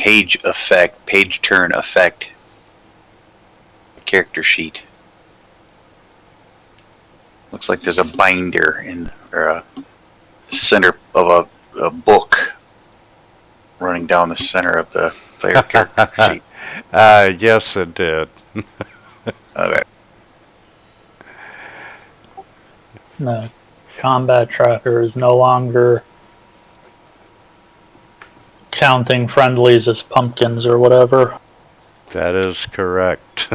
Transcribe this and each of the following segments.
page turn effect character sheet. Looks like there's a binder or a center of a book running down the center of the player character sheet. Yes, it did. Okay. The combat tracker is no longer counting friendlies as pumpkins or whatever. That is correct.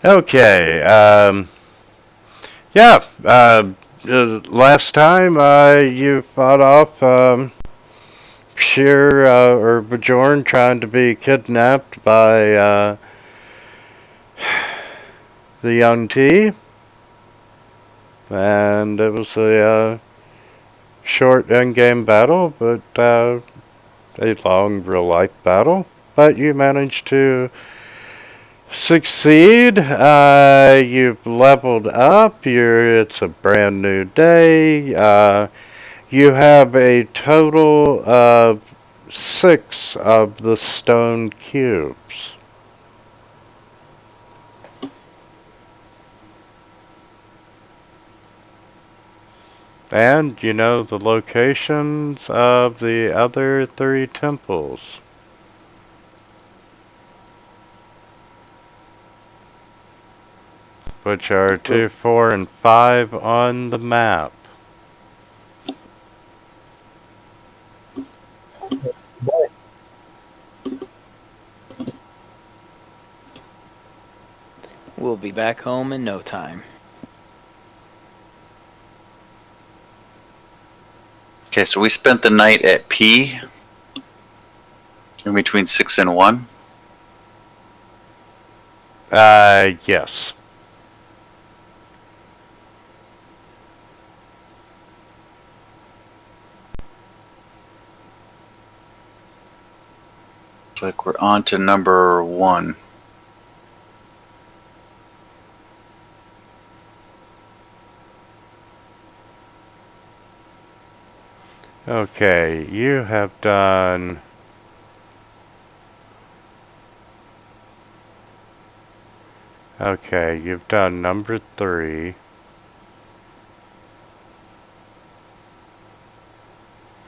Okay. Yeah. Last time you fought off Sheer or Bjorn trying to be kidnapped by the young T, and it was a short end-game battle, but a long real-life battle. But you managed to succeed. You've leveled up. It's a brand new day. You have a total of 6 of the stone cubes. And you know the locations of the other 3 temples. Which are 2, 4, and 5 on the map. We'll be back home in no time. Okay, so we spent the night at P, in between 6 and 1. Yes. Looks like we're on to number 1. Okay, you have done... Okay, you've done number 3.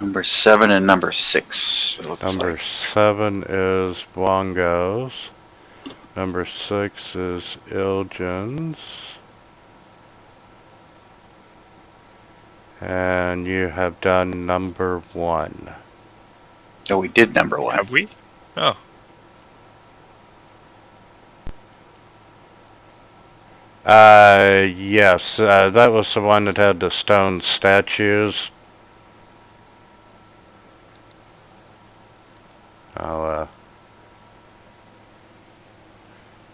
Number 7 and number 6. It looks Number like. 7 is Wongos. Number 6 is Ilgins. And you have done number 1. Oh, we did number 1. Have we? Oh. Yes, that was the one that had the stone statues.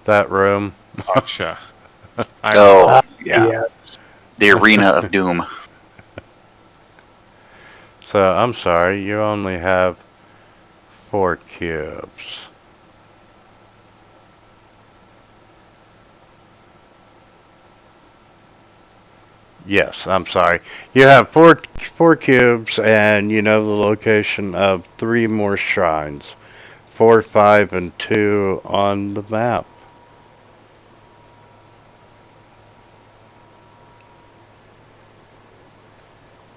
That room. Gotcha. Oh, yeah. Yes. The Arena of Doom. So, I'm sorry, you only have 4 cubes. Yes, I'm sorry. You have four cubes, and you know the location of 3 more shrines. 4, 5, and 2 on the map.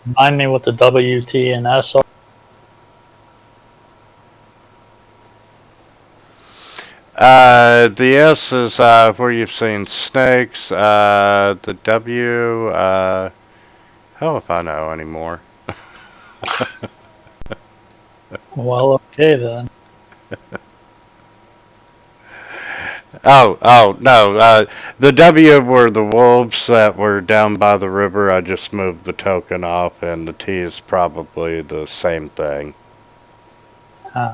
Remind me what the W, T, and S are. The S is where you've seen snakes. The W, hell if I know anymore. Well, okay then. Oh, no. The W were the wolves that were down by the river. I just moved the token off, and the T is probably the same thing. Huh.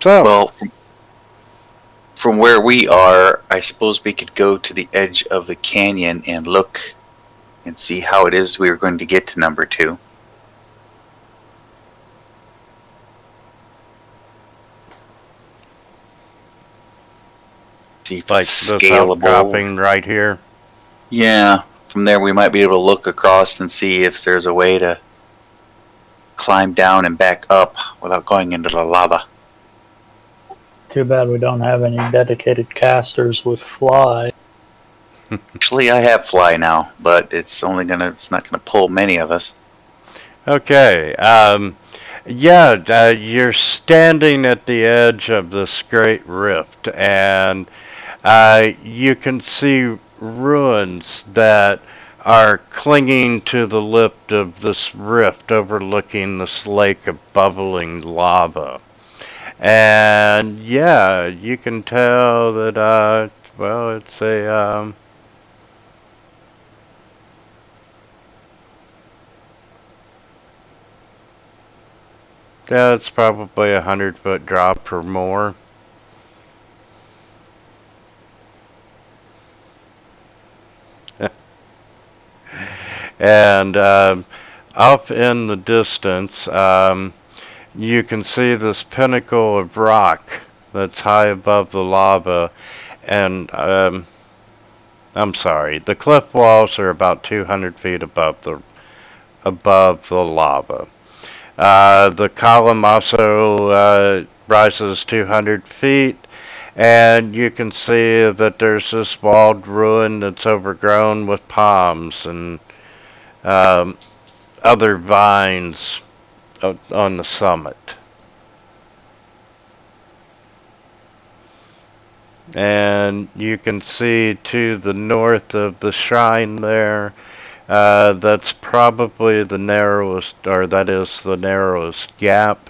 So, Well, from where we are, I suppose we could go to the edge of the canyon and look and see how it is we were going to get to number 2. See if Like it's this scalable. outcropping right here. Yeah. From there, we might be able to look across and see if there's a way to climb down and back up without going into the lava. Too bad we don't have any dedicated casters with fly. Actually, I have fly now, but it's not gonna pull many of us. Okay. You're standing at the edge of this great rift, and you can see ruins that are clinging to the lip of this rift overlooking this lake of bubbling lava. And yeah, you can tell that, it's it's probably 100-foot drop or more. And off in the distance, you can see this pinnacle of rock that's high above the lava. And I'm sorry, the cliff walls are about 200 feet above the lava. The column also rises 200 feet, and you can see that there's this walled ruin that's overgrown with palms and other vines on the summit. And you can see to the north of the shrine there, that's probably the narrowest, or that is the narrowest gap.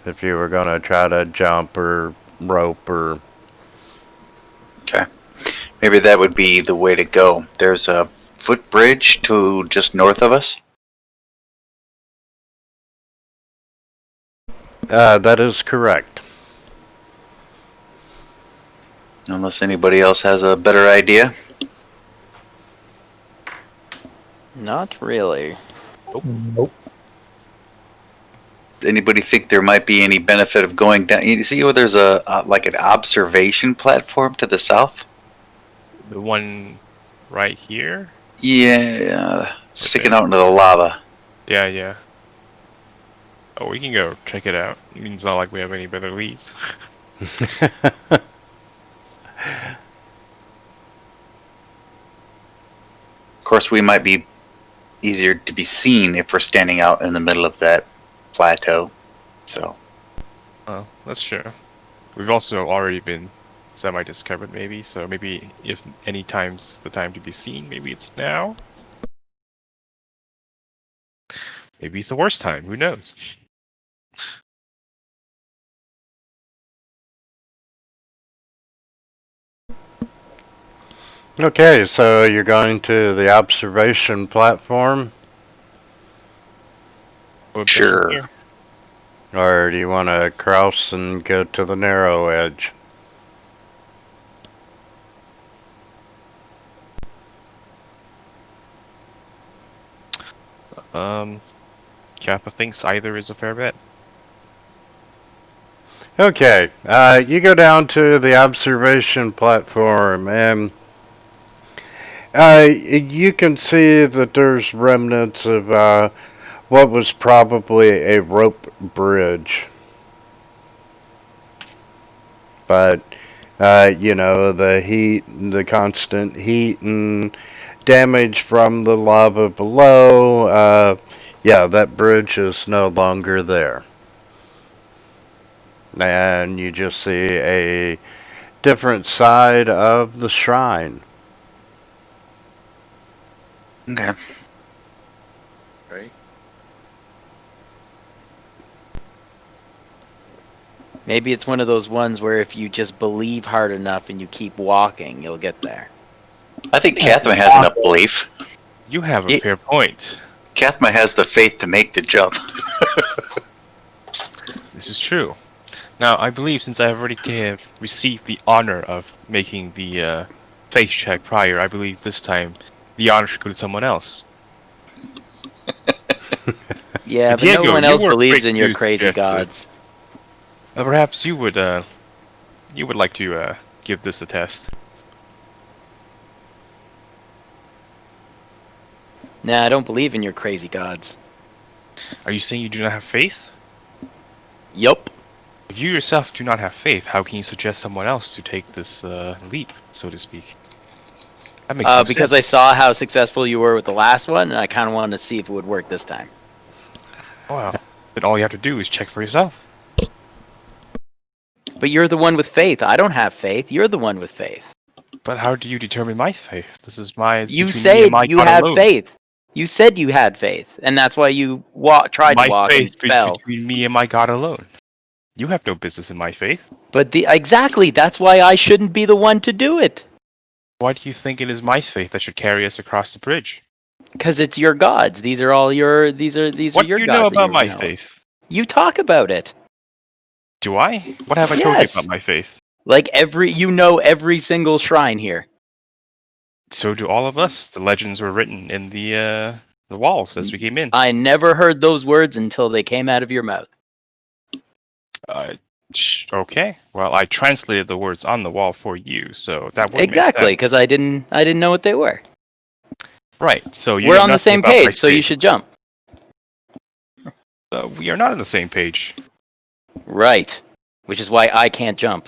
If you were going to try to jump or rope or... Okay. Maybe that would be the way to go. There's a footbridge to just north of us. That is correct. Unless anybody else has a better idea. Not really. Nope. Anybody think there might be any benefit of going down? You see where there's like an observation platform to the south? The one right here? Yeah, sticking out into the lava. Yeah. Oh, we can go check it out. I mean, it's not like we have any better leads. Of course, we might be easier to be seen if we're standing out in the middle of that plateau. So. Oh, that's true. We've also already been semi-discovered, maybe. So maybe if any time's the time to be seen, maybe it's now. Maybe it's the worst time. Who knows? Okay, so you're going to the observation platform? Sure. Here. Or do you want to cross and go to the narrow edge? Kappa thinks either is a fair bet. Okay, you go down to the observation platform, and you can see that there's remnants of what was probably a rope bridge. But, the constant heat and damage from the lava below, that bridge is no longer there. And you just see a different side of the shrine. Okay. Right. Maybe it's one of those ones where if you just believe hard enough and you keep walking, you'll get there. I think Kathma has enough belief. You have a fair point. Kathma has the faith to make the jump. This is true. Now, I believe since I have already received the honor of making the face check prior, I believe this time the honor should go to someone else. Yeah, but Diego, no one you else were believes quick in your to crazy suggest gods. Perhaps you would you would like to give this a test. Nah, I don't believe in your crazy gods. Are you saying you do not have faith? Yup. If you yourself do not have faith, how can you suggest someone else to take this leap, so to speak? That makes no Because sense. I saw how successful you were with the last one, and I kind of wanted to see if it would work this time. Well, then all you have to do is check for yourself. But you're the one with faith. I don't have faith. You're the one with faith. But how do you determine my faith? This is my. It's You between me and said my you God have alone. faith. You said you had faith, and that's why you tried My to walk and faith is fell. between me and my God alone. You have no business in my faith. But exactly, that's why I shouldn't be the one to do it. Why do you think it is my faith that should carry us across the bridge? Because it's your gods. These are all your. These are your What do you gods. know that about you're my now- faith? You talk about it. Do I? What have I told you Yes. about my faith? Like every single shrine here. So do all of us. The legends were written in the walls as we came in. I never heard those words until they came out of your mouth. Okay. Well, I translated the words on the wall for you, so that would Exactly, make because sense. I didn't know what they were. Right. So you We're know on the nothing same about my page, so you faith. should jump. We are not on the same page. Right. Which is why I can't jump.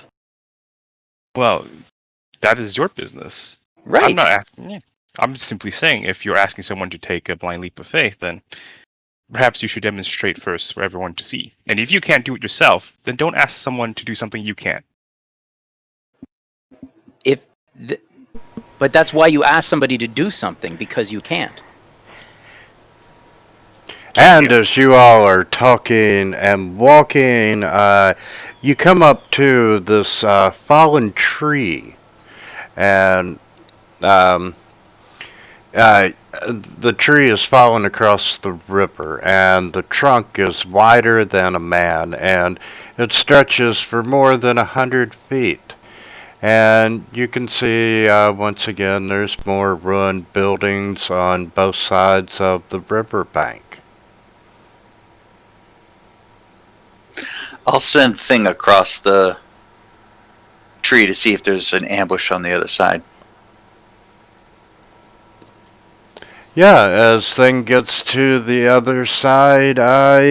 Well, that is your business. Right. I'm not asking you. I'm simply saying if you're asking someone to take a blind leap of faith, then perhaps you should demonstrate first for everyone to see. And if you can't do it yourself, then don't ask someone to do something you can't. But that's why you ask somebody to do something, because you can't. And as you all are talking and walking, you come up to this fallen tree, and the tree is fallen across the river, and the trunk is wider than a man, and it stretches for more than 100 feet. And you can see, once again, there's more ruined buildings on both sides of the riverbank. I'll send Thing across the tree to see if there's an ambush on the other side. Yeah, as Thing gets to the other side,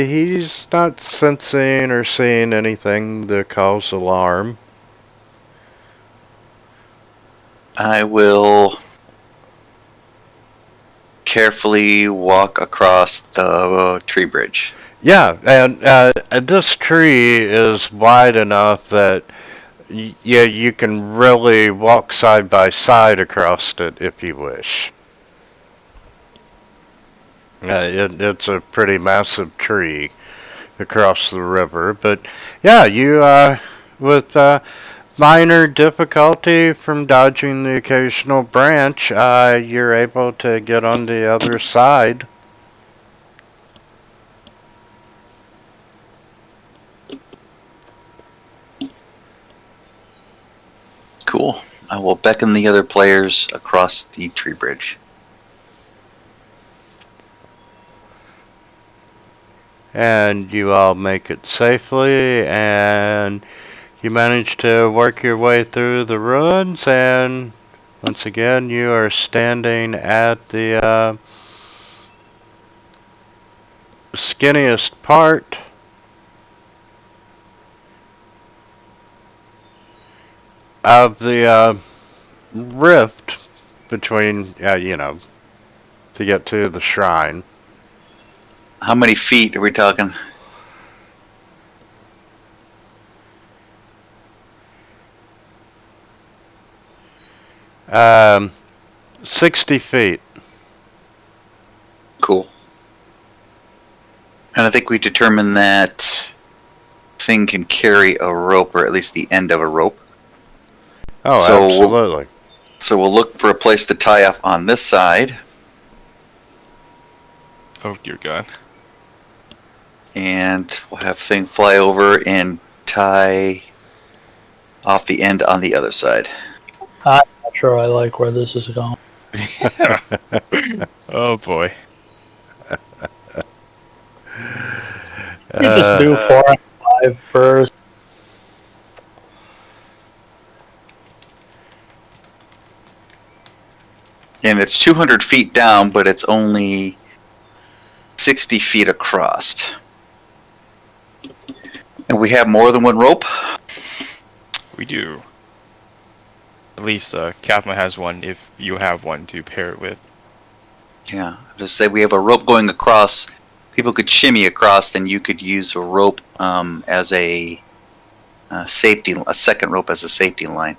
he's not sensing or seeing anything that cause alarm. I will carefully walk across the tree bridge. Yeah, and this tree is wide enough that you can really walk side by side across it if you wish. It's a pretty massive tree across the river, but yeah, you with minor difficulty from dodging the occasional branch, you're able to get on the other side. Cool. I will beckon the other players across the tree bridge. And you all make it safely, and you manage to work your way through the ruins, and once again you are standing at the skinniest part of the rift between, to get to the shrine. How many feet are we talking? Um, 60 feet. Cool. And I think we determined that Thing can carry a rope, or at least the end of a rope. Oh, So absolutely. So we'll look for a place to tie off on this side. Oh dear God. And we'll have Thing fly over and tie off the end on the other side. I'm not sure I like where this is going. Oh boy. You just do 4 and 5 first. and it's 200 feet down, but it's only 60 feet across. And we have more than one rope? We do. At least Kathma has one if you have one to pair it with. Yeah, just say we have a rope going across. People could shimmy across, then you could use a rope as a second rope as a safety line.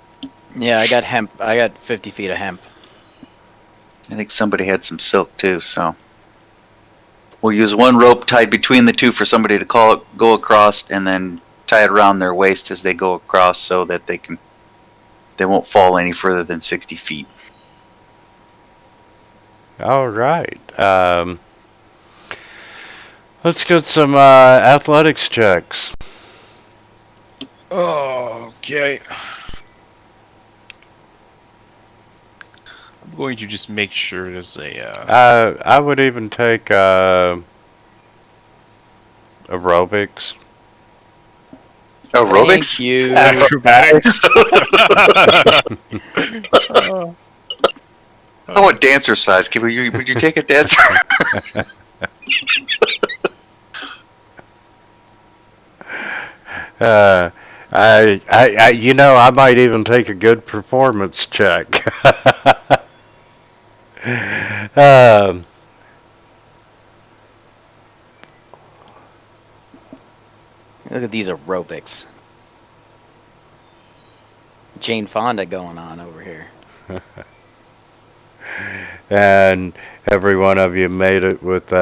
Yeah, I got hemp. I got 50 feet of hemp. I think somebody had some silk too, so we'll use one rope tied between the two for somebody to go across, and then tie it around their waist as they go across, so that they won't fall any further than 60 feet. All right. Let's get some athletics checks. Oh, okay. I'm going to just make sure there's a. I would even take aerobics. Aerobics? Thank you. Acrobatics. I want dancer size. Would you take a dancer? I might even take a good performance check. um, Look at these aerobics. Jane Fonda going on over here. and every one of you made it with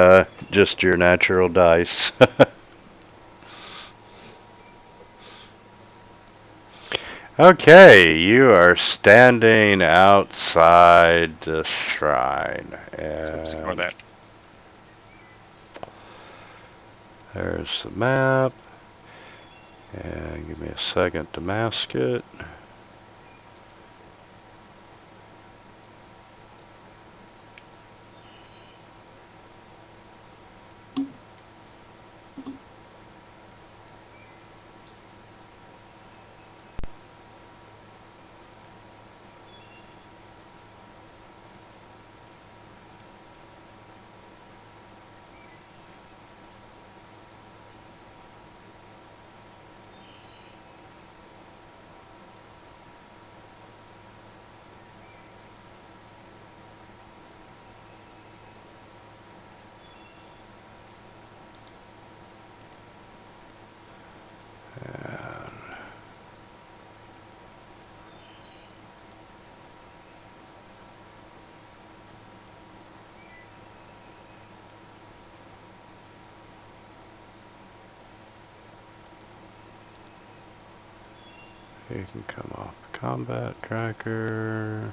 just your natural dice. Okay, you are standing outside the shrine. Let's ignore that. There's the map. And give me a second to mask it. You can come off combat tracker.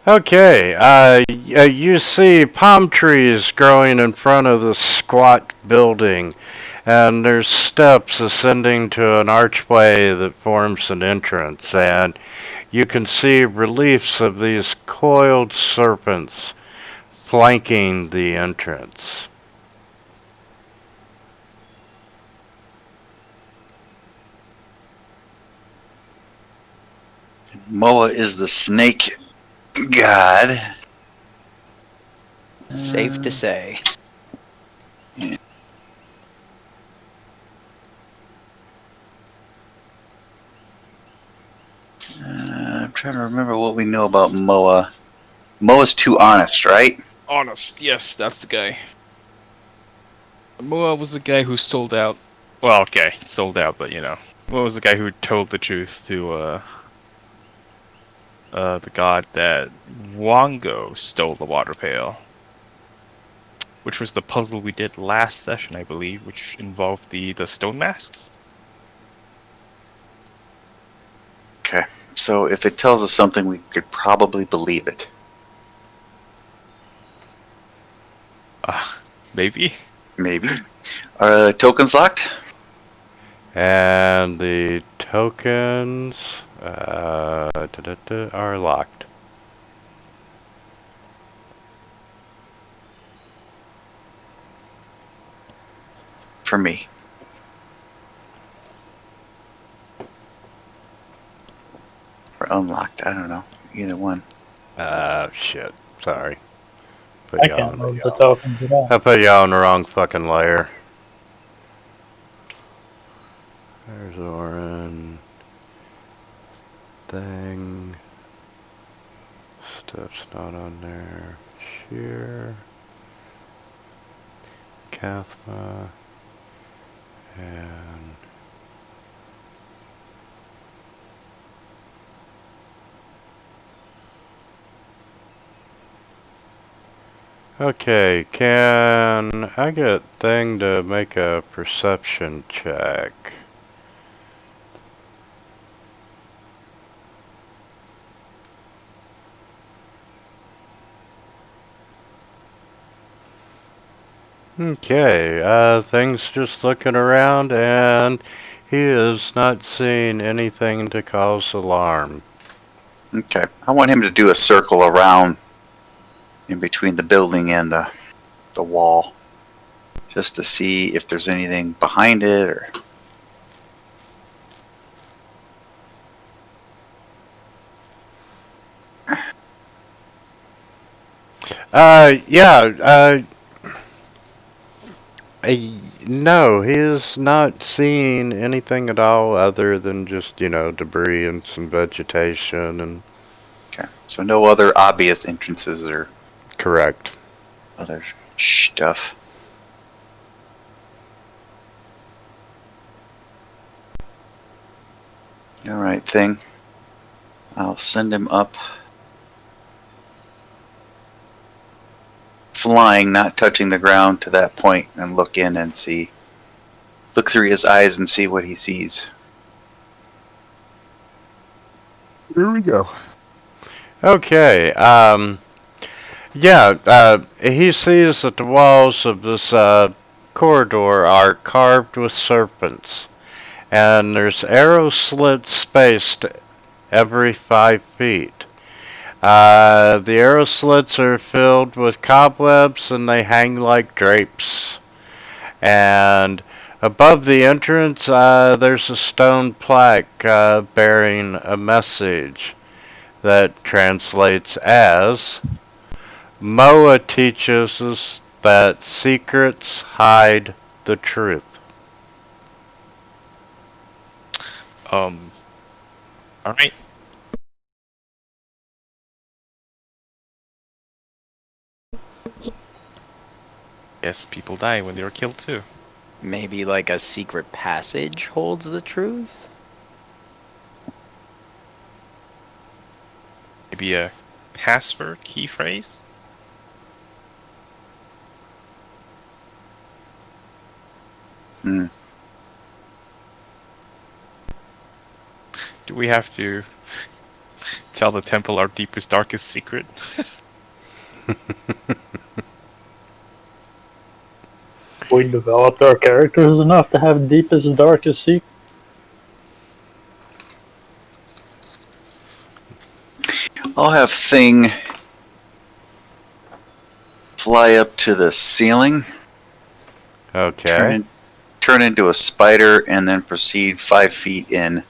Okay, you see palm trees growing in front of the squat building, and there's steps ascending to an archway that forms an entrance, and you can see reliefs of these coiled serpents flanking the entrance. Moa is the snake god. Safe to say. I'm trying to remember what we know about Moa. Moa's too honest, right? Honest, yes, that's the guy. Moa was the guy who sold out. Well, okay, sold out, but Moa was the guy who told the truth to the god that Wango stole the water pail. Which was the puzzle we did last session, I believe, which involved the stone masks. Okay. So if it tells us something, we could probably believe it. Maybe. Maybe. Are the tokens locked? And the tokens are locked. For me. Or unlocked. I don't know. Either one. Shit. Sorry. I can't move the tokens at all. I put you on the wrong fucking layer. There's Orin. Thing. Stuff's not on there. Sheer. Kathma. And... Okay, can I get Thing to make a perception check? Okay, Thing's just looking around and he is not seeing anything to cause alarm. Okay. I want him to do a circle around in between the building and the wall. Just to see if there's anything behind it or... No, he is not seeing anything at all other than just, debris and some vegetation and... Okay. So no other obvious entrances or Correct. other stuff. Alright, Thing. I'll send him up. Flying, not touching the ground to that point, and look in and see. Look through his eyes and see what he sees. There we go. Okay, he sees that the walls of this corridor are carved with serpents, and there's arrow slits spaced every 5 feet. The arrow slits are filled with cobwebs and they hang like drapes. And above the entrance, there's a stone plaque bearing a message that translates as, Moa teaches us that secrets hide the truth. Alright. Yes, people die when they are killed too. Maybe like a secret passage holds the truth? Maybe a password key phrase? Hmm. Do we have to tell the temple our deepest, darkest secret? We developed our characters enough to have deepest, darkest secrets. I'll have Thing fly up to the ceiling, Okay. turn into a spider, and then proceed 5 feet in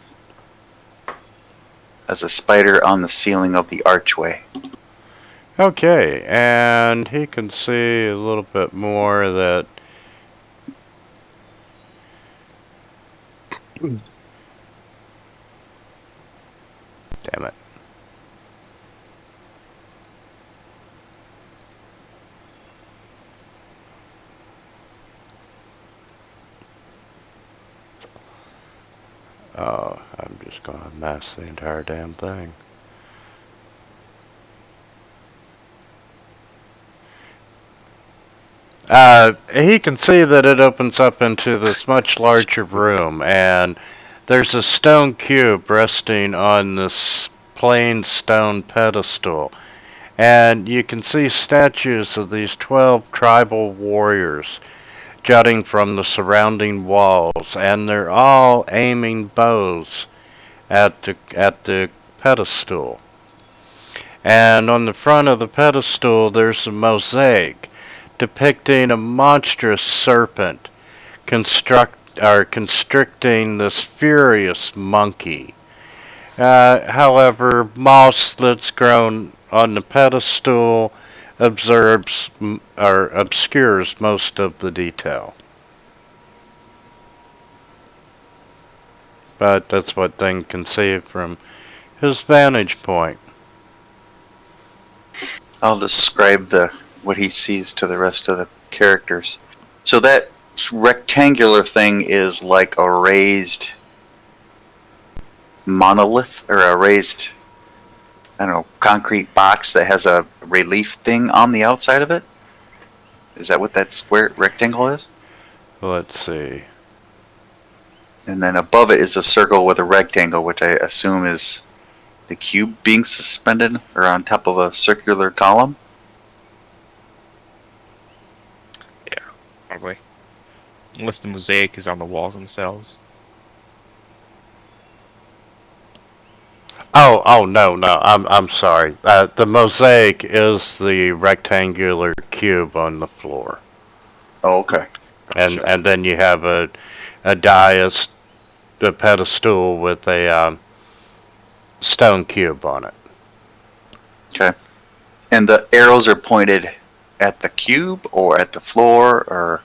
as a spider on the ceiling of the archway. Okay, and he can see a little bit more that... Damn it. Oh, I'm just gonna mask the entire damn thing. He can see that it opens up into this much larger room, and There's a stone cube resting on this plain stone pedestal, and you can see statues of these 12 tribal warriors jutting from the surrounding walls, and they're all aiming bows at the pedestal. And on the front of the pedestal, there's a mosaic depicting a monstrous serpent constricting this furious monkey. However, moss that's grown on the pedestal obscures most of the detail. But that's what Thing can see from his vantage point. I'll describe what he sees to the rest of the characters. So that rectangular thing is like a raised monolith or a raised, I don't know, concrete box that has a relief thing on the outside of it? Is that what that square rectangle is? Let's see. And then above it is a circle with a rectangle, which I assume is the cube being suspended or on top of a circular column? Yeah, probably. Unless the mosaic is on the walls themselves. Oh no, I'm sorry. The mosaic is the rectangular cube on the floor, Oh, okay. and then you have a dais, a pedestal with a stone cube on it. Okay. And the arrows are pointed at the cube or at the floor or...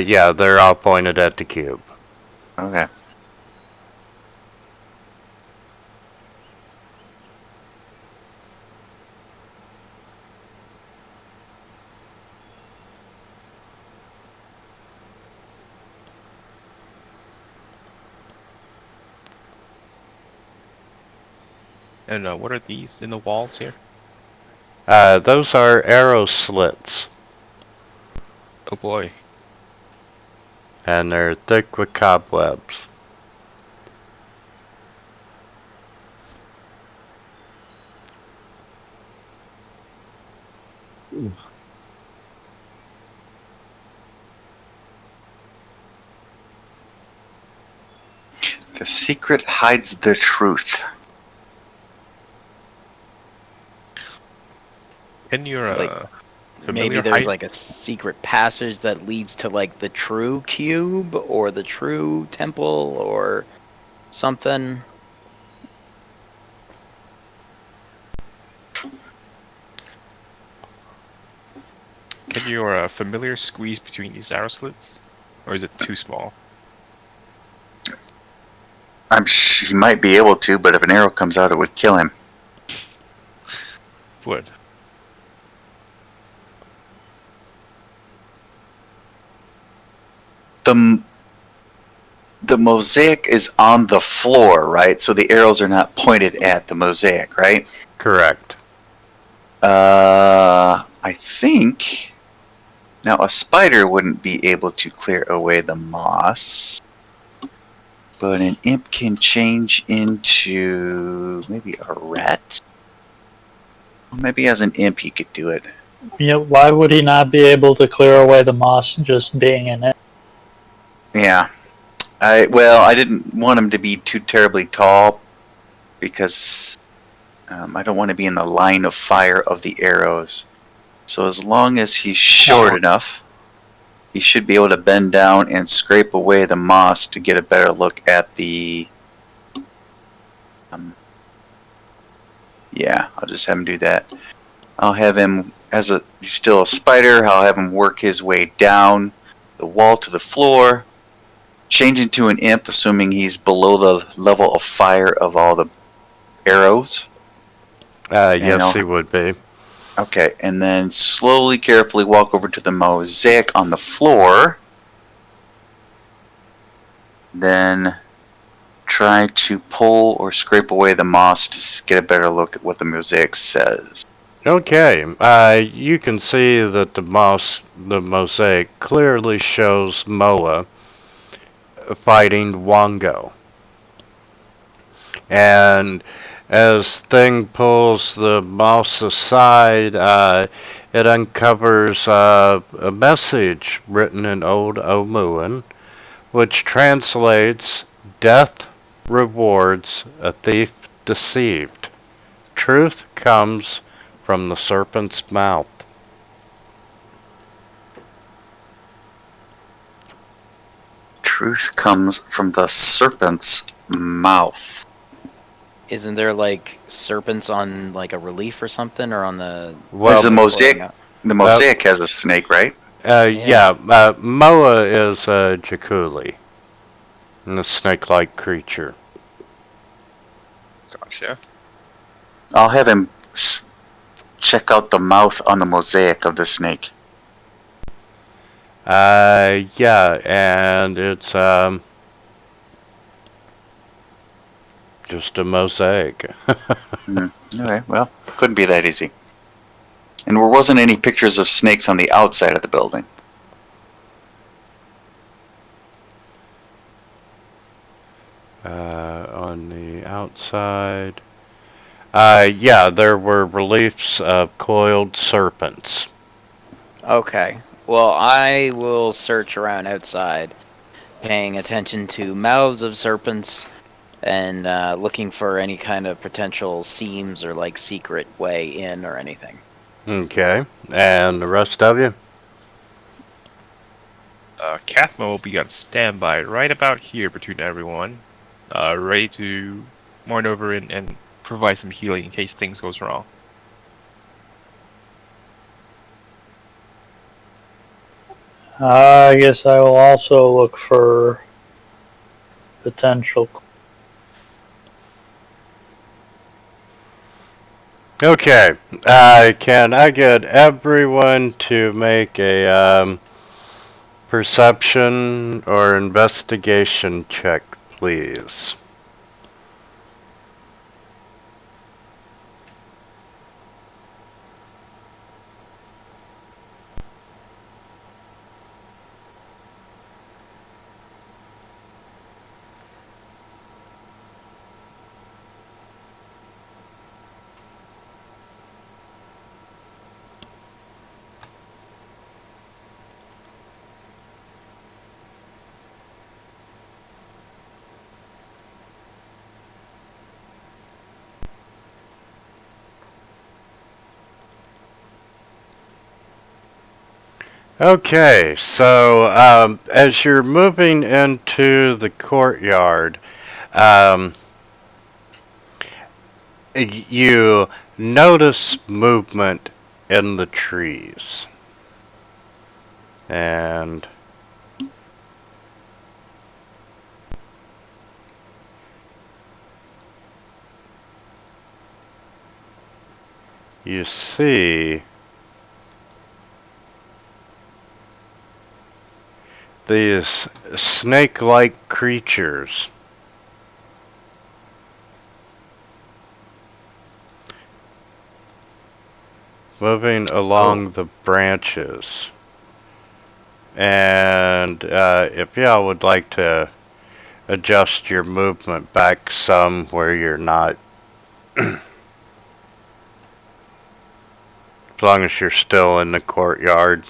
Yeah, they're all pointed at the cube. Okay. And what are these in the walls here? Those are arrow slits, Oh boy. and they're thick with cobwebs. The secret hides the truth. Can your Like, familiar Maybe there's height- like a secret passage that leads to like the true cube or the true temple or something. Can your familiar squeeze between these arrow slits? Or is it too small? He might be able to, but if an arrow comes out, it would kill him. Would. The mosaic is on the floor, right? So the arrows are not pointed at the mosaic, right? Correct. I think... Now, a spider wouldn't be able to clear away the moss. But an imp can change into maybe a rat? Maybe as an imp he could do it. Yeah, why would he not be able to clear away the moss just being in it? Yeah. I didn't want him to be too terribly tall because I don't want to be in the line of fire of the arrows. So as long as he's short enough, he should be able to bend down and scrape away the moss to get a better look at the... yeah, I'll just have him do that. I'll have him, he's still a spider, I'll have him work his way down the wall to the floor, change into an imp, assuming he's below the level of fire of all the arrows. Yes, he would be. Okay, and then slowly, carefully walk over to the mosaic on the floor. Then try to pull or scrape away the moss to get a better look at what the mosaic says. Okay, you can see that the mosaic clearly shows Moa fighting Wongo. And as Thing pulls the mouse aside, it uncovers a message written in Old Omuan, which translates, "Death rewards a thief deceived. Truth comes from the serpent's mouth." Truth comes from the serpent's mouth. Isn't there like serpents on like a relief or something, or on the? There's the Well, mosaic. The mosaic has a snake, right? Moa is a Jakuli, a snake-like creature. Gotcha. I'll have him check out the mouth on the mosaic of the snake. Yeah, and it's just a mosaic. Okay, well, couldn't be that easy. And there wasn't any pictures of snakes on the outside of the building. On the outside. Yeah, there were reliefs of coiled serpents. Okay. Well, I will search around outside, paying attention to mouths of serpents, and looking for any kind of potential seams or like secret way in or anything. Okay, and the rest of you? Kathma will be on standby right about here between everyone, ready to mourn over and provide some healing in case things goes wrong. I guess I will also look for potential. Okay, can I get everyone to make a perception or investigation check, please? Okay, so as you're moving into the courtyard, you notice movement in the trees. And you see these snake-like creatures moving along the branches. And if y'all would like to adjust your movement back some where you're not, as long as you're still in the courtyard.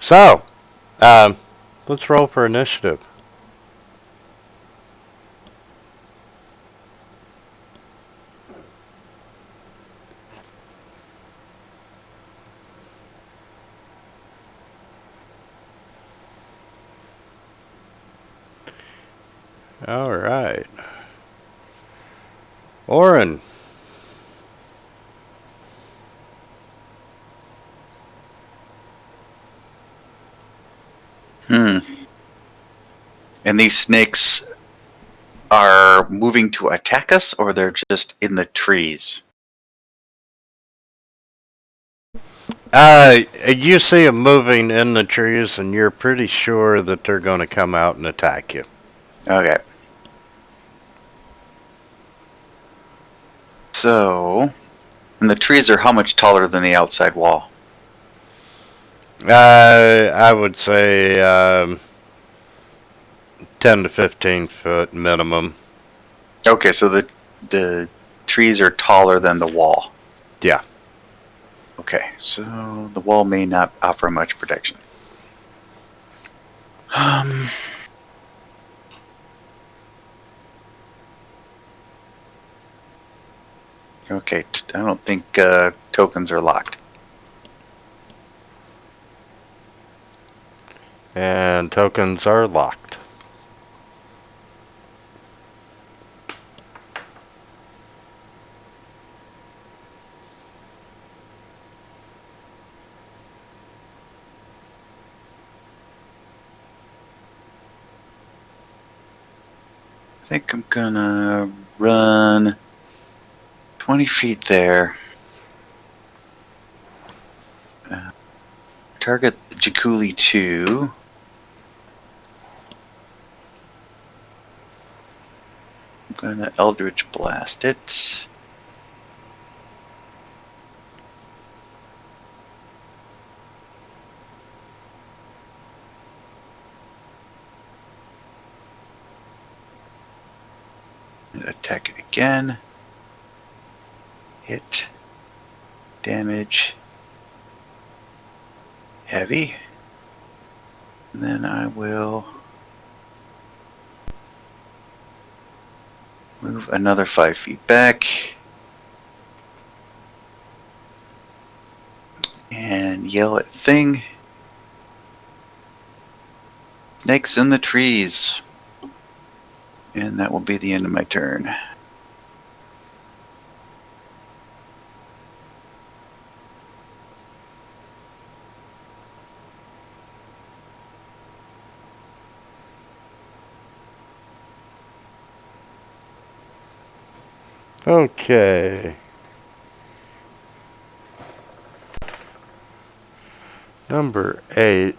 So, let's roll for initiative. All right. Oren. And these snakes are moving to attack us, or they're just in the trees? You see them moving in the trees, and you're pretty sure that they're going to come out and attack you. Okay. So, And the trees are how much taller than the outside wall? I would say 10 to 15 foot minimum. Okay, so the trees are taller than the wall. Yeah. Okay, so the wall may not offer much protection. Okay, I don't think tokens are locked. And tokens are locked. I think I'm gonna run 20 feet there. Target the Jakuli 2. I'm gonna Eldritch Blast it. Attack it again. Hit. Damage. Heavy. And then I will move another 5 feet back. And yell at Thing. Snakes in the trees. And that will be the end of my turn. Okay. Number 8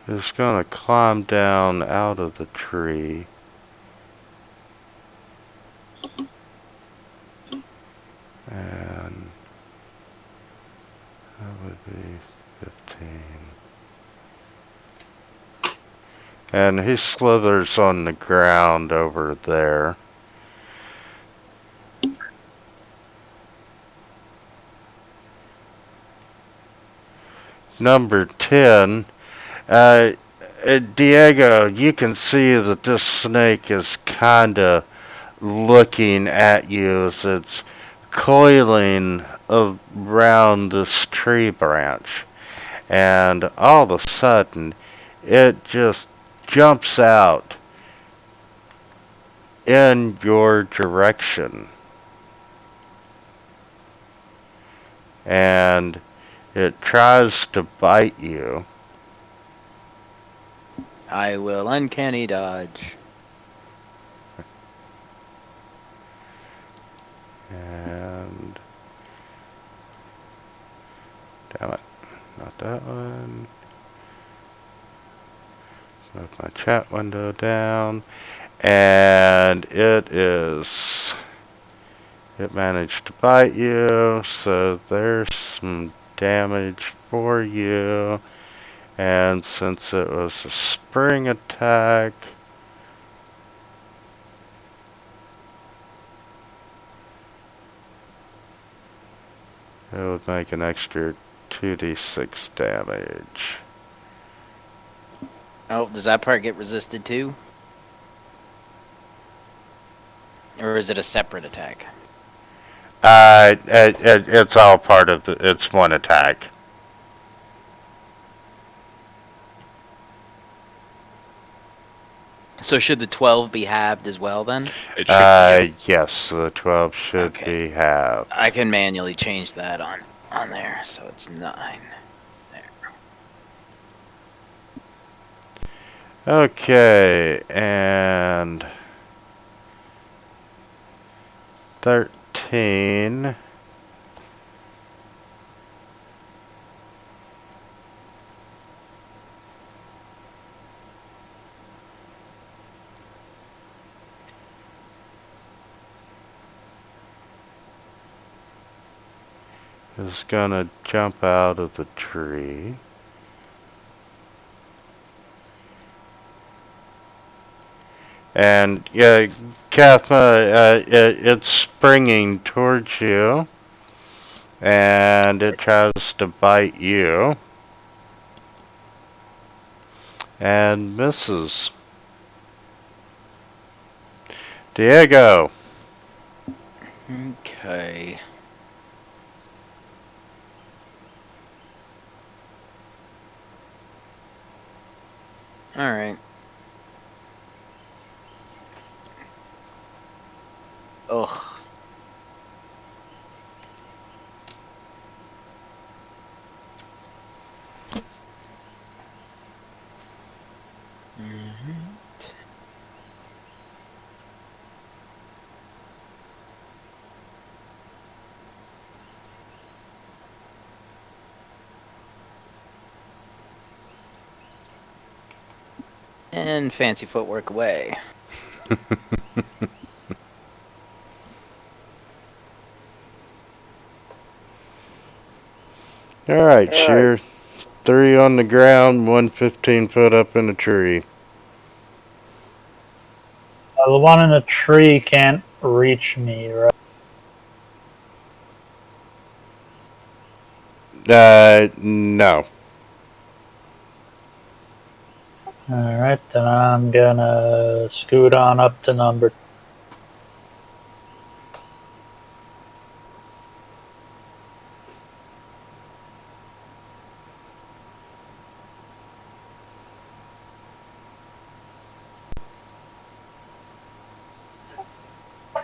is going to climb down out of the tree. And that would be 15. And he slithers on the ground over there. Number 10. Diego, you can see that this snake is kind of looking at you as it's coiling around this tree branch. And all of a sudden, it just jumps out in your direction. And it tries to bite you. I will uncanny dodge. And damn it, not that one. Move my chat window down. And it managed to bite you, so there's some damage for you. And since it was a spring attack, it would make an extra 2d6 damage. Oh, does that part get resisted too? Or is it a separate attack? It's all part of it's one attack. So should the 12 be halved as well then? It should be. Yes, the 12 should Okay. be halved. I can manually change that on there, so it's 9. Okay, and 13. is gonna jump out of the tree. And yeah, Kathma, it's springing towards you, and it tries to bite you, and misses. Diego. Okay. Alright. Ugh. Mhm. And fancy footwork away. Alright, Sheer. 3 on the ground, 1 15-foot up in a tree. The one in the tree can't reach me, right? No. Alright, then I'm gonna scoot on up to number.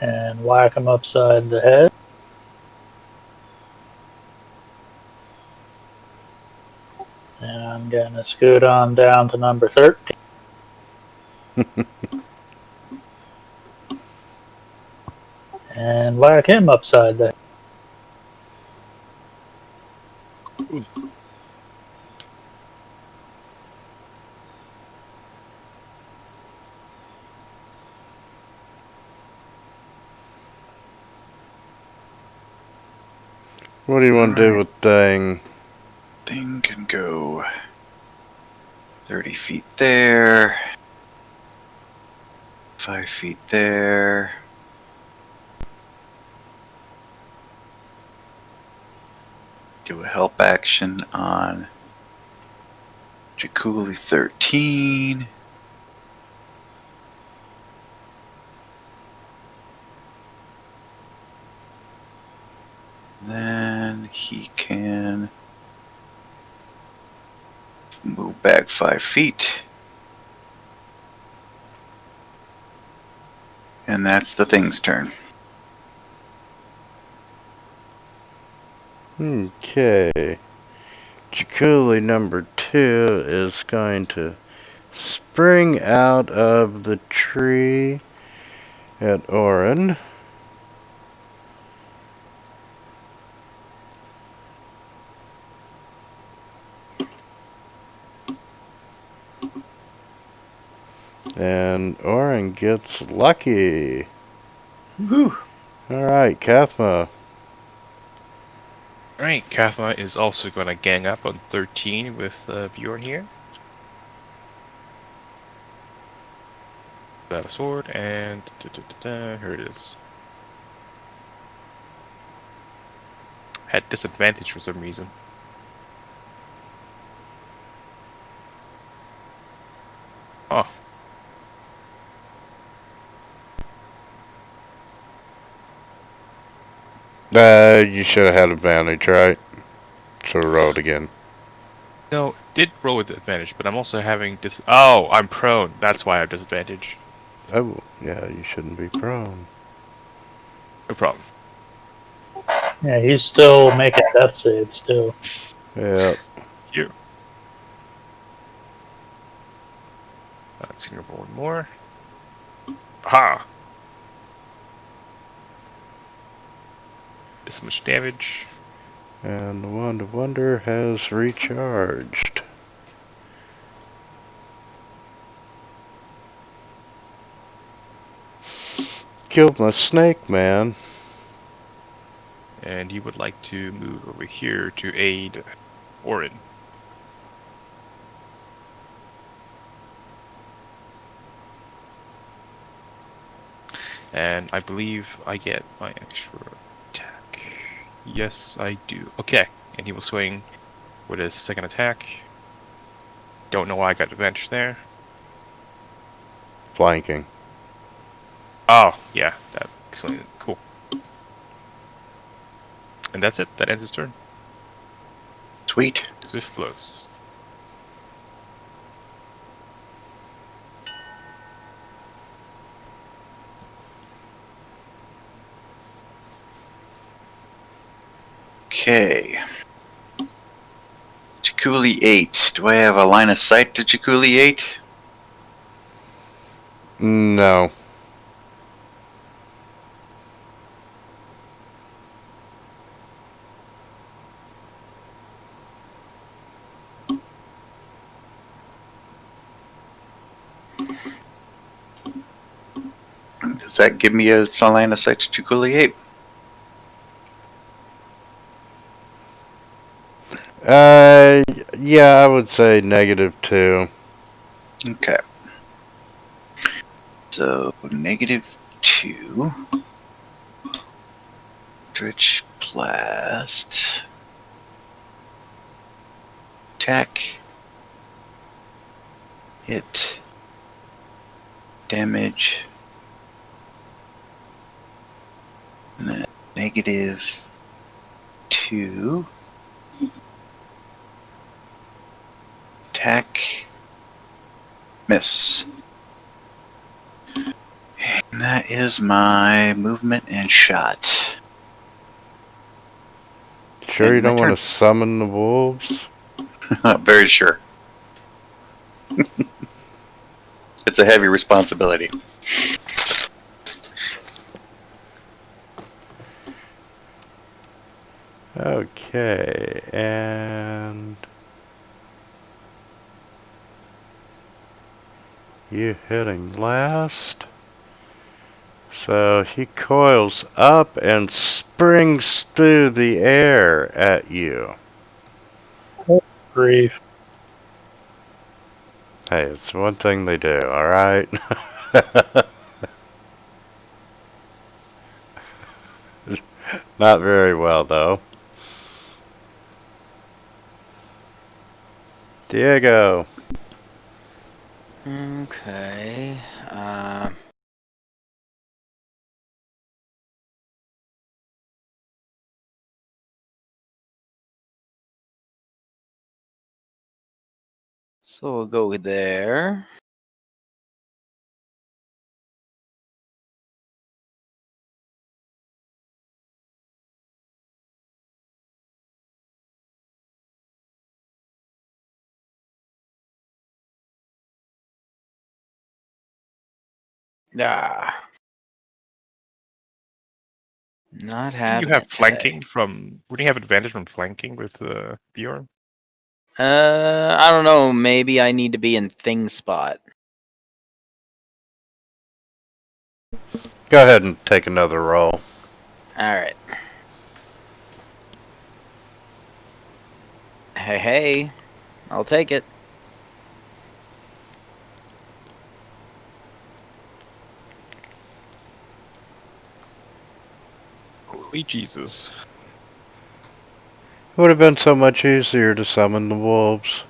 And whack him upside the head. And I'm gonna scoot on down to number 13. And whack him upside the head. What do you want to do Alright. with thing? Thing can go 30 feet there, 5 feet there. Do a help action on Jakuli 13. Then he can move back 5 feet. And that's the thing's turn. Okay. Jakuli number 2 is going to spring out of the tree at Orin. And Orin gets lucky. Woo! Alright, Kathma. Alright, Kathma is also going to gang up on 13 with Bjorn here. Got a sword, and here it is. Had disadvantage for some reason. Oh, You should have had advantage, right? So roll it again. no, did roll with advantage, but I'm also having Oh, I'm prone. That's why I have disadvantage. Oh, yeah, you shouldn't be prone. No problem. Yeah, he's still making death saves, too. Yep. Here. Let's gonna roll one more. Aha! This much damage. And the Wand of Wonder has recharged. Killed my snake, man. and he would like to move over here to aid Orin. And I believe I get my extra attack. Yes, I do. Okay, and he will swing with his second attack. Don't know why I got advantage there. Flanking. Oh, yeah, that excellent, cool. And that's it. That ends his turn. Sweet. Swift blows. Okay. Jakuli 8. Do I have a line of sight to Jakuli 8? No. Does that give me a line of sight to Jakuli 8? Yeah, I would say -2. Okay. So, -2. Eldritch Blast. Attack. Hit. Damage. And then -2. Attack. Miss. And that is my movement and shot. Sure And you my don't want turn. to summon the wolves? Very sure. It's a heavy responsibility. Okay, and you hitting last. So he coils up and springs through the air at you. Grief. Hey, it's one thing they do, alright? Not very well, though. Diego. Okay. So we'll go there. Ah. Not Didn't you having have it flanking today. from? Wouldn't you have advantage from flanking with Bjorn? I don't know. Maybe I need to be in thing spot. Go ahead and take another roll. All right. Hey, I'll take it. Holy Jesus! It would have been so much easier to summon the wolves.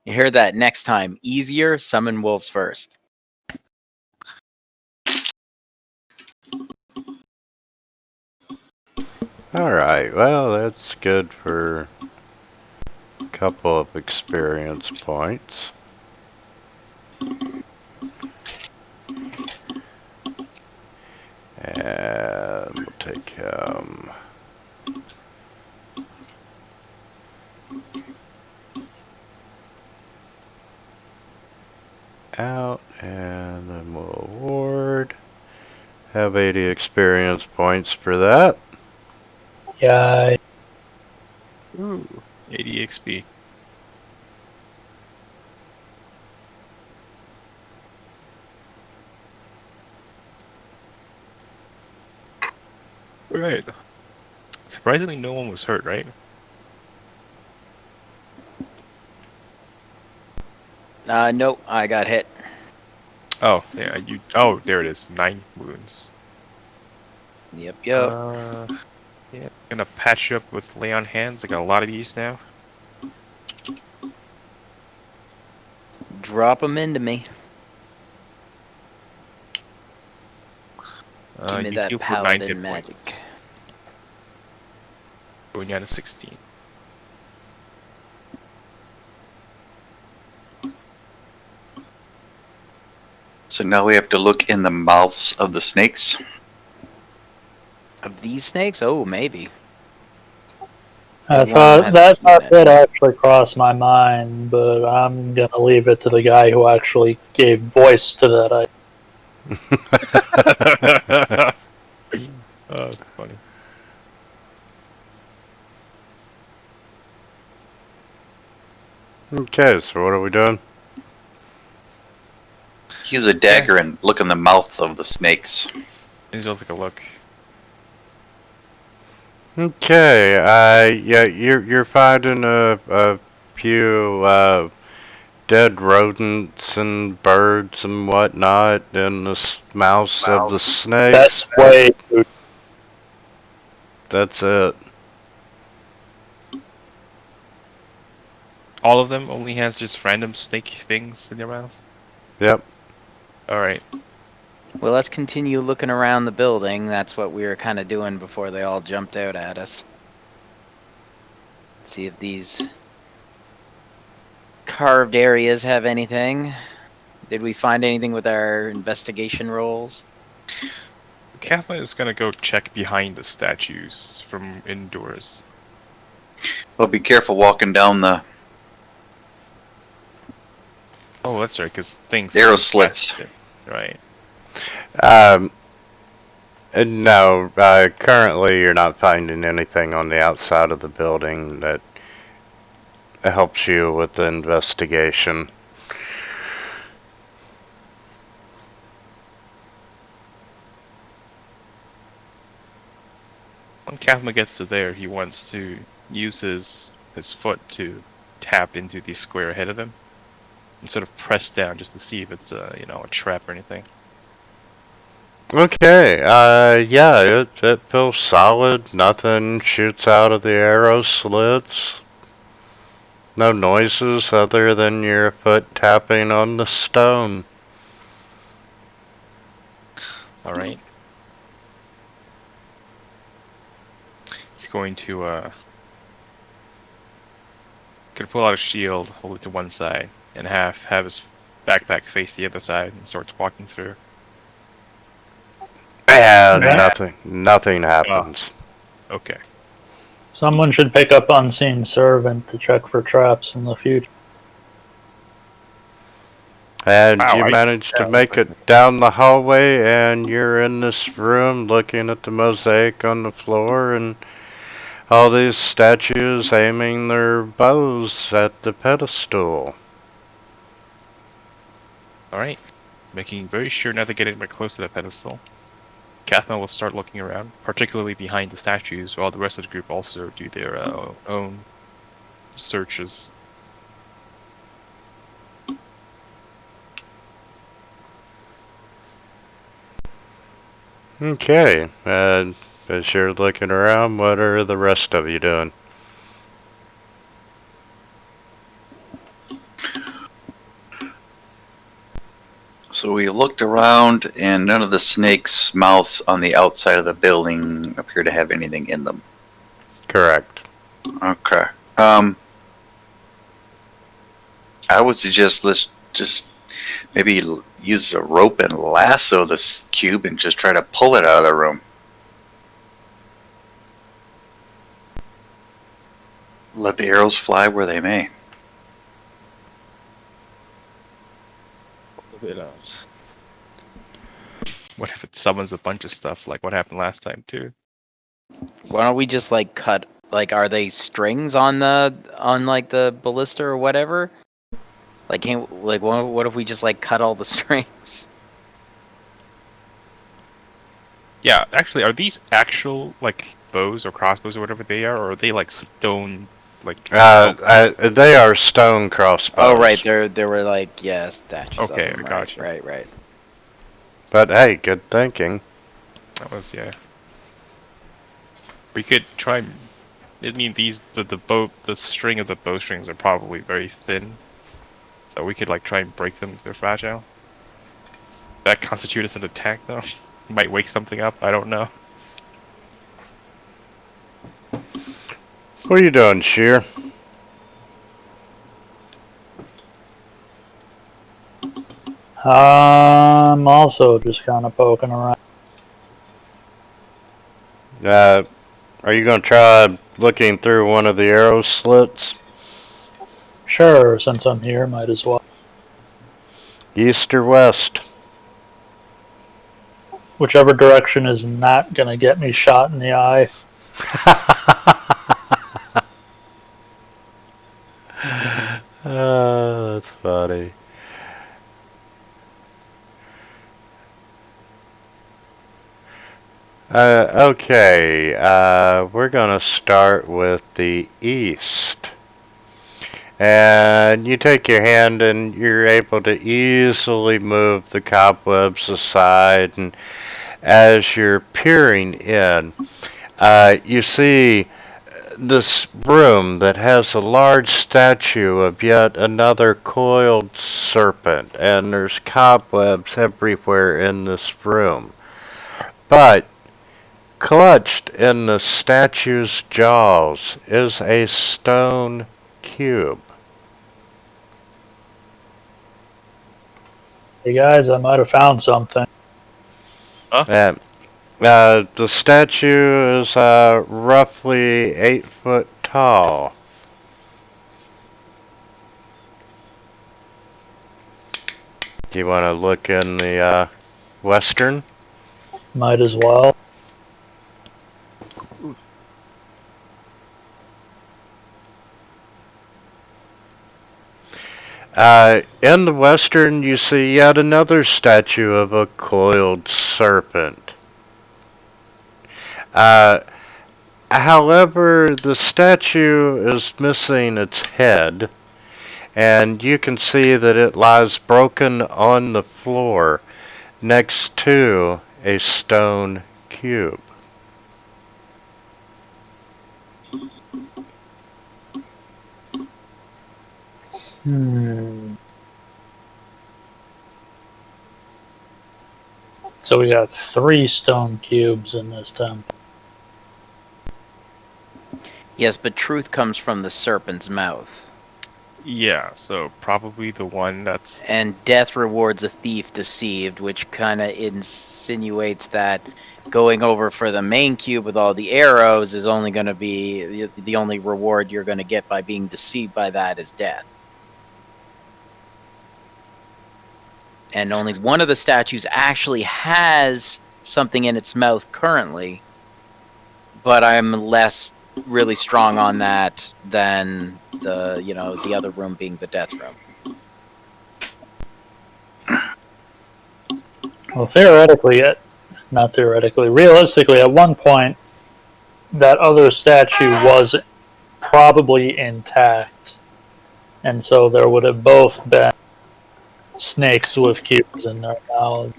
You hear that next time. Easier, summon wolves first. Alright, well, that's good for a couple of experience points. And we'll take him out, and then we'll award. Have 80 experience points for that. Yeah, Ooh, 80 XP. Alright. Surprisingly, no one was hurt, right? Nope, I got hit. Oh, yeah, you. Oh, there it is. 9 wounds. Yep. Yeah, gonna patch you up with lay on hands. I got a lot of these now. Drop them into me. Give me You that heal for 9 hit paladin magic. points. Going down to 16. So now we have to look in the mouths of the snakes. Of these snakes? Oh, maybe. I One thought has that a thought human. did actually cross my mind, but I'm gonna leave it to the guy who actually gave voice to that. Oh, that's funny. Okay, so what are we doing? Use a dagger and look in the mouth of the snakes. Let's take a look. Okay, yeah, you're finding a few dead rodents and birds and whatnot in the mouths of the snakes. That's way too. That's it. All of them only has just random snake things in their mouth. Yep. Alright. Well, let's continue looking around the building. That's what we were kind of doing before they all jumped out at us. See if these carved areas have anything. Did we find anything with our investigation rolls? Kathleen is gonna go check behind the statues from indoors. Well, be careful walking down the Oh, that's right, because things. arrow slits. Right. No, currently you're not finding anything on the outside of the building that helps you with the investigation. When Kathleen gets to there, he wants to use his foot to tap into the square ahead of him and sort of press down just to see if it's a trap or anything. Okay, yeah, it feels solid. Nothing shoots out of the arrow slits. No noises other than your foot tapping on the stone. Alright. He's going to gonna pull out a shield, hold it to one side, and have his backpack face the other side and starts walking through. And Yeah. nothing happens. Okay. Someone should pick up Unseen Servant to check for traps in the future. And Wow, you manage to make it down the hallway, and you're in this room looking at the mosaic on the floor, and all these statues aiming their bows at the pedestal. Alright. Making very sure not to get anywhere close to the pedestal. Kathma will start looking around, particularly behind the statues, while the rest of the group also do their own searches. Okay, and as you're looking around, what are the rest of you doing? So we looked around, and none of the snakes' mouths on the outside of the building appear to have anything in them. Correct. Okay. I would suggest let's just maybe use a rope and lasso this cube and just try to pull it out of the room. Let the arrows fly where they may. What if it summons a bunch of stuff like what happened last time too? Why don't we just like cut? Like, are they strings on like the ballista or whatever? Like, what if we just like cut all the strings? Yeah, actually, are these actual like bows or crossbows or whatever they are, or are they like stone like? They are stone crossbows. Oh, right. There were like statues Okay, of them. I Right, gotcha. right. But hey, good thinking. That was We could try. I mean, the string of the bowstrings are probably very thin, so we could like try and break them if they're fragile. That constitute as an attack, though. Might wake something up. I don't know. What are you doing, Sheer? I'm also just kind of poking around. Are you gonna try looking through one of the arrow slits? Sure, since I'm here, might as well. East or west? Whichever direction is not going to get me shot in the eye. That's funny. Okay, we're gonna start with the east. And you take your hand and you're able to easily move the cobwebs aside. And as you're peering in, you see this room that has a large statue of yet another coiled serpent. And there's cobwebs everywhere in this room. But clutched in the statue's jaws is a stone cube. Hey guys, I might have found something. And the statue is roughly 8 foot tall. Do you want to look in the western? Might as well. In the western, you see yet another statue of a coiled serpent. However, the statue is missing its head, and you can see that it lies broken on the floor next to a stone cube. So we got 3 stone cubes in this temple. Yes, but truth comes from the serpent's mouth. Yeah, so probably the one that's. And death rewards a thief deceived, which kind of insinuates that going over for the main cube with all the arrows is only going to be the only reward you're going to get by being deceived by that is death. And only one of the statues actually has something in its mouth currently, but I'm less really strong on that than the other room being the death room. Well, realistically, at one point, that other statue was probably intact. And so there would have both been snakes with cubes in their mouths.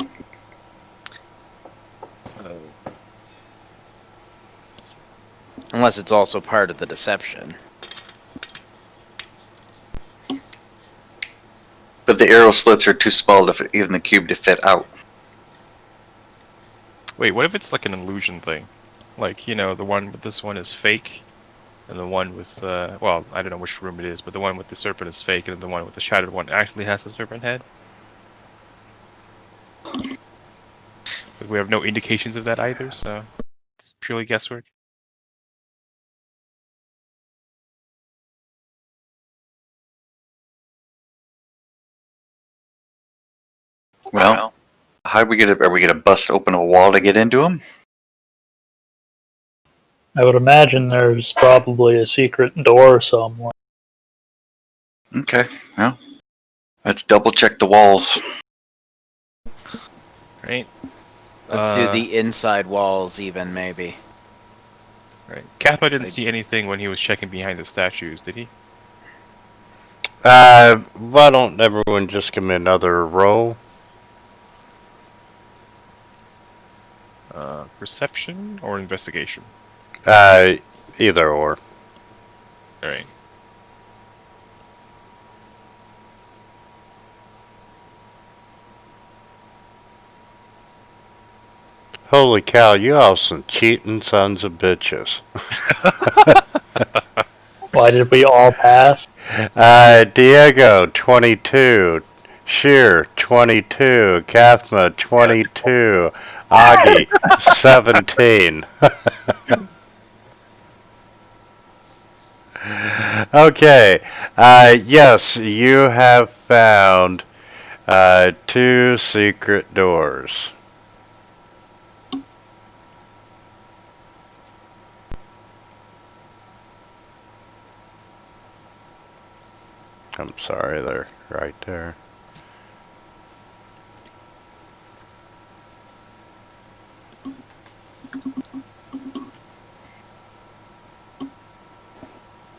Unless it's also part of the deception. But the arrow slits are too small for even the cube to fit out. Wait, what if it's like an illusion thing? Like, the one with this one is fake, and the one with, well, I don't know which room it is, but the one with the serpent is fake, and the one with the shattered one actually has the serpent head? But we have no indications of that either, so it's purely guesswork. Well, how are we gonna bust open a wall to get into them? I would imagine there's probably a secret door somewhere. Okay, well, let's double check the walls. Right? Let's do the inside walls, even maybe. Right. Kappa didn't I- see anything when he was checking behind the statues, did he? Why don't everyone just give me another roll? Perception or investigation? Either or. All right. Holy cow, you all some cheating sons of bitches. Why did we all pass? Diego, 22. Sheer, 22. Kathma, 22. Augie, 17. Okay. Yes, you have found 2 secret doors. I'm sorry, they're right there.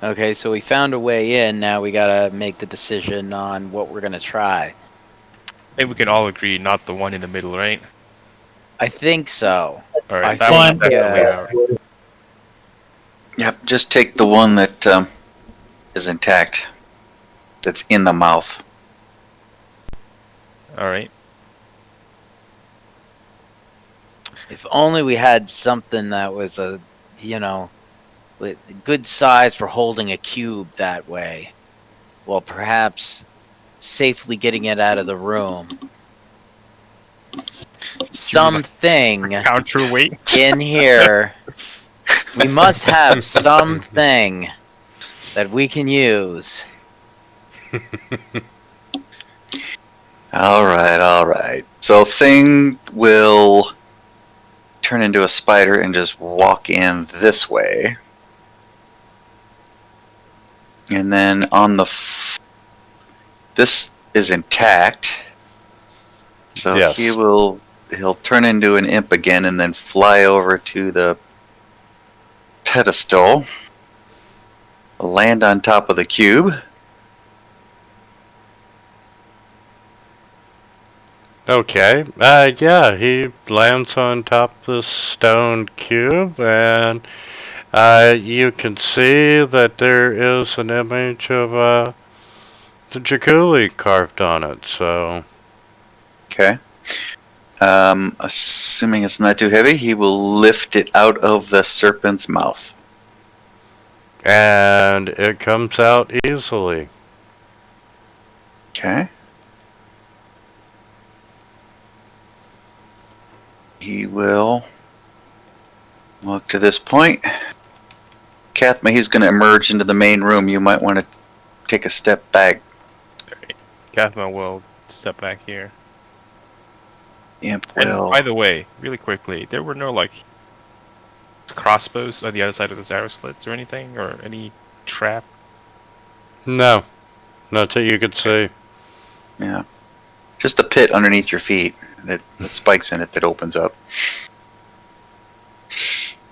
Okay, so we found a way in. Now we gotta make the decision on what we're gonna try. I think we can all agree not the one in the middle, right? I think so. All right, I that think, one's definitely out. Yep, just take the one that is intact. That's in the mouth. All right. If only we had something that was a, good size for holding a cube that way. Well, perhaps safely getting it out of the room. Something Counterweight. in here. We must have something that we can use. All right. So Thing will turn into a spider and just walk in this way. And then on the... this is intact. So Yes. he'll turn into an imp again and then fly over to the pedestal. Land on top of the cube. Okay, yeah, he lands on top of the stone cube, and you can see that there is an image of the Jakuli carved on it, so... Okay. Assuming it's not too heavy, he will lift it out of the serpent's mouth. And it comes out easily. Okay. He will walk to this point. Kathma, he's going to emerge into the main room. You might want to take a step back. Kathma will step back here. Imp And will... by the way, really quickly, there were no crossbows on the other side of the arrow slits or anything, or any trap. No, not that you could see. Yeah. Just a pit underneath your feet that spikes in it that opens up.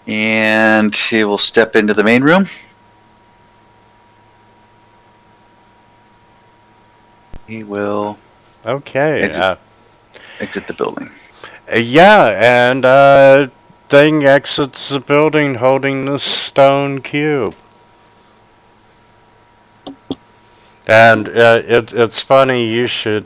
And he will step into the main room. He will Okay, exit the building. yeah, and Thing exits the building holding the stone cube. And it's funny you should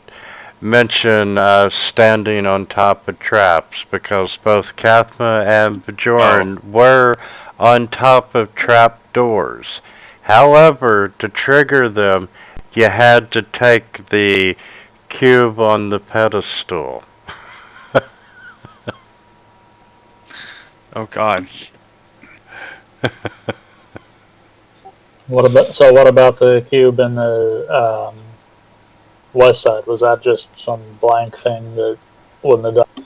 mention standing on top of traps, because both Kathma and Bjorn were on top of trap doors. However, to trigger them, you had to take the cube on the pedestal. Oh god. What about the cube in the west side? Was that just some blank thing that wouldn't have done,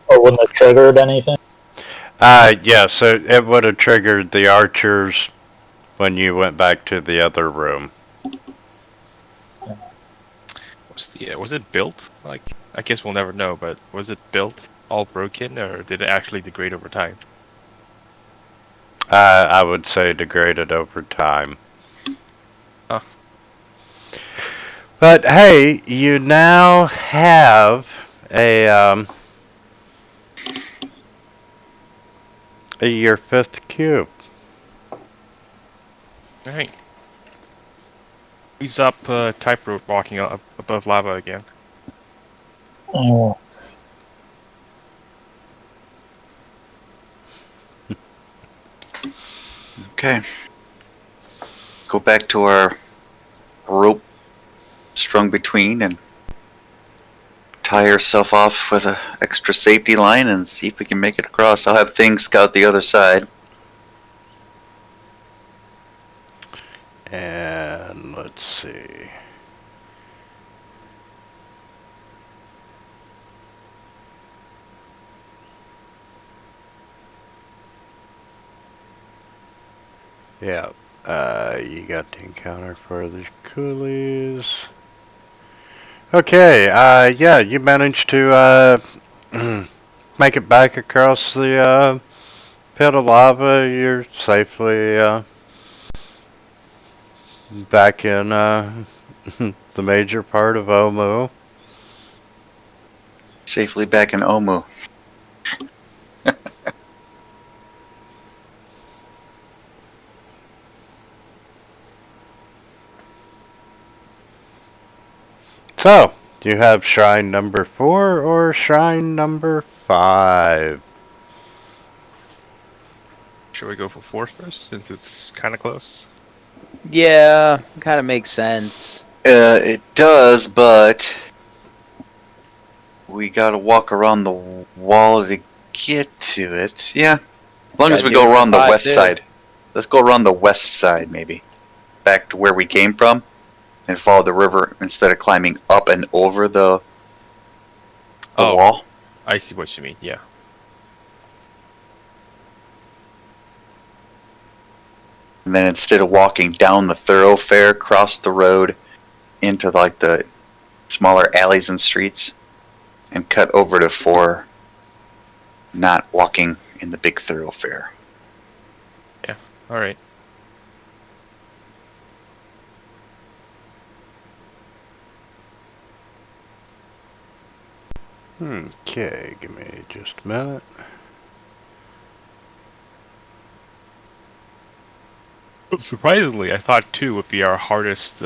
or wouldn't have triggered anything? Yeah, so it would have triggered the archers when you went back to the other room. Was it built I guess we'll never know, but was it built all broken, or did it actually degrade over time? I would say degraded over time. Huh. But hey, you now have your 5th cube. Alright. He's up tightrope walking up above lava again. Oh, Okay. Go back to our rope strung between and tie herself off with an extra safety line and see if we can make it across. I'll have things scout the other side. And let's see. Yeah, you got the encounter for the coolies. Okay, yeah, you managed to make it back across the pit of lava. You're safely back in the major part of Omu. Safely back in Omu. So, do you have shrine number 4 or shrine number 5? Should we go for 4 first, since it's kind of close? Yeah, kind of makes sense. It does, but we gotta walk around the wall to get to it. Yeah, as long as Gotta we do it go for around the 5 west too. side. Let's go around the west side, maybe. Back to where we came from and follow the river instead of climbing up and over the Oh. wall. I see what you mean, yeah. And then instead of walking down the thoroughfare, across the road into like the smaller alleys and streets and cut over to 4, not walking in the big thoroughfare. Alright. Okay, give me just a minute. Surprisingly, I thought 2 would be our hardest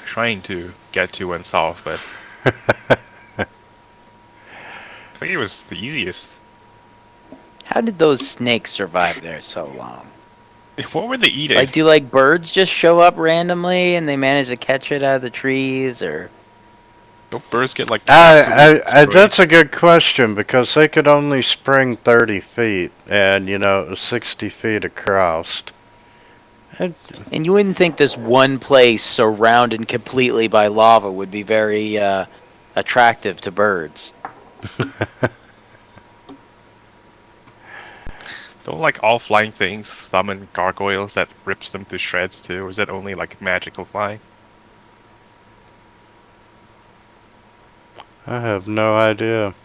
shrine to get to and solve, but I think it was the easiest. How did those snakes survive there so long? What were they eating? Like, do like birds just show up randomly and they manage to catch it out of the trees, or? Don't birds get like absolutely destroyed? That's a good question, because they could only spring 30 feet, and it was 60 feet across. And you wouldn't think this one place surrounded completely by lava would be very attractive to birds. Don't like all flying things summon gargoyles that rips them to shreds too? Or is that only like magical flying? I have no idea.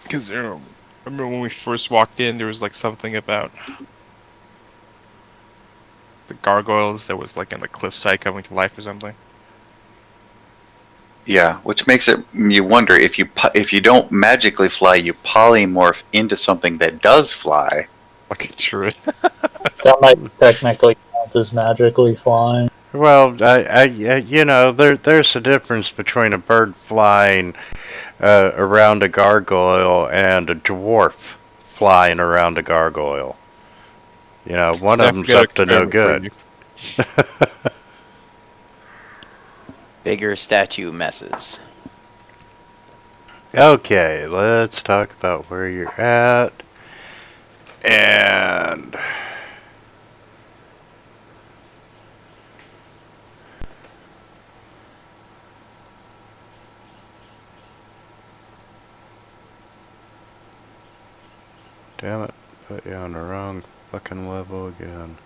Because remember when we first walked in, there was like something about the gargoyles that was like on the cliffside coming to life or something. Yeah, which makes it you wonder if you don't magically fly, you polymorph into something that does fly. Okay, true. that might technically count as magically flying. Well, there's a difference between a bird flying around a gargoyle and a dwarf flying around a gargoyle. One of them's up to no good. Bigger statue messes. Okay, let's talk about where you're at. And damn it, put you on the wrong fucking level again.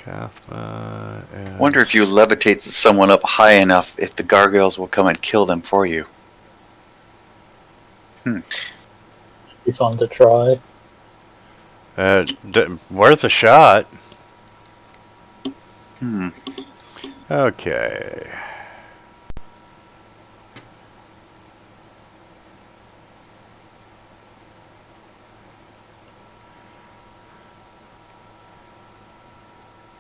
Kathma is... Wonder if you levitate someone up high enough, if the gargoyles will come and kill them for you. Be fun to try. Worth a shot. Hmm. Okay.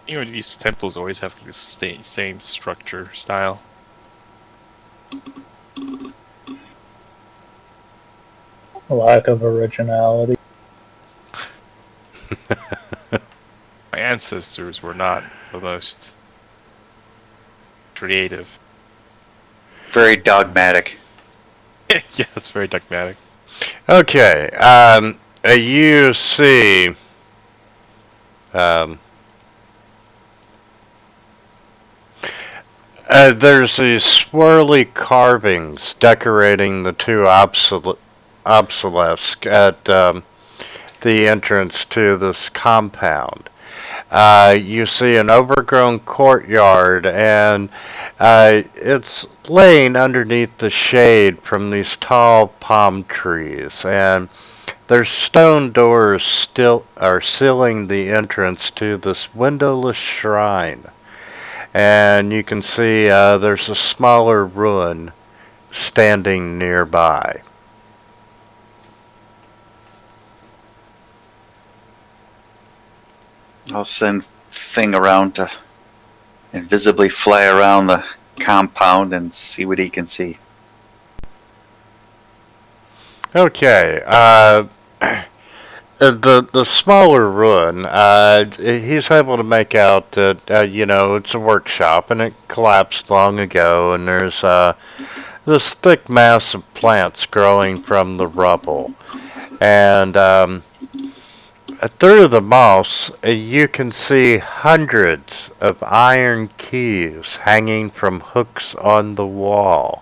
You know, these temples always have this same structure style. Lack of originality. My ancestors were not the most creative. Very dogmatic. Yeah, it's very dogmatic. Okay. You see... there's these swirly carvings decorating the two obelisks at the entrance to this compound. You see an overgrown courtyard, and it's laying underneath the shade from these tall palm trees, and there's stone doors still are sealing the entrance to this windowless shrine. And you can see there's a smaller ruin standing nearby. I'll send Thing around to invisibly fly around the compound and see what he can see. Okay, the smaller ruin, he's able to make out that, it's a workshop, and it collapsed long ago, and there's this thick mass of plants growing from the rubble. And through the moss, you can see hundreds of iron keys hanging from hooks on the wall.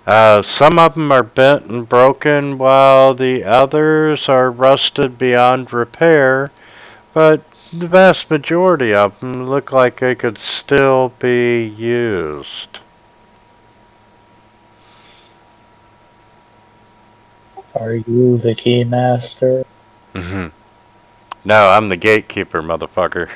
Some of them are bent and broken, while the others are rusted beyond repair, but the vast majority of them look like they could still be used. Are you the key master? No, I'm the gatekeeper, motherfucker.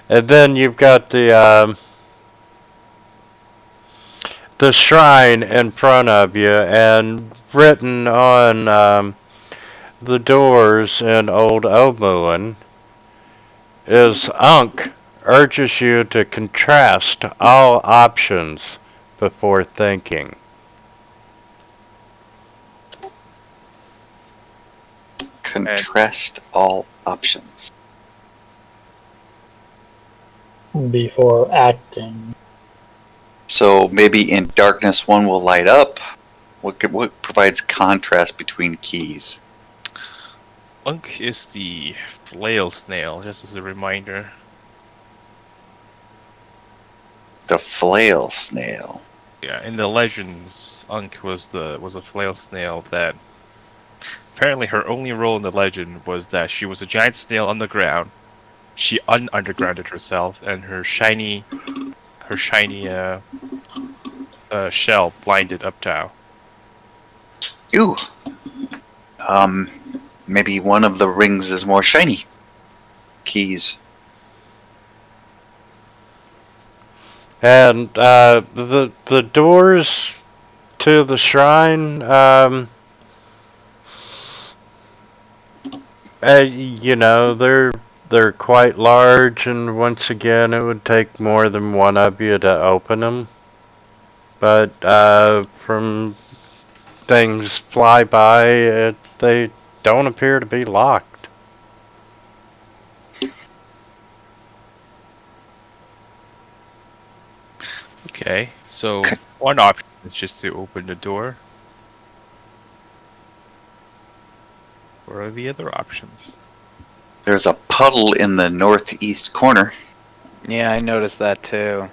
And then you've got the shrine in front of you, and written on the doors in Old Omuan is Unk urges you to contrast all options before thinking. Contrast all options. Before acting. So maybe in darkness one will light up. What provides contrast between keys? Unk is the flail snail, just as a reminder. The flail snail. Yeah, in the legends, Unk was a flail snail that apparently her only role in the legend was that she was a giant snail on the ground. She undergrounded herself, and her shiny shell blinded Uptow. Ooh. Maybe one of the rings is more shiny. Keys. And the doors to the shrine, they're quite large, and once again, it would take more than one of you to open them. But from things fly by, they don't appear to be locked. Okay, so one option is just to open the door. What are the other options? There's a puddle in the northeast corner. Yeah, I noticed that too.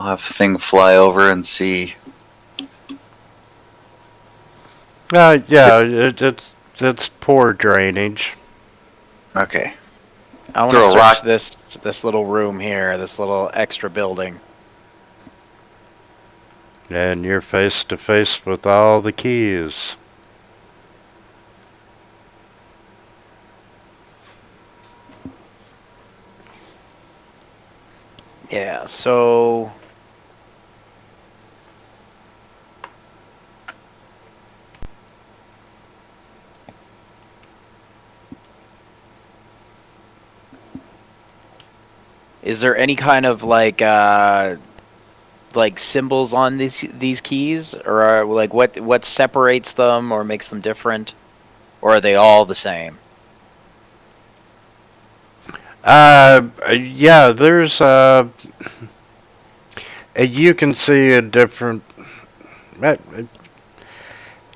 I'll have Thing fly over and see. Yeah, it's poor drainage. Okay. I want to Throw a search rock. this little room here, this little extra building. And you're face to face with all the keys. Yeah, so is there any kind of like symbols on these keys, or are, like what separates them or makes them different, or are they all the same? Yeah, there's you can see a different. Uh,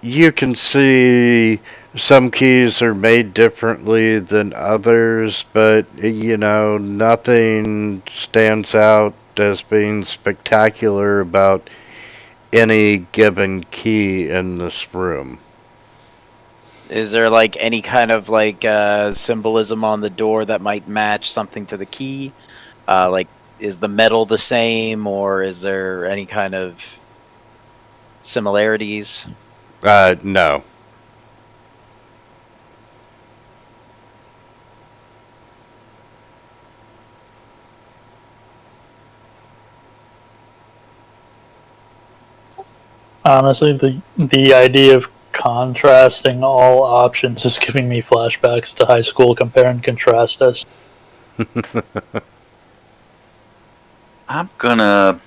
you can see some keys are made differently than others, but nothing stands out as being spectacular about any given key in this room. Is there like any kind of like symbolism on the door that might match something to the key? Like, is the metal the same, or is there any kind of similarities? No. Honestly, the idea of contrasting all options is giving me flashbacks to high school compare and contrast us. I'm gonna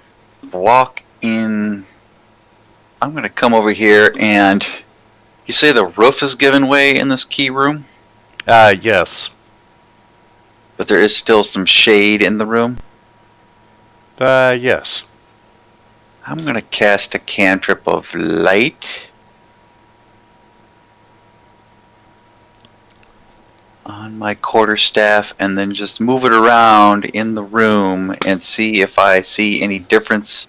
walk in. I'm gonna come over here and. You say the roof is given way in this key room, Yes. but there is still some shade in the room. Yes. I'm gonna cast a cantrip of light on my quarterstaff and then just move it around in the room and see if I see any difference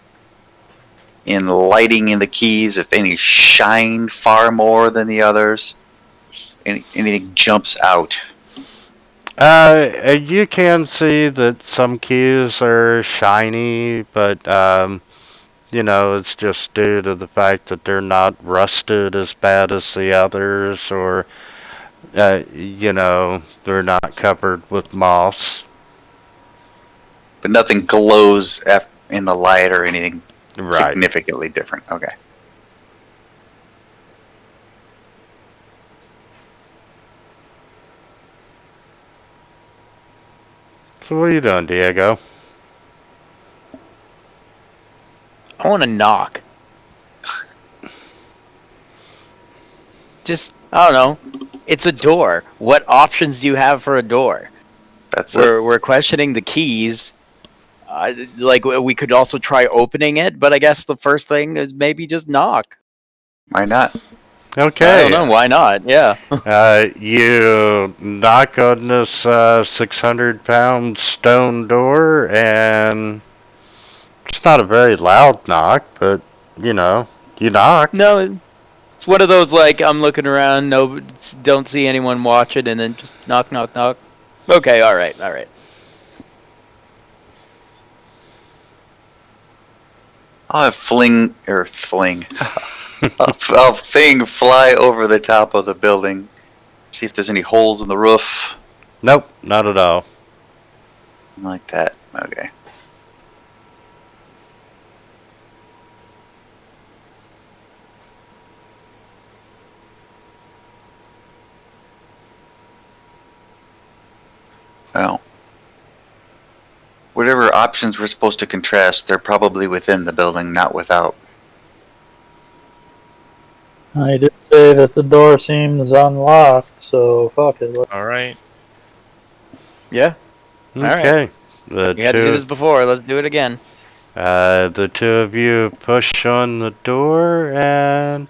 in lighting in the keys, if any shine far more than the others, anything jumps out. You can see that some keys are shiny, but it's just due to the fact that they're not rusted as bad as the others, or they're not covered with moss. But nothing glows in the light or anything Right. significantly different. Okay. So what are you doing, Diego? I want to knock. Just, I don't know. It's a door. What options do you have for a door? That's it. We're questioning the keys. Like, we could also try opening it, but I guess the first thing is maybe just knock. Why not? Okay. I don't know. Why not? Yeah. You knock on this 600-pound stone door, and it's not a very loud knock, but you knock. No, it's one of those like I'm looking around, no, don't see anyone watching, and then just knock, knock, knock. Okay, all right, all right. I'll have fling. I'll thing fly over the top of the building. See if there's any holes in the roof. Nope, not at all. Like that. Okay. Well. Whatever options we're supposed to contrast, they're probably within the building, not without. I did say that the door seems unlocked, so fuck it. All right. Yeah, right. Okay. we had to do this before. Let's do it again. The two of you push on the door, and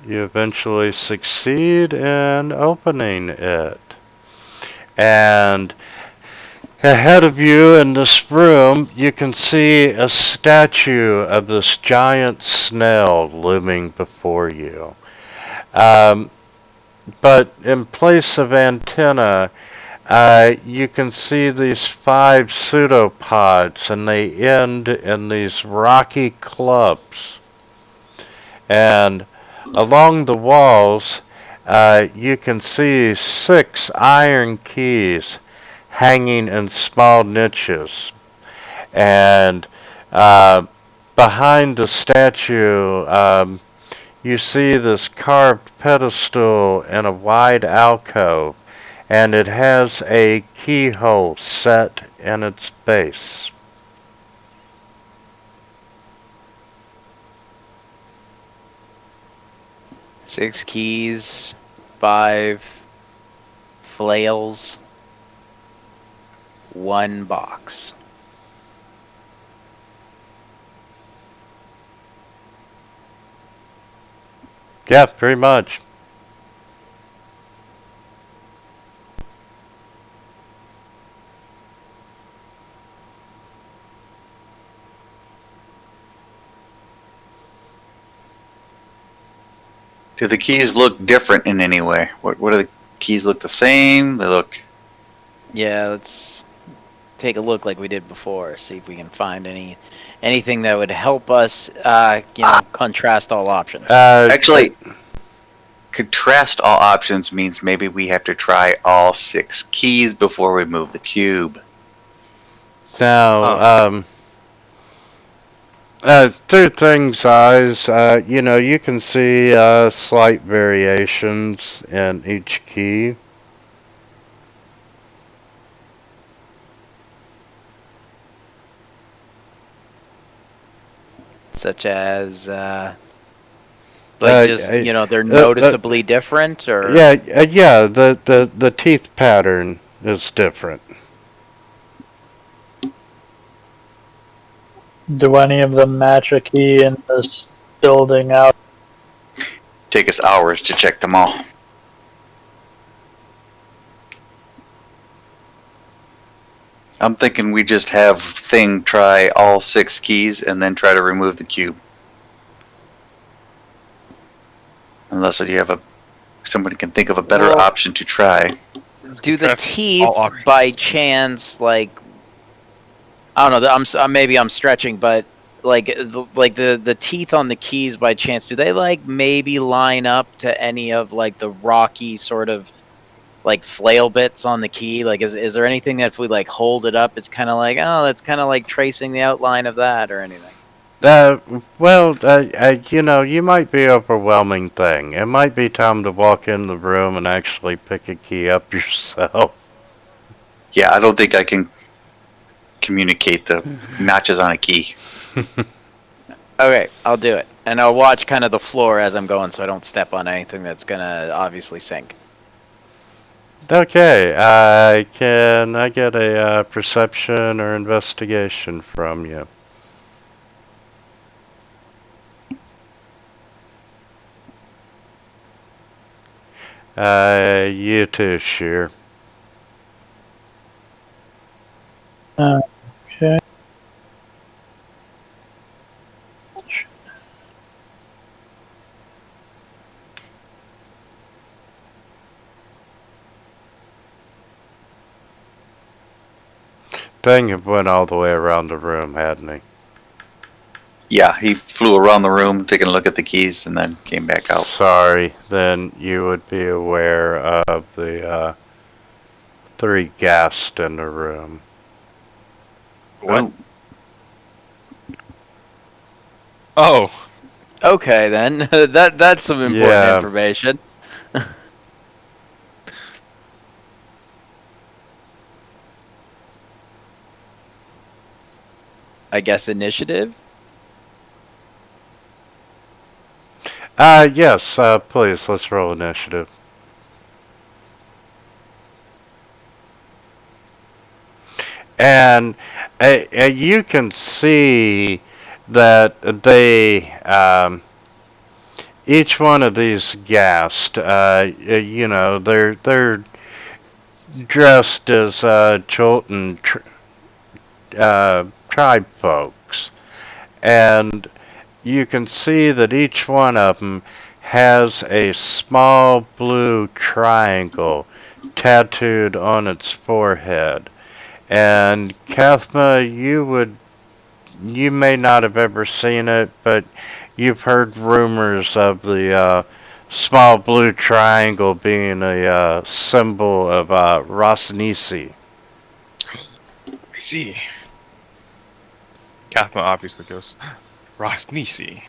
you eventually succeed in opening it. And Ahead of you in this room, you can see a statue of this giant snail looming before you. But in place of antenna, you can see these 5 pseudopods, and they end in these rocky clubs. And along the walls, you can see 6 iron keys hanging in small niches. And behind the statue, you see this carved pedestal in a wide alcove, and it has a keyhole set in its base. Six keys, 5 flails, 1 box. Yeah, pretty much. Do the keys look different in any way? What do the keys look the same? They look. Yeah, let's take a look like we did before. See if we can find anything that would help us, contrast all options. Actually, contrast all options means maybe we have to try all 6 keys before we move the cube. Now, 2 things, eyes. You can see slight variations in each key. Such as, they're the noticeably different, or the teeth pattern is different. Do any of them match a key in this building out? Take us hours to check them all. I'm thinking we just have Thing try all 6 keys and then try to remove the cube. Unless you have somebody can think of a better option to try. Do the teeth by chance, like, I don't know, maybe I'm stretching, but the teeth on the keys by chance, do they maybe line up to any of the rocky sort of flail bits on the key? Is there anything that if we hold it up, it's kind of that's kind of tracing the outline of that or anything? You might be overwhelming Thing. It might be time to walk in the room and actually pick a key up yourself. Yeah, I don't think I can communicate the matches on a key. Okay, I'll do it. And I'll watch kind of the floor as I'm going so I don't step on anything that's going to obviously sink. Okay, can I get a perception or investigation from you? You too, Sheer. Okay. Thing went all the way around the room, hadn't he? Yeah, he flew around the room, taking a look at the keys, and then came back out. Sorry, then you would be aware of the 3 ghasts in the room. What? Oh. Okay, then. That's some important information. I guess initiative? Yes, please, let's roll initiative. And you can see that they, each one of these ghasts, dressed as Chilton tribe folks. And you can see that each one of them has a small blue triangle tattooed on its forehead. And Kathma, you may not have ever seen it, but you've heard rumors of the small blue triangle being a symbol of Rosnisi. I see. Kathma obviously goes, Rosnisi.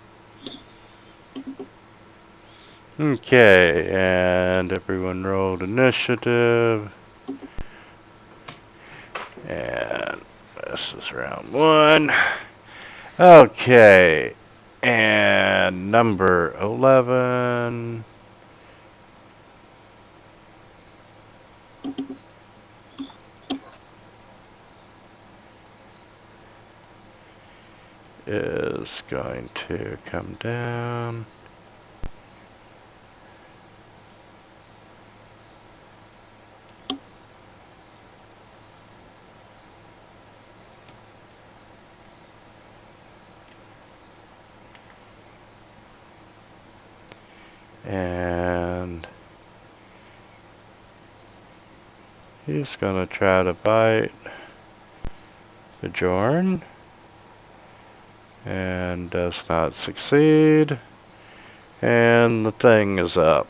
Okay, and everyone rolled initiative. And this is round 1. Okay, and number 11. Is going to come down. And he's gonna try to bite Bjorn. And does not succeed. And the thing is up.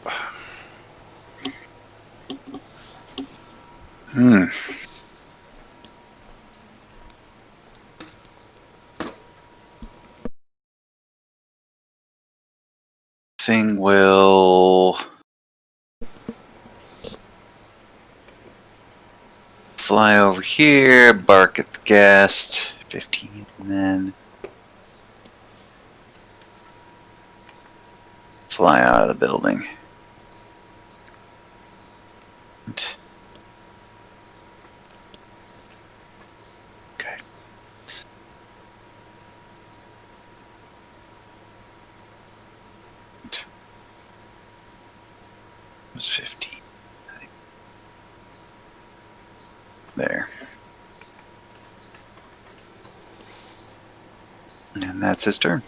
Hmm. Thing will fly over here, bark at the guest. 15, and then fly out of the building. Okay. It was 15. There. And that's his turn.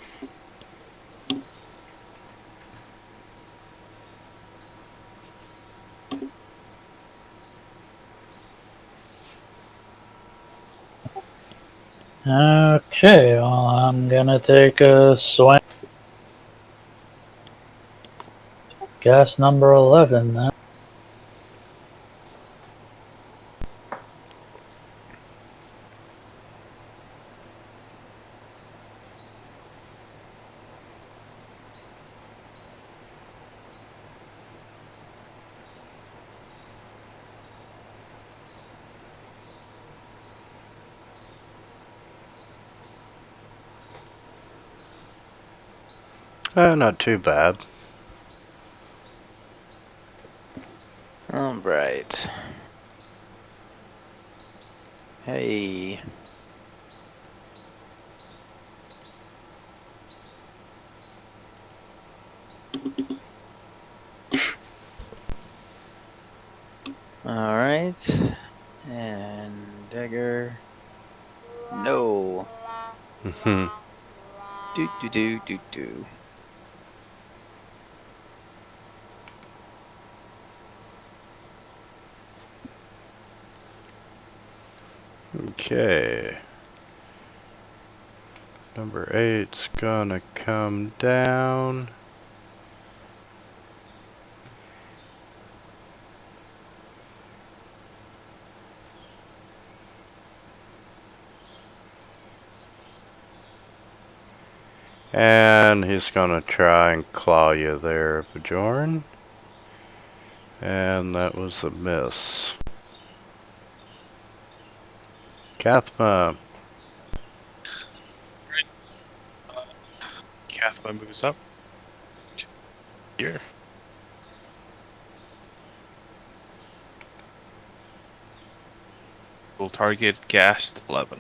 Okay, well, I'm gonna take a swing. Guess number 11, then. Not too bad. Alright. Hey. Alright. And dagger. No. Do. Okay. Number 8's gonna come down. And he's gonna try and claw you there, Bjorn. And that was a miss. Kathma. Kathma moves up. Here. Will target gassed 11.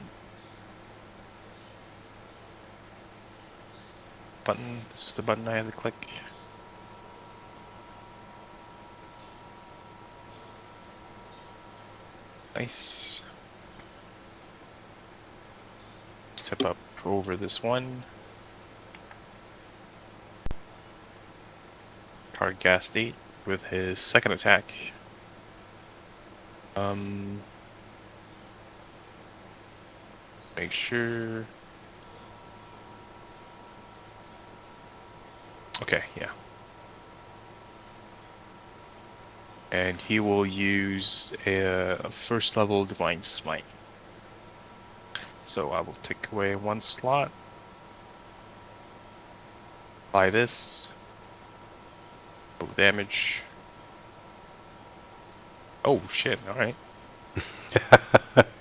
Button. This is the button I have to click. Nice. Step up over this one. Target gas state with his second attack. Make sure. Okay, yeah. And he will use a first level Divine Smite. So I will take away one slot. Apply this. Roll damage. Oh shit, alright.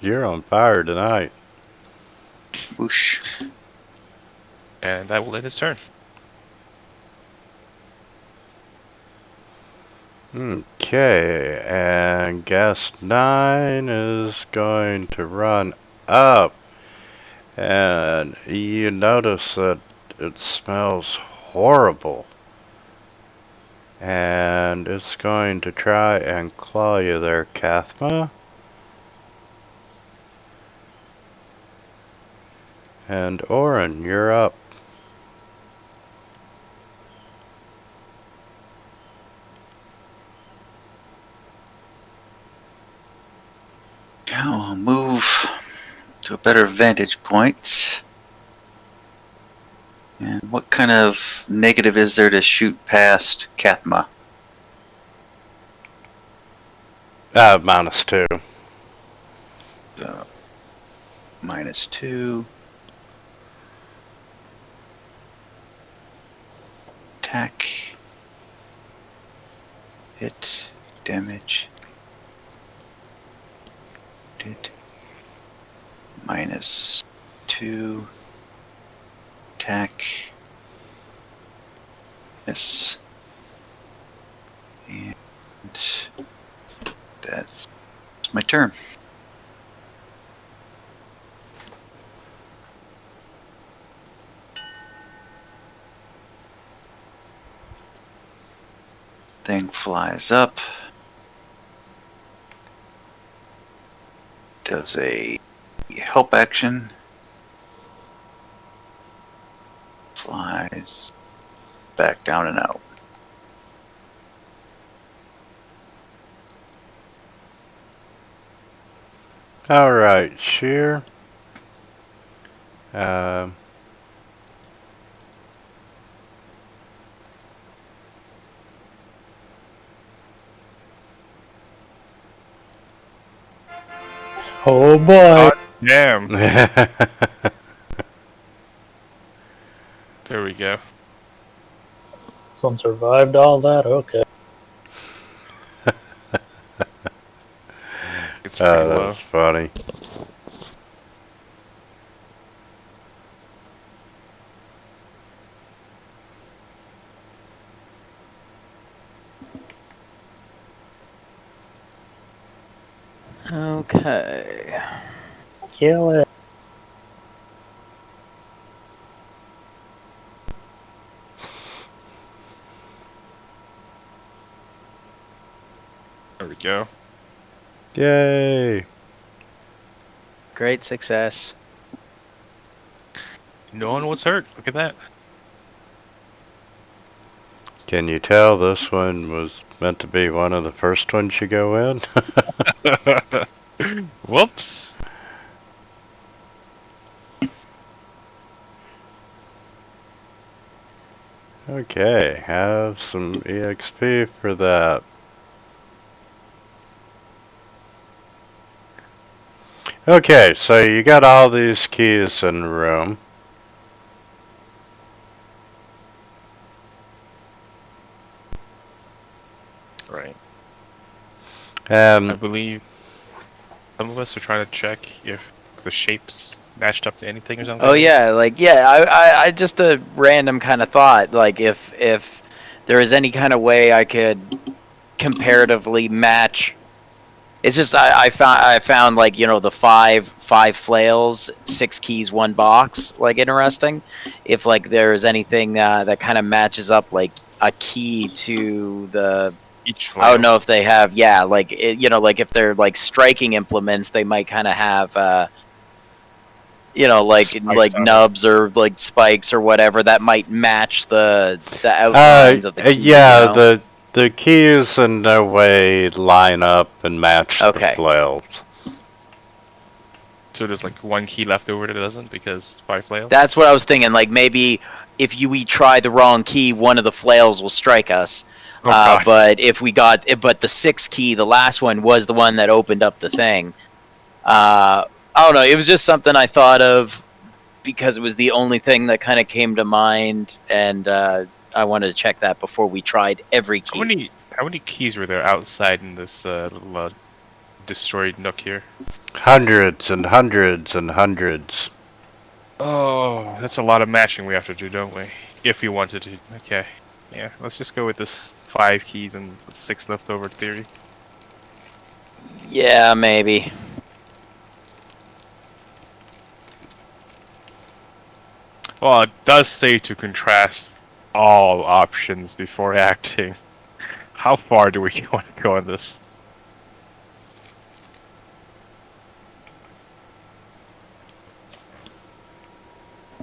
You're on fire tonight. Whoosh. And that will end his turn. Okay, and guest 9 is going to run up. And you notice that it smells horrible. And it's going to try and claw you there, Kathma. And Orin, you're up. Now I'll move to a better vantage point. And what kind of negative is there to shoot past Kathma? -2. So, -2. Attack. Hit. Damage. Did. -2. Attack. Miss. And that's my turn. Thing flies up. Does a help action. Flies back down and out. Alright, Sheer. Oh boy. Damn. There we go. Someone survived all that? Okay. It's pretty that low. was funny. Okay. Kill it. There we go. Yay! Great success. No one was hurt. Look at that. Can you tell this one was meant to be one of the first ones you go in? Whoops. Okay, have some EXP for that. Okay, so you got all these keys in the room. Right. I Um, believe some of us are trying to check if the shapes matched up to anything or something. Oh yeah, I just a random kind of thought, like if there is any kind of way I could comparatively match. It's just I found like, you know, the five flails, 6 keys, 1 box, like interesting. If like there is anything that kind of matches up, like a key to the Each I don't flail. know if they have, yeah, like like if they're like striking implements, they might kind of have, like Spikes on it. nubs or like spikes or whatever that might match the outlines of the key. Yeah, the keys in no way line up and match the Okay. flails. So there's like one key left over that doesn't because 5 flails. That's what I was thinking. Like maybe if we try the wrong key, one of the flails will strike us. Oh god. But if we got, but the 6th key, the last one was the one that opened up the thing. I don't know. It was just something I thought of because it was the only thing that kind of came to mind, and I wanted to check that before we tried every key. How many keys were there outside in this little destroyed nook here? Hundreds and hundreds and hundreds. Oh, that's a lot of matching we have to do, don't we? If we wanted to. Okay. Yeah, let's just go with this 5 keys and 6 left over theory. Yeah, maybe. Well, it does say to contrast all options before acting. How far do we want to go on this?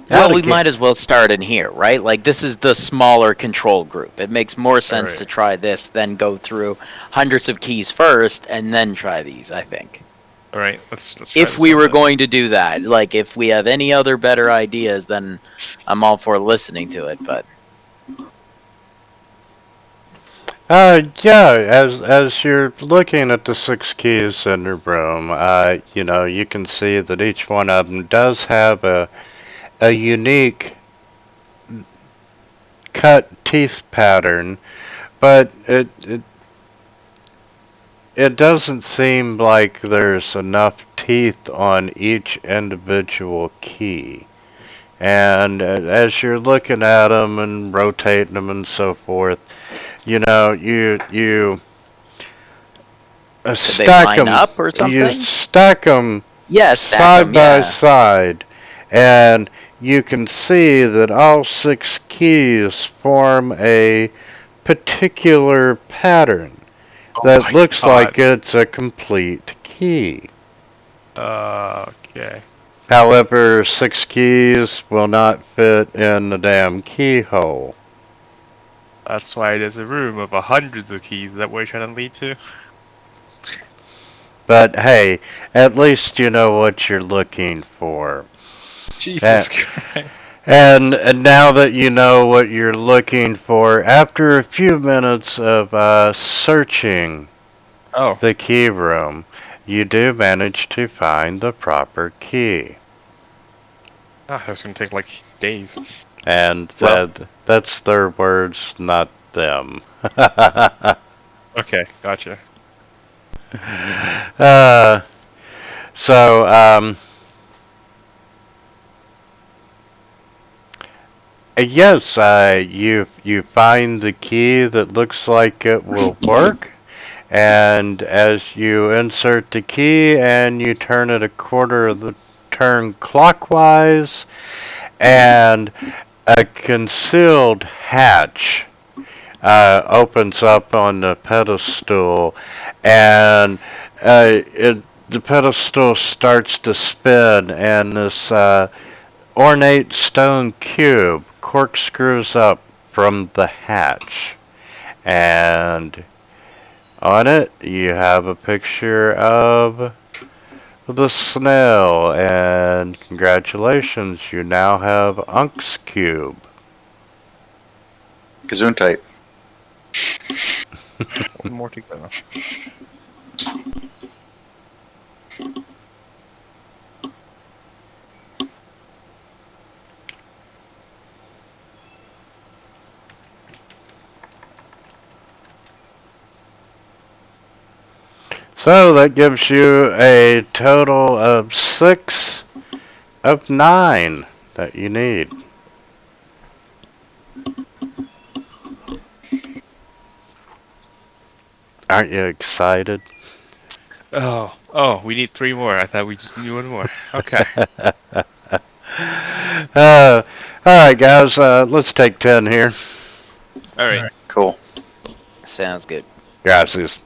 Well, we might as well start in here, right? Like, this is the smaller control group. It makes more sense Alright. to try this than go through hundreds of keys first and then try these, I think. Alright, let's try If this we one were then. going to do that, like, if we have any other better ideas, then I'm all for listening to it, but... Yeah, as you're looking at the 6 keys in the room, you can see that each one of them does have a unique cut teeth pattern, but it doesn't seem like there's enough teeth on each individual key. And as you're looking at them and rotating them and so forth, you stack line them up or You something? stack them Yeah, stack side 'em, by yeah. side, and you can see that all 6 keys form a particular pattern that my looks God. like it's a complete key. Okay. However, 6 keys will not fit in the damn keyhole. That's why there's a room of hundreds of keys that we're trying to lead to. But hey, at least you know what you're looking for. Jesus Christ. And now that you know what you're looking for, after a few minutes of searching Oh, the key room, you do manage to find the proper key. that's gonna take like days. And Well- that's their words, not them. Okay, gotcha. So, yes, you find the key that looks like it will work, and as you insert the key and you turn it a quarter of the turn clockwise, and a concealed hatch opens up on the pedestal, and the pedestal starts to spin, and this ornate stone cube corkscrews up from the hatch, and on it you have a picture of the snail, and congratulations, you now have Unk's cube. Gesundheit. One more to go. So that gives you a total of 6 of 9 that you need. Aren't you excited? Oh, we need 3 more. I thought we just need 1 more. Okay. Alright guys, let's take 10 here. Alright. Cool. Sounds good. Gracias.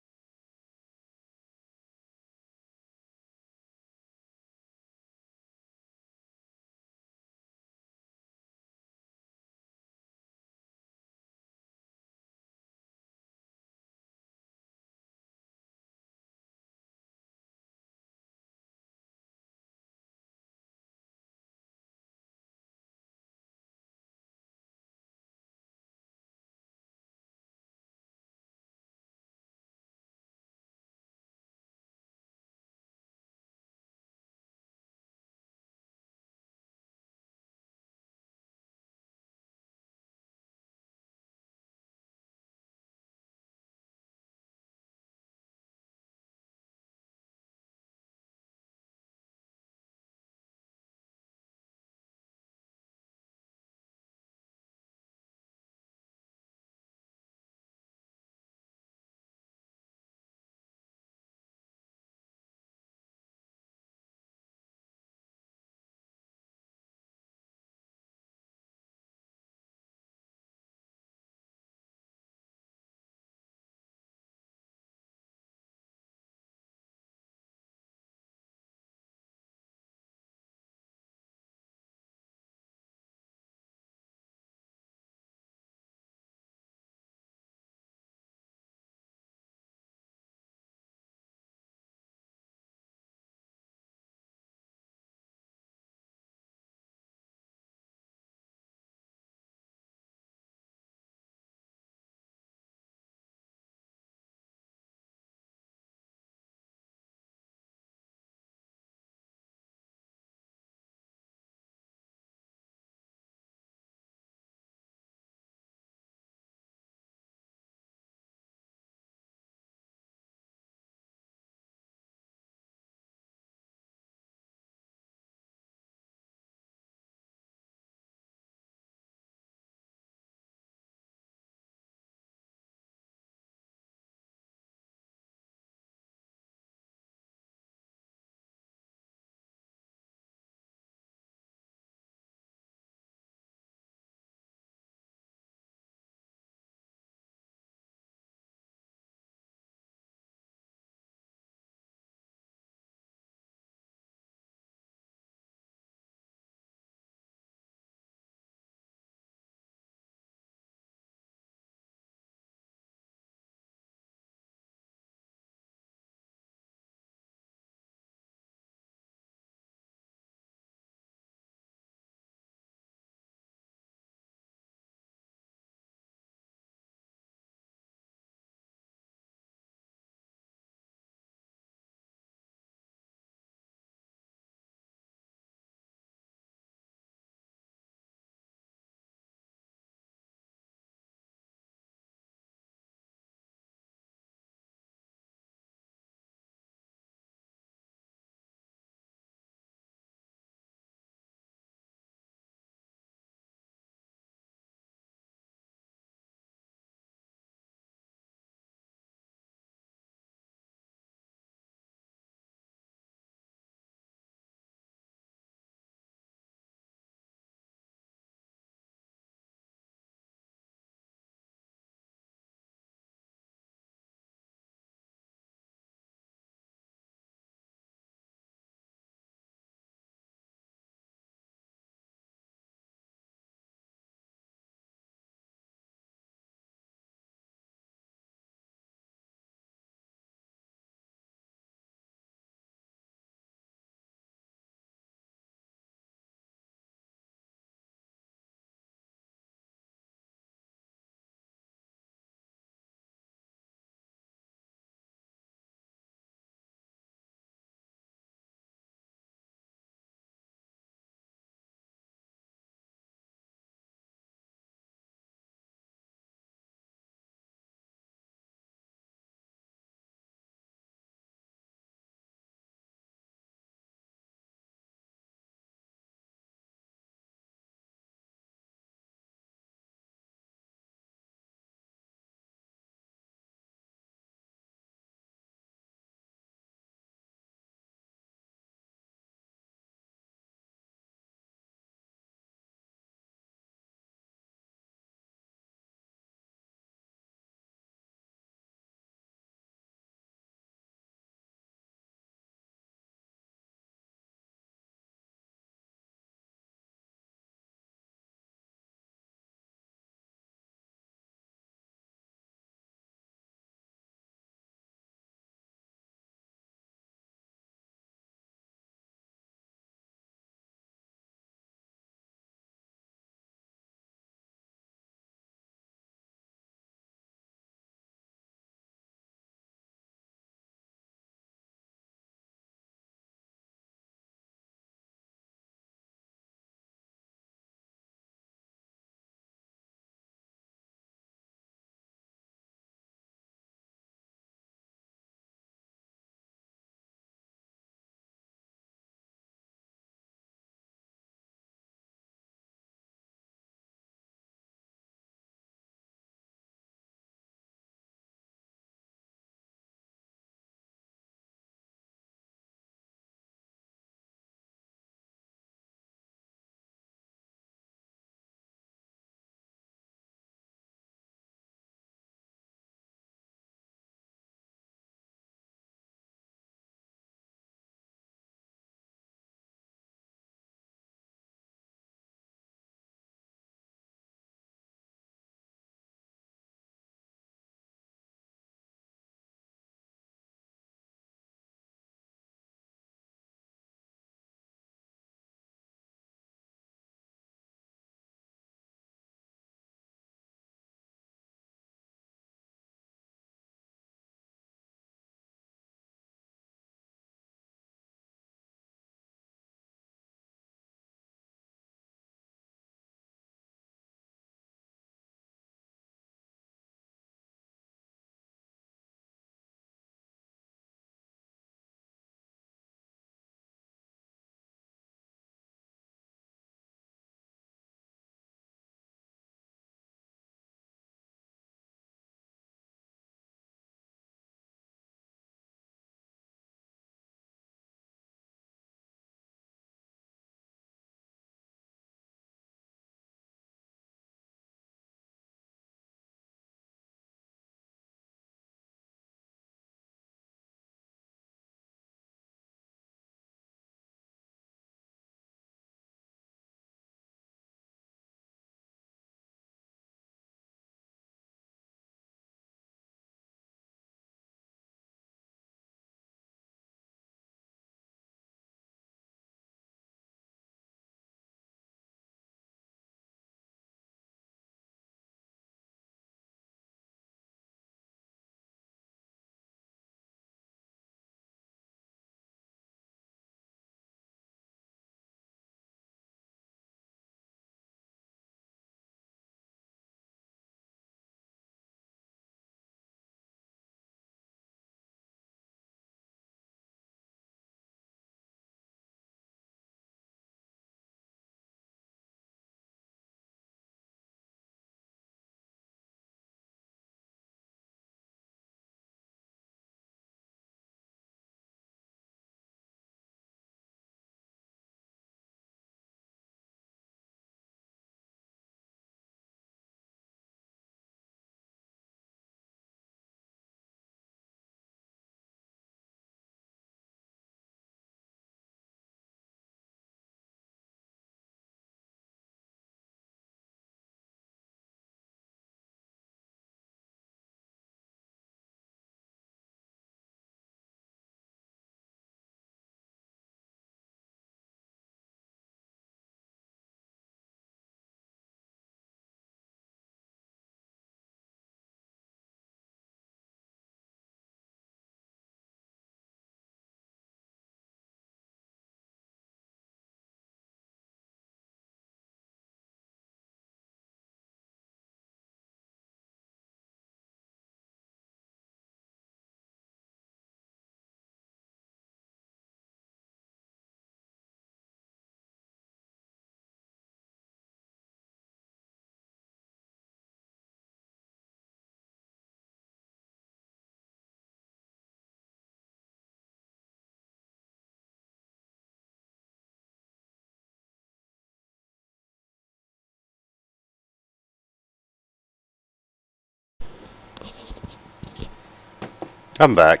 I'm back.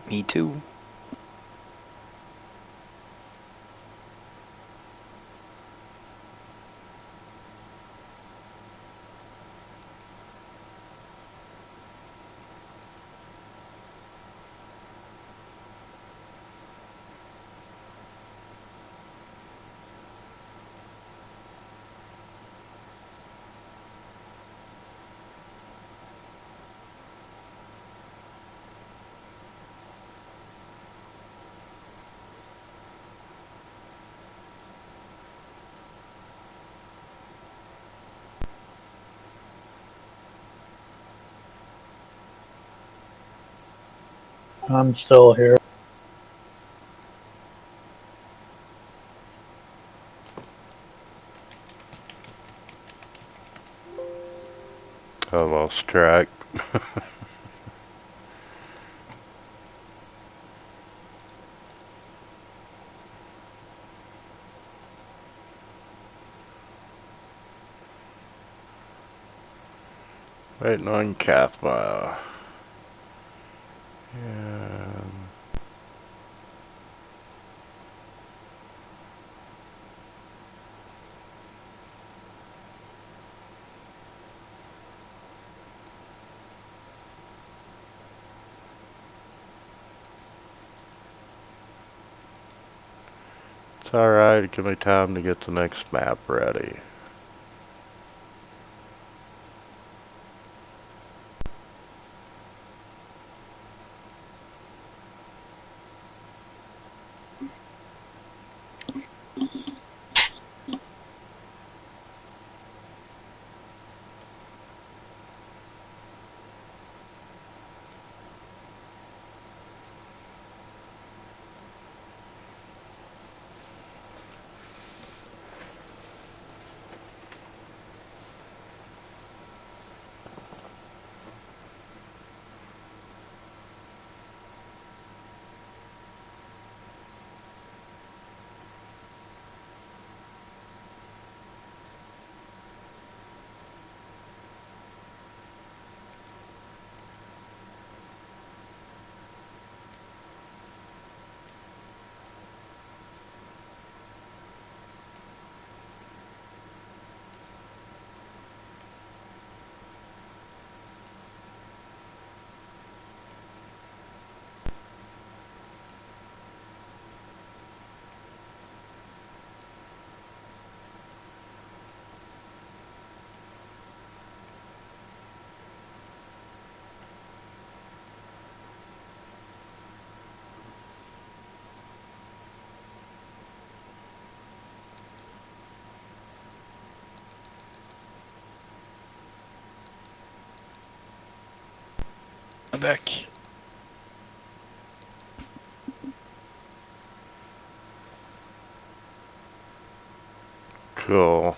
Me too. I'm still here. I lost track. Waiting on Cathma. Yeah. It's alright, give me time to get the next map ready. I'm back. Cool.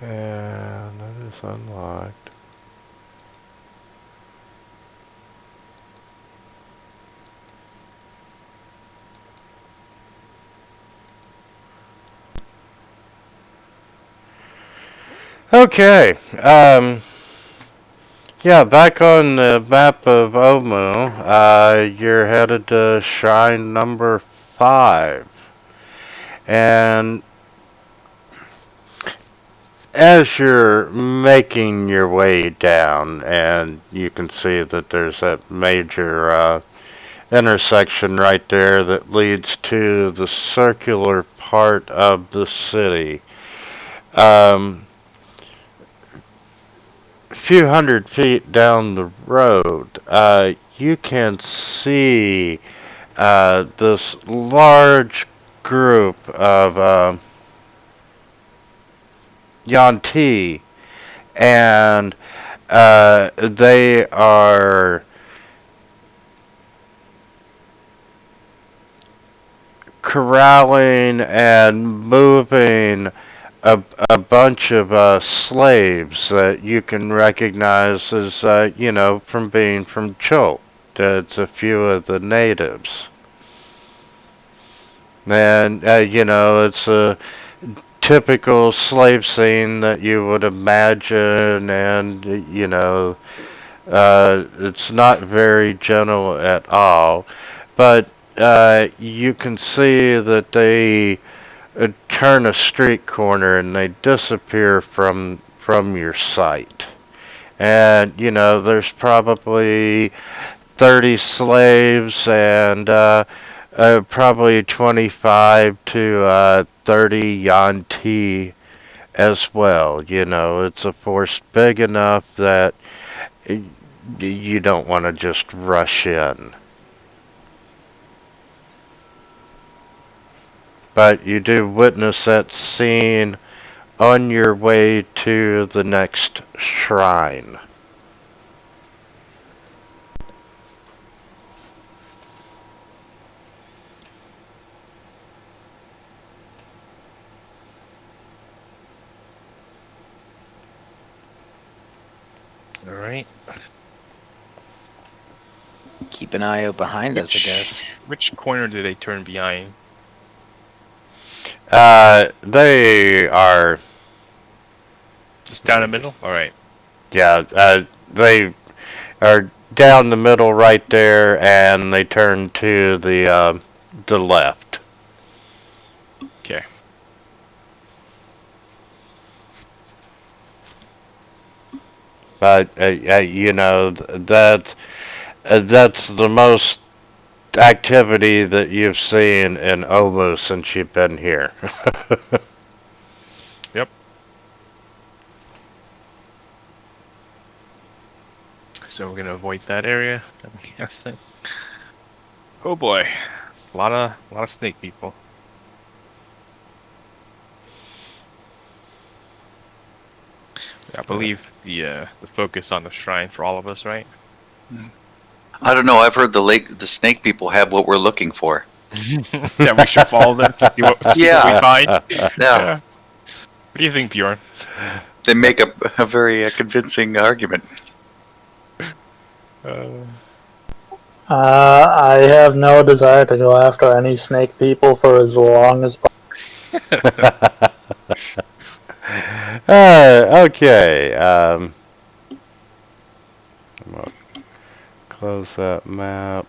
And that is unlocked. Okay, yeah, back on the map of Omu, you're headed to shrine number 5. And as you're making your way down, and you can see that there's that major intersection right there that leads to the circular part of the city. A few hundred feet down the road, you can see this large group of Yanti, and they are corralling and moving a bunch of slaves that you can recognize as, from being from Chult. It's a few of the natives. And, it's typical slave scene that you would imagine, and it's not very gentle at all. But you can see that they turn a street corner and they disappear from your sight. And there's probably 30 slaves and probably 25 to 30 Yanti as well. It's a force big enough that you don't want to just rush in. But you do witness that scene on your way to the next shrine. Alright. Keep an eye out behind us, I guess. Which corner do they turn behind? They are, Just down the middle? Alright. they are down the middle right there, and they turn to the left. Okay. But that's the most activity that you've seen in almost since you've been here. Yep. So we're gonna avoid that area, I'm guessing. Oh boy. It's a lot of snake people. I believe the focus on the shrine for all of us, right? I don't know. I've heard the snake people have what we're looking for. That we should follow them to see what we find. Yeah. What do you think, Bjorn? They make a very convincing argument. I have no desire to go after any snake people for as long as possible. Okay. I'm gonna close that map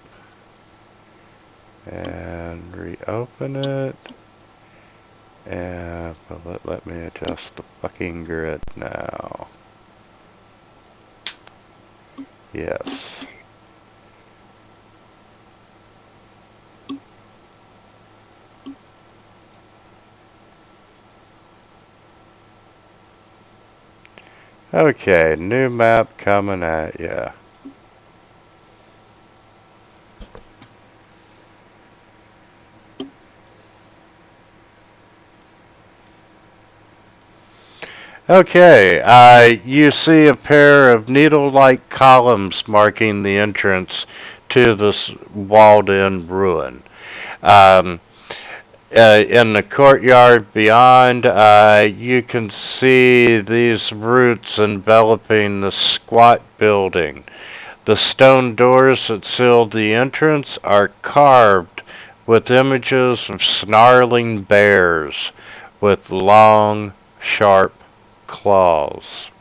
and reopen it. And let me adjust the fucking grid now. Yes. Okay, new map coming at ya. Okay, you see a pair of needle-like columns marking the entrance to this walled-in ruin. In the courtyard beyond, you can see these roots enveloping the squat building. The stone doors that seal the entrance are carved with images of snarling bears with long, sharp claws.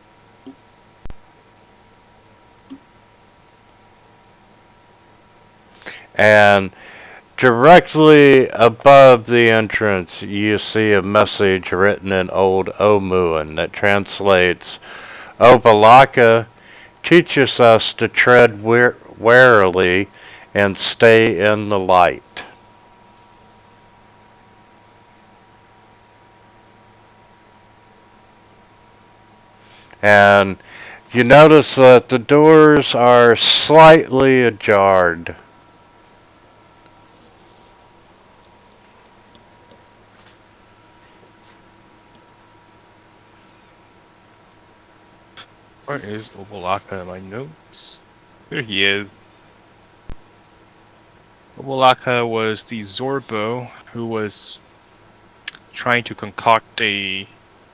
And directly above the entrance, you see a message written in Old Omuan that translates, Obalaka teaches us to tread warily and stay in the light. And you notice that the doors are slightly ajar. Where is Obolaka in my notes? There he is. Obolaka was the Zorbo who was trying to concoct a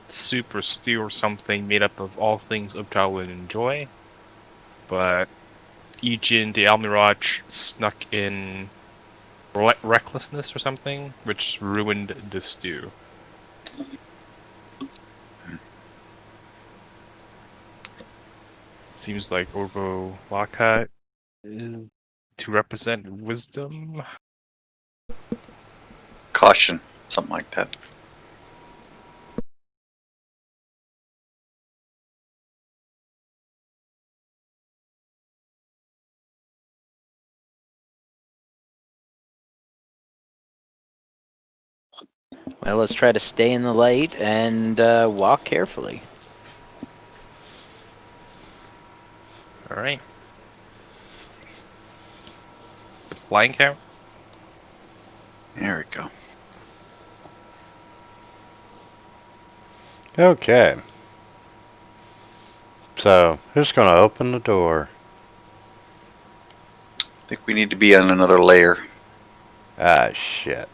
soup or stew or something made up of all things Ubtao would enjoy. But Ijin the Almiraj snuck in recklessness or something, which ruined the stew. seems like Orbo Waka is to represent wisdom. Caution, something like that. Well, let's try to stay in the light and walk carefully. All right. Flying count. There we go. Okay. So, who's going to open the door? I think we need to be on another layer. Ah, shit.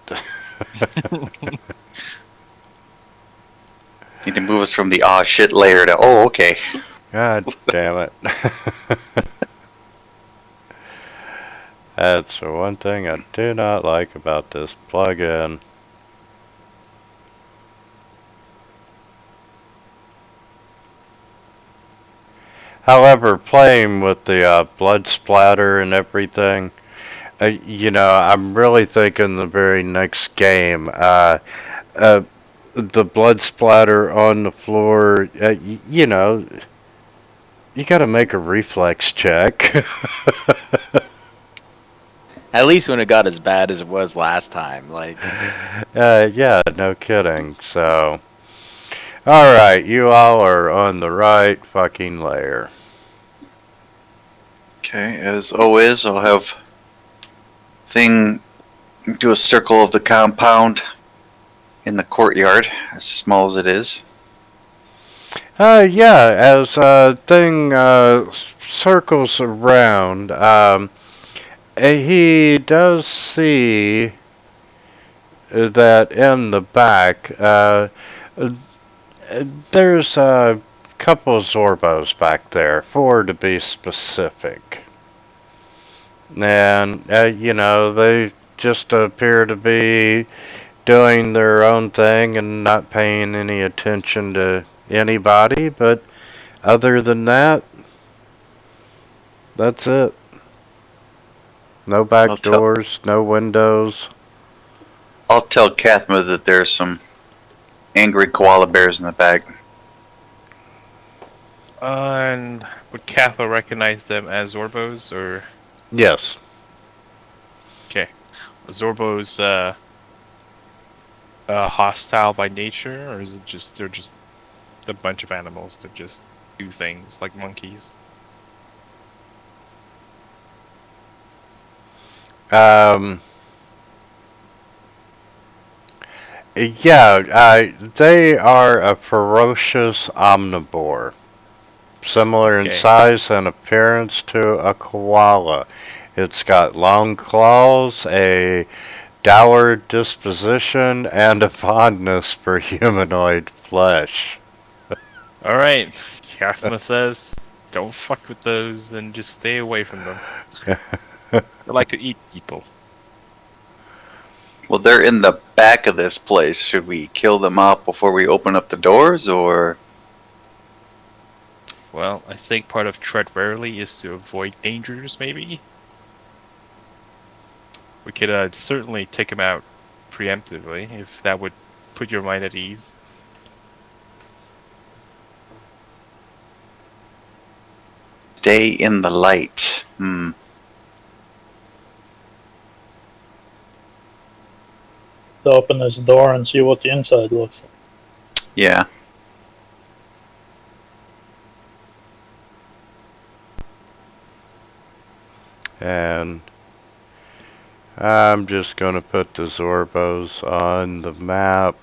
Need to move us from the ah shit layer to oh okay. God damn it. That's the one thing I do not like about this plugin. However, playing with the blood splatter and everything, I'm really thinking the very next game, the blood splatter on the floor, you gotta make a reflex check. At least when it got as bad as it was last time, like. Yeah, no kidding. So, alright, you all are on the right fucking layer. Okay, as always, I'll have thing do a circle of the compound in the courtyard, as small as it is. Yeah, as thing circles around, he does see that in the back, there's a couple of Zorbos back there, 4 to be specific. And, they just appear to be doing their own thing and not paying any attention to anybody, but other than that, that's it. No back doors, no windows. I'll tell Kathma that there's some angry koala bears in the back. And would Katha recognize them as Zorbos, or? Yes. Okay. Zorbos hostile by nature, or is it just they're just a bunch of animals that just do things like monkeys? Yeah, they are a ferocious omnivore, similar in Okay. size and appearance to a koala. It's got long claws, a dour disposition, and a fondness for humanoid flesh. Alright. Kathma says, don't fuck with those and just stay away from them. They like to eat people. Well, they're in the back of this place. Should we kill them out before we open up the doors, or? Well, I think part of tread warily is to avoid dangers, maybe? We could certainly take them out preemptively, if that would put your mind at ease. Stay in the light. To open this door and see what the inside looks like. Yeah. And I'm just going to put the Zorbos on the map.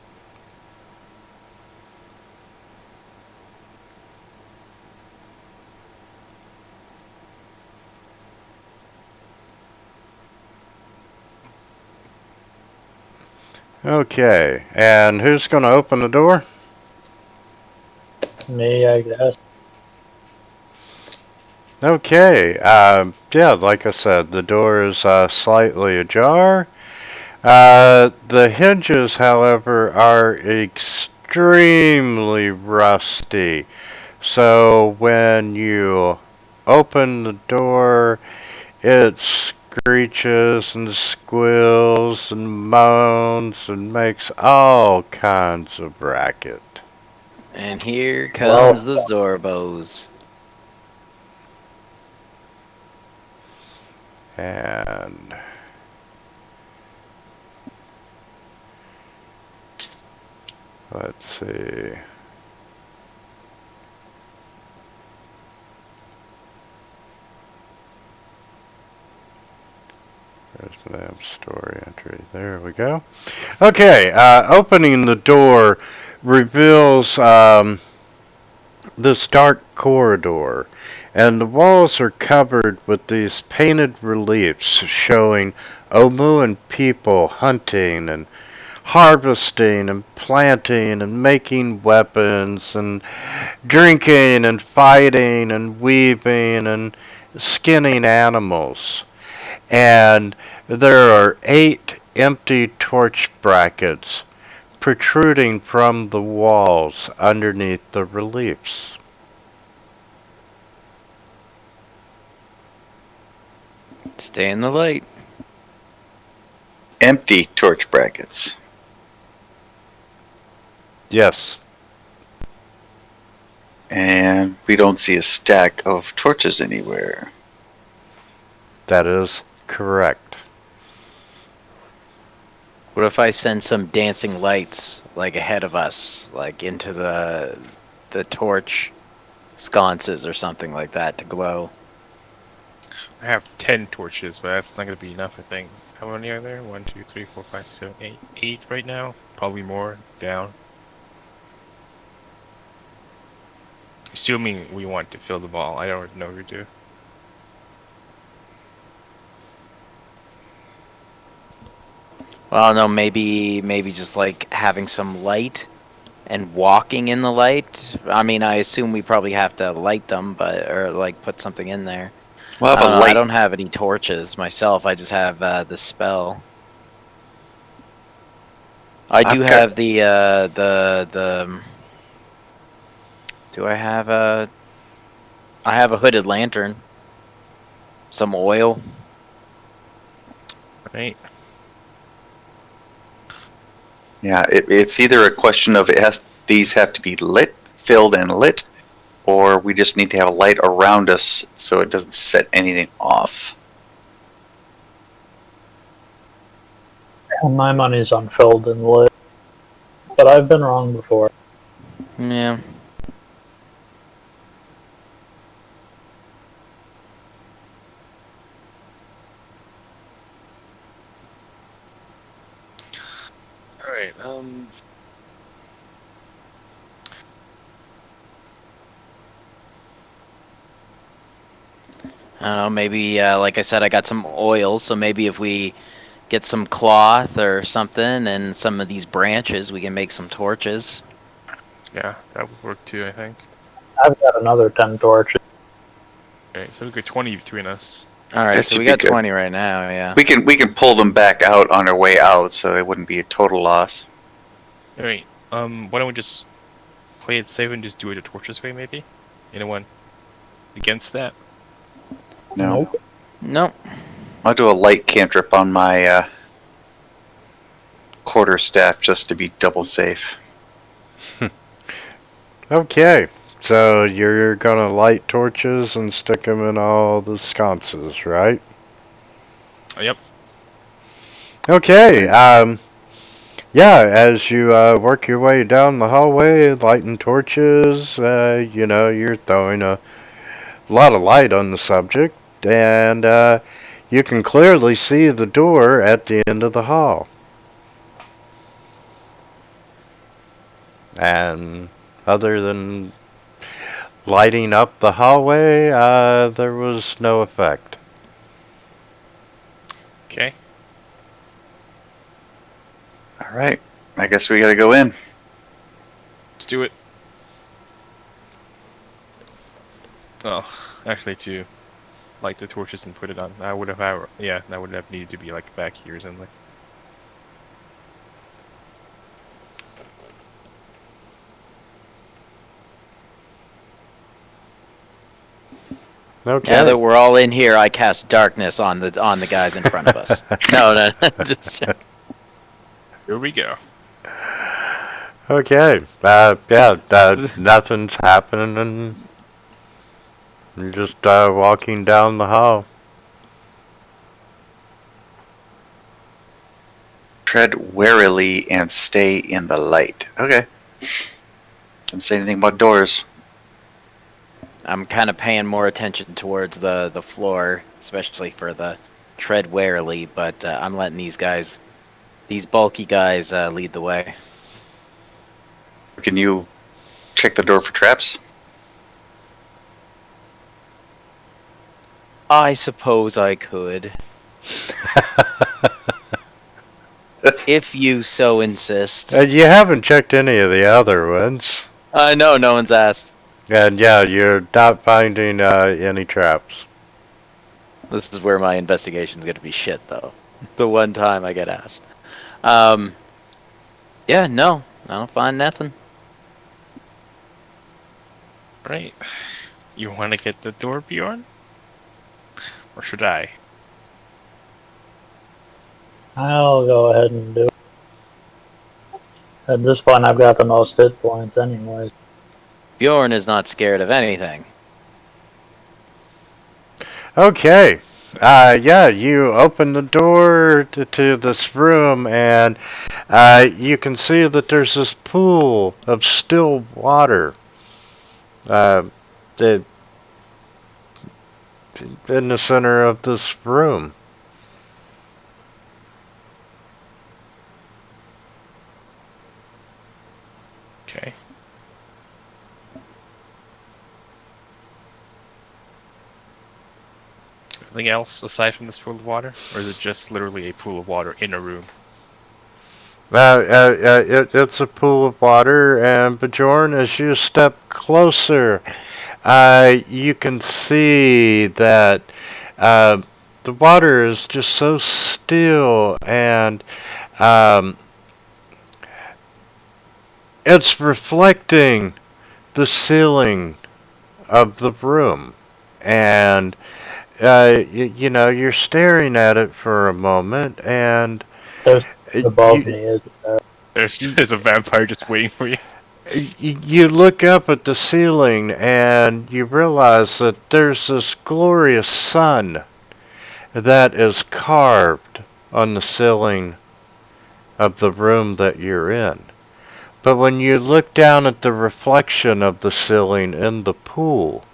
Okay, and who's going to open the door? Me, I guess. Okay, yeah, like I said, the door is slightly ajar. The hinges, however, are extremely rusty. So when you open the door, it screeches and squeals and moans and makes all kinds of racket. And here Well, comes the Zorbos. And let's see. There's the damn story entry. There we go. Okay, opening the door reveals this dark corridor, and the walls are covered with these painted reliefs showing Omuan people hunting and harvesting and planting and making weapons and drinking and fighting and weaving and skinning animals. And there are 8 empty torch brackets protruding from the walls underneath the reliefs. Stay in the light. Empty torch brackets. Yes, And we don't see a stack of torches anywhere. that is correct. What if I send some dancing lights like ahead of us, like into the torch sconces or something like that to glow? I have 10 torches, but that's not going to be enough, I think. How many are there? 1, 2, 3, 4, 5, 6, 7, 8. 8 right now? Probably more. Down. Assuming we want to fill the ball. I don't know if we do. Well, no, maybe just like having some light and walking in the light. I mean, I assume we probably have to light them, but or like put something in there. We'll I have don't a know. I light. don't have any torches myself. I just have the spell. I do I've got- have the. Do I have a? I have a hooded lantern. Some oil. Right? Yeah, it's either a question of these have to be lit, filled and lit, or we just need to have a light around us so it doesn't set anything off. and my money's on filled and lit, but I've been wrong before. Yeah. Alright, I don't know. Maybe, like I said, I got some oil. So maybe if we get some cloth or something and some of these branches, we can make some torches. yeah, that would work too, I think. I've got another 10 torches. Alright, so we've got 20 between us. All right, That so should we be got good. 20 right now. Yeah. We can pull them back out on our way out, so it wouldn't be a total loss. Alright, why don't we just play it safe and just do it a torches way, maybe? Anyone against that? No, Nope. Nope. I'll do a light cantrip on my quarterstaff just to be double safe. Okay, so you're gonna light torches and stick them in all the sconces, right? Oh, yep. Okay, yeah, as you work your way down the hallway, lighting torches, you're throwing a lot of light on the subject, and you can clearly see the door at the end of the hall. And other than lighting up the hallway, there was no effect. Okay. All right, I guess we gotta go in. Let's do it. Oh, actually, to light the torches and put it on. I would have, yeah, that would have needed to be like back here or something. Okay. Now that we're all in here, I cast darkness on the guys in front of us. No, just Here we go. Okay. Nothing's happening, and you're just walking down the hall. Tread warily and stay in the light. Okay. Didn't say anything about doors. I'm kind of paying more attention towards the floor, especially for the tread warily. But I'm letting these bulky guys, lead the way. Can you check the door for traps? I suppose I could, if you so insist. You haven't checked any of the other ones. No one's asked. And yeah, you're not finding any traps. This is where my investigation's gonna be shit, though. The one time I get asked. Yeah, no, I don't find nothing. Right. You want to get the door, Bjorn? Or should I? I'll go ahead and do it. At this point, I've got the most hit points anyways. Bjorn is not scared of anything. Okay. Yeah, you open the door to this room, and you can see that there's this pool of still water. That in the center of this room. Okay. Anything else aside from this pool of water? Or is it just literally a pool of water in a room? It's a pool of water, and Bjorn, as you step closer, you can see that the water is just so still, and it's reflecting the ceiling of the room. And you know, you're staring at it for a moment, and There's above you, me, isn't there? There's a vampire just waiting for you. you look up at the ceiling, and you realize that there's this glorious sun that is carved on the ceiling of the room that you're in. But when you look down at the reflection of the ceiling in the pool,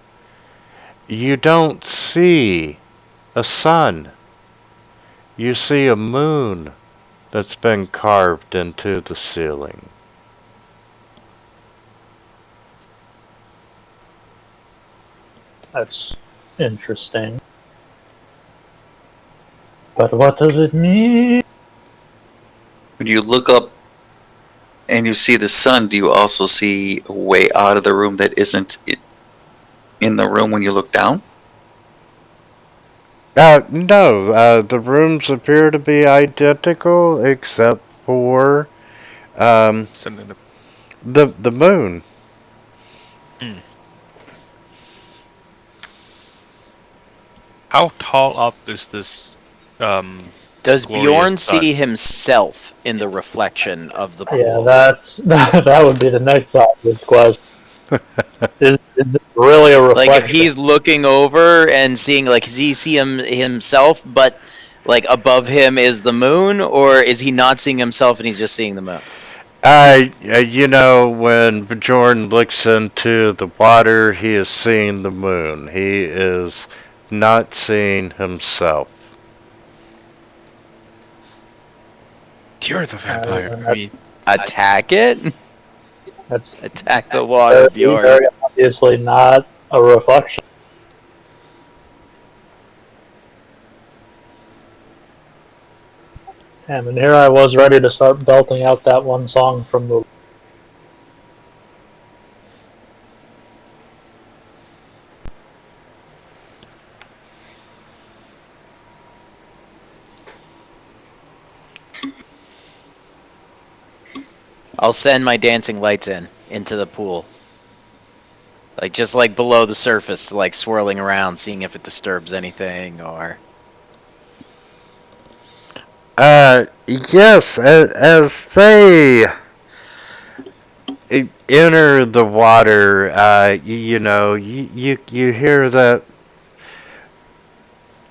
you don't see a sun. You see a moon that's been carved into the ceiling. That's interesting. But what does it mean? When you look up and you see the sun, do you also see a way out of the room that isn't in the room when you look down? No, the rooms appear to be identical except for Sun in the moon. How tall up is this? Does Glorious Bjorn sun. see himself in the reflection of the pool? Yeah, that would be the next obvious question. Is it really a reflection? Like, if he's looking over and seeing, like, does he see himself, but, like, above him is the moon, or is he not seeing himself and he's just seeing the moon? You know, when Bjorn looks into the water, he is seeing the moon. He is not seeing himself. You're the vampire. I mean, Attack it? That's Attack the water, Bjorn. very obviously not a reflection. And here I was ready to start belting out that one song from the. I'll send my dancing lights into the pool. Like just like below the surface, like swirling around, seeing if it disturbs anything or. Yes, as they enter the water, you hear that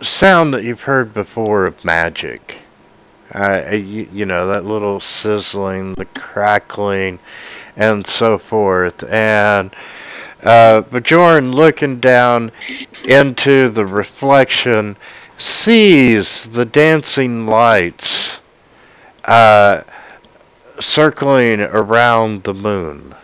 sound that you've heard before of magic. That little sizzling, the crackling, and so forth. And Bjorn, looking down into the reflection, sees the dancing lights circling around the moon.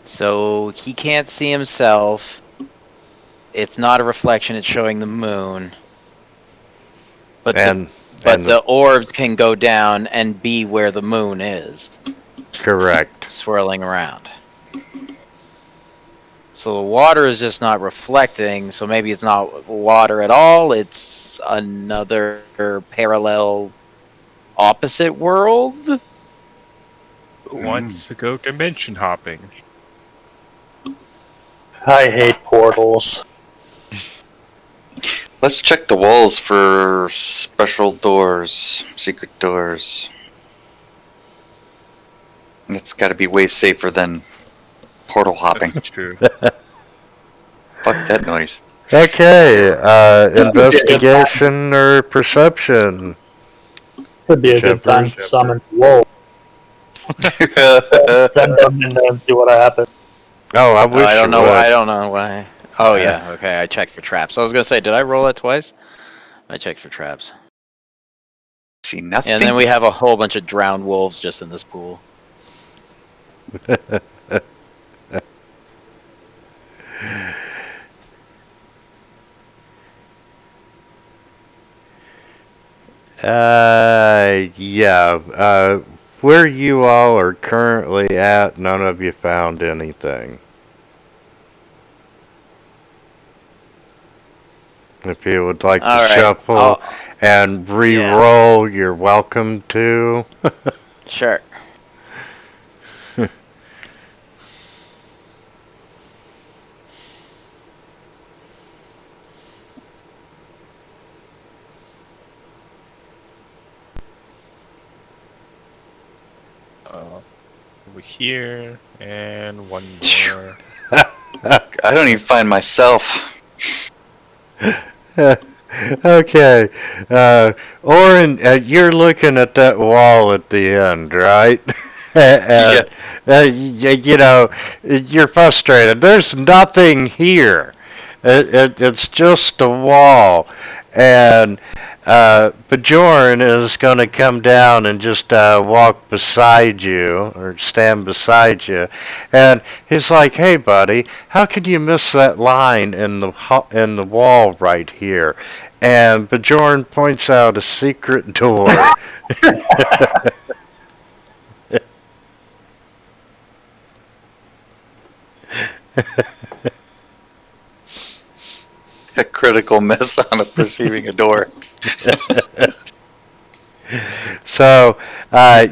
So he can't see himself. It's not a reflection, it's showing the moon. But the orbs can go down and be where the moon is. Correct. Swirling around. So the water is just not reflecting, so maybe it's not water at all, it's another parallel opposite world? Who wants to go dimension hopping? I hate portals. Let's check the walls for special doors, secret doors. It's got to be way safer than portal hopping. That's true. Fuck that noise. Okay, investigation or perception? Could be a good time to summon the wolf. Send them in there and see what happens. Oh, I wish I don't know. you would. I don't know why. Oh yeah. Okay. I checked for traps. I was gonna say, did I roll it twice? I checked for traps. See nothing. And then we have a whole bunch of drowned wolves just in this pool. Yeah. Where you all are currently at, none of you found anything. If you would like to Alright, shuffle and re-roll, you're welcome to. Sure. Over here, and one more. I don't even find myself. Okay. Oren, you're looking at that wall at the end, right? And, you're frustrated. There's nothing here. It's just a wall. And Bjorn is going to come down and just walk beside you, or stand beside you. And he's like, hey, buddy, how can you miss that line in the wall right here? And Bjorn points out a secret door. A critical miss on perceiving a door. So,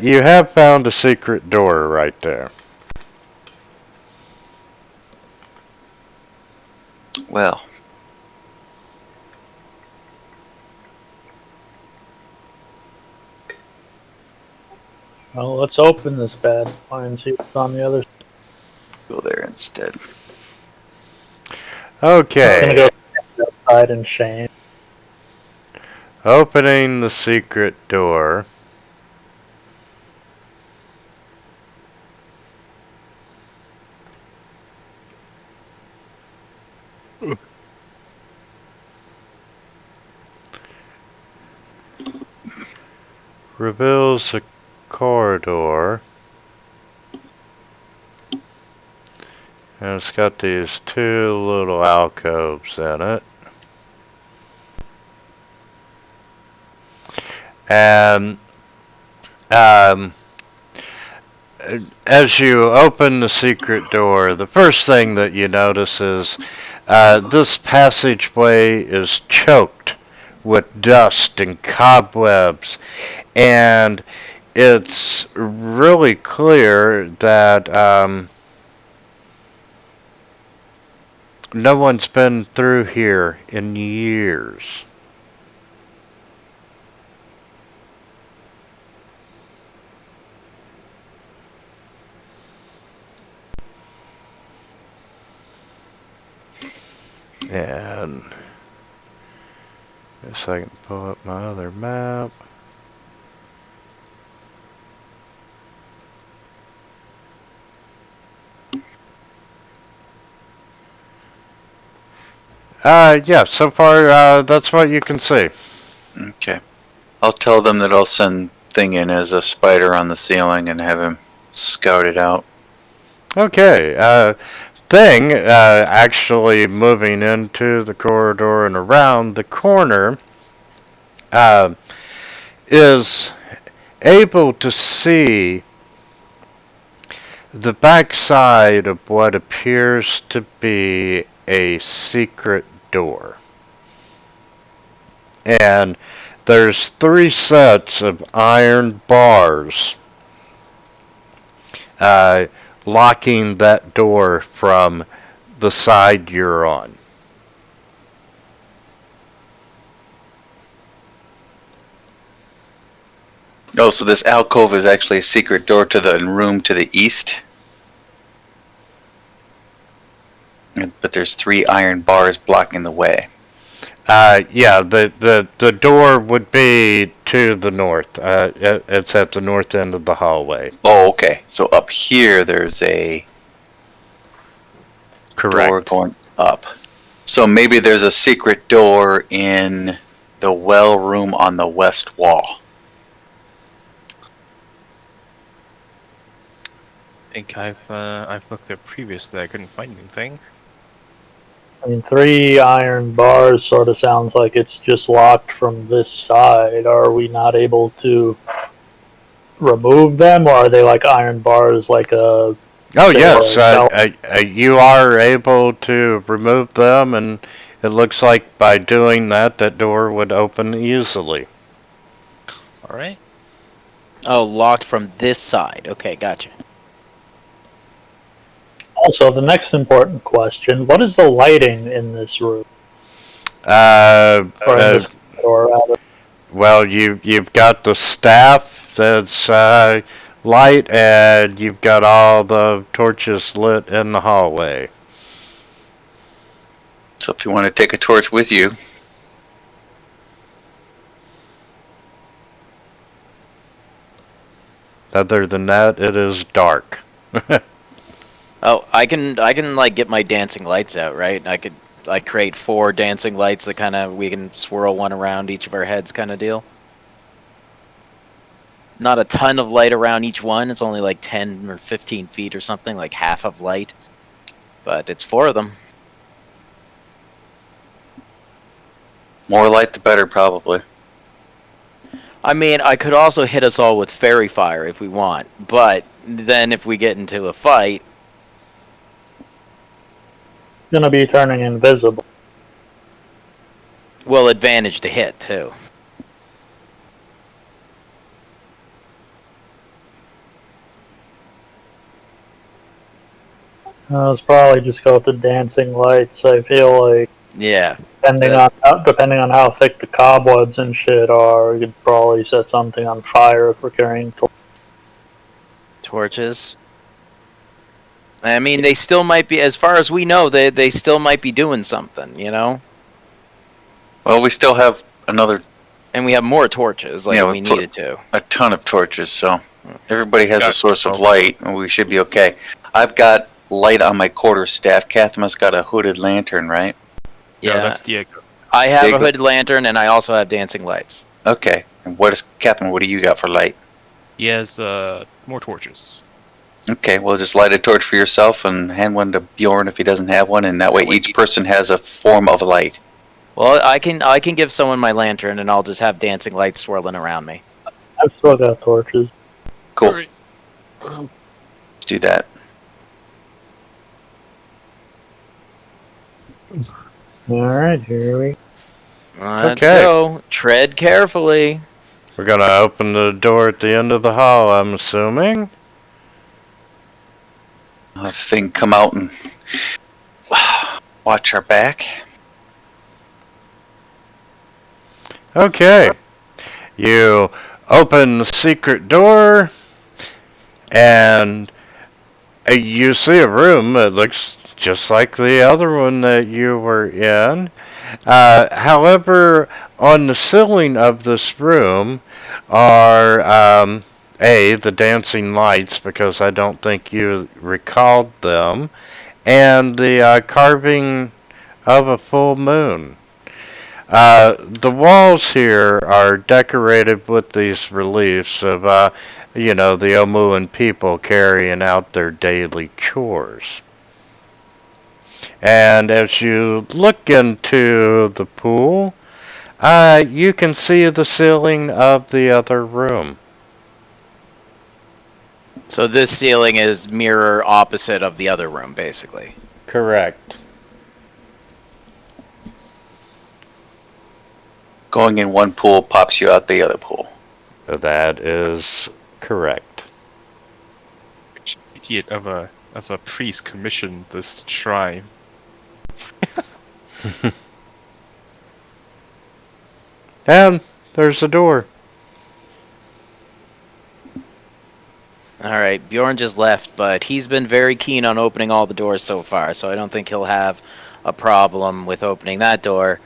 you have found a secret door right there. Well. Well, let's open this bad boy and see what's on the other side. Go there instead. Okay. I'm gonna go outside in shame. Opening the secret door. Reveals a corridor. And it's got these two little alcoves in it. And as you open the secret door, the first thing that you notice is this passageway is choked with dust and cobwebs, And it's really clear that no one's been through here in years. And guess I can pull up my other map. Yeah, so far, that's what you can see. Okay. I'll tell them that I'll send Thing in as a spider on the ceiling and have him scout it out. Okay, Thing, actually moving into the corridor and around the corner, is able to see the backside of what appears to be a secret door. And there's 3 sets of iron bars locking that door from the side you're on. Oh, so this alcove is actually a secret door to the room to the east? But there's 3 iron bars blocking the way. Yeah, the door would be to the north. It's at the north end of the hallway. Oh, okay. So up here there's a Correct. door going up. So maybe there's a secret door in the well room on the west wall. I think I've looked there previously. I couldn't find anything. I mean, 3 iron bars sort of sounds like it's just locked from this side. Are we not able to remove them, or are they like iron bars, like a? Oh They yes, were you are able to remove them, and it looks like by doing that, that door would open easily. All right. Oh, locked from this side. Okay, gotcha. Also, the next important question: what is the lighting in this room, or in this door, rather? Well, you've got the staff that's light, and you've got all the torches lit in the hallway. So if you want to take a torch with you, Other than that, it is dark. Oh, I can like get my dancing lights out, right? I could like create 4 dancing lights that kind of we can swirl one around each of our heads, kind of deal. Not a ton of light around each one. It's only like 10 or 15 feet or something, like half of light. But it's 4 of them. more light the better, probably. I mean, I could also hit us all with fairy fire if we want, but then if we get into a fight, Gonna be turning invisible. we'll advantage to hit too. Let's probably just go with the dancing lights. I feel like Yeah. depending on how thick the cobwebs and shit are, we could probably set something on fire if we're carrying Torches. I mean, they still might be, as far as we know, they still might be doing something, you know? Well, we still have another And we have more torches, like Yeah, we needed to. a ton of torches, so everybody has Got a source of it. light, and we should be okay. I've got light on my quarterstaff. Kathman's got a hooded lantern, right? No, Yeah. that's Diego. I have a Diego. hooded lantern, and I also have dancing lights. Okay. And Kathman, what do you got for light? He has more torches. Okay, well, just light a torch for yourself and hand one to Bjorn if he doesn't have one, and that way each person has a form of light. Well, I can give someone my lantern, and I'll just have dancing lights swirling around me. I've still got torches. Cool. Alright. Let's do that. Alright, here we Let's Okay. go. Tread carefully. We're gonna open the door at the end of the hall, I'm assuming. I'll have Thing come out and watch our back. Okay. You open the secret door, and you see a room that looks just like the other one that you were in. However, on the ceiling of this room are the dancing lights, because I don't think you recalled them, and the carving of a full moon. The walls here are decorated with these reliefs of, the Omuan people carrying out their daily chores. And as you look into the pool, you can see the ceiling of the other room. So this ceiling is mirror opposite of the other room, basically. Correct. Going in one pool pops you out the other pool. That is correct. Which idiot of a priest commissioned this shrine? And there's the door. Alright, Bjorn just left, but he's been very keen on opening all the doors so far, so I don't think he'll have a problem with opening that door.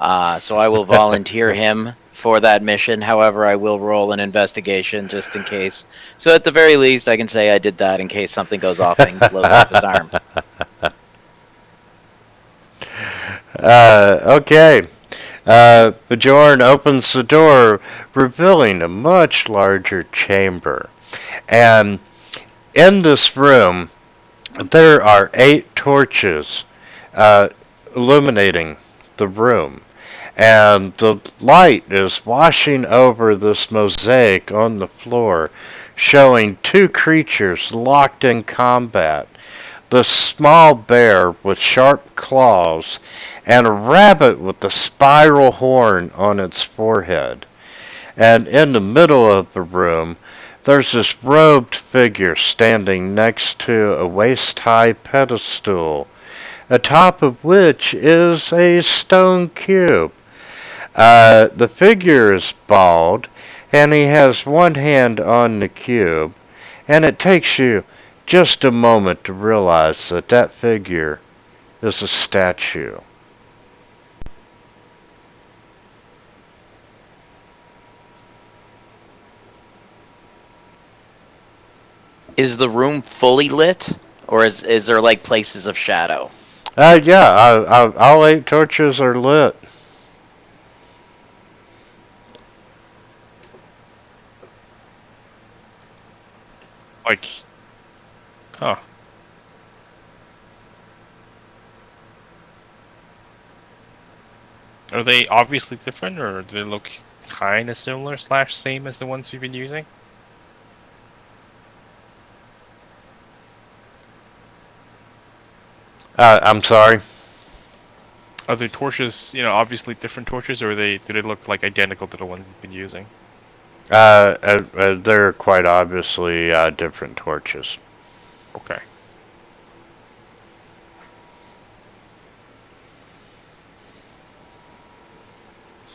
So I will volunteer him for that mission. However, I will roll an investigation just in case. So at the very least, I can say I did that in case something goes off and blows off his arm. Okay. Bjorn opens the door, revealing a much larger chamber. And in this room, there are 8 torches illuminating the room. And the light is washing over this mosaic on the floor, showing 2 creatures locked in combat. The small bear with sharp claws, and a rabbit with a spiral horn on its forehead. And in the middle of the room, there's this robed figure standing next to a waist-high pedestal, atop of which is a stone cube. The figure is bald, and he has one hand on the cube, and it takes you just a moment to realize that that figure is a statue. Is the room fully lit? Or is there like places of shadow? Yeah, all 8 torches are lit. Like, huh. Are they obviously different, or do they look kind of similar / same as the ones we've been using? I'm sorry. Are the torches, obviously different torches, or do they look like identical to the ones we've been using? They're quite obviously different torches. Okay.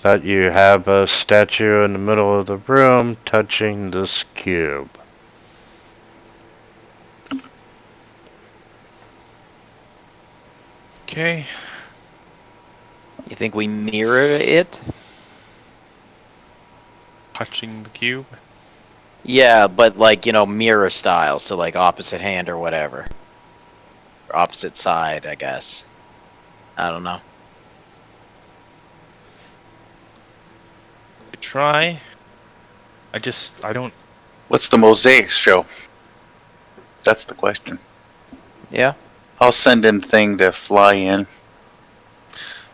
But you have a statue in the middle of the room touching this cube. Okay. You think we mirror it? Touching the cube. Yeah, but like, mirror style, so like opposite hand or whatever. Or opposite side, I guess. I don't know. Try. I don't. What's the mosaic show? That's the question. Yeah? I'll send in Thing to fly in.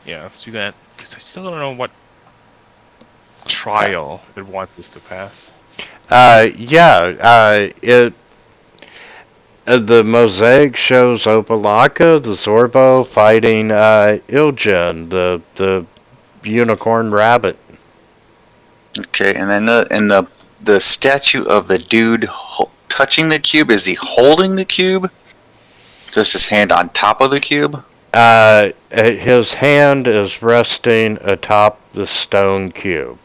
Yeah, let's do that. Because I still don't know what trial would want this to pass. The mosaic shows Opalaka, the Zorbo, fighting Ilgen, the unicorn rabbit. Okay, and then the statue of the dude touching the cube, is he holding the cube? Just his hand on top of the cube? His hand is resting atop the stone cube.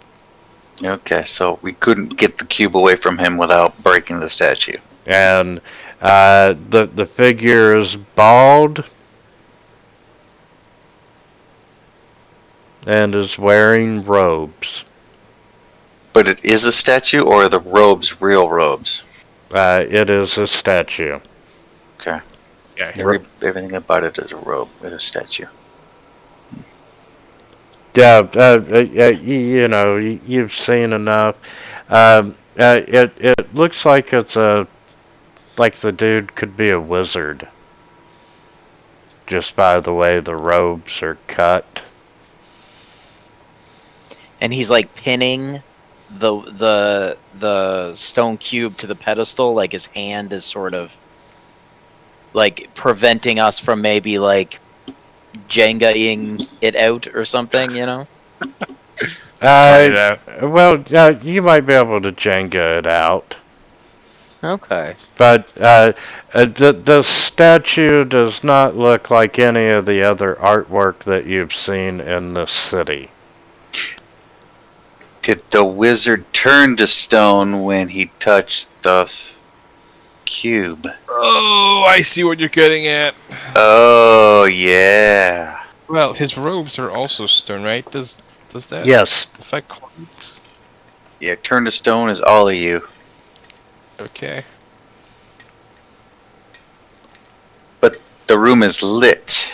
Okay, so we couldn't get the cube away from him without breaking the statue. And the figure is bald and is wearing robes. But it is a statue, or are the robes real robes? It is a statue. Okay. Yeah, Everything about it is a robe. It's a statue. Yeah, you know, you've seen enough. It looks like it's like the dude could be a wizard, just by the way the robes are cut. And he's like pinning the stone cube to the pedestal, like his hand is sort of like preventing us from maybe like Jenga-ing it out or something, you know? try it out. Well, you might be able to Jenga it out. Okay. But the statue does not look like any of the other artwork that you've seen in the city. Did the wizard turn to stone when he touched the cube? Oh, I see what you're getting at. Oh, yeah. Well, his robes are also stone, right? Does that Yes. affect clothes? Yeah, turn to stone is all of you. Okay. But the room is lit.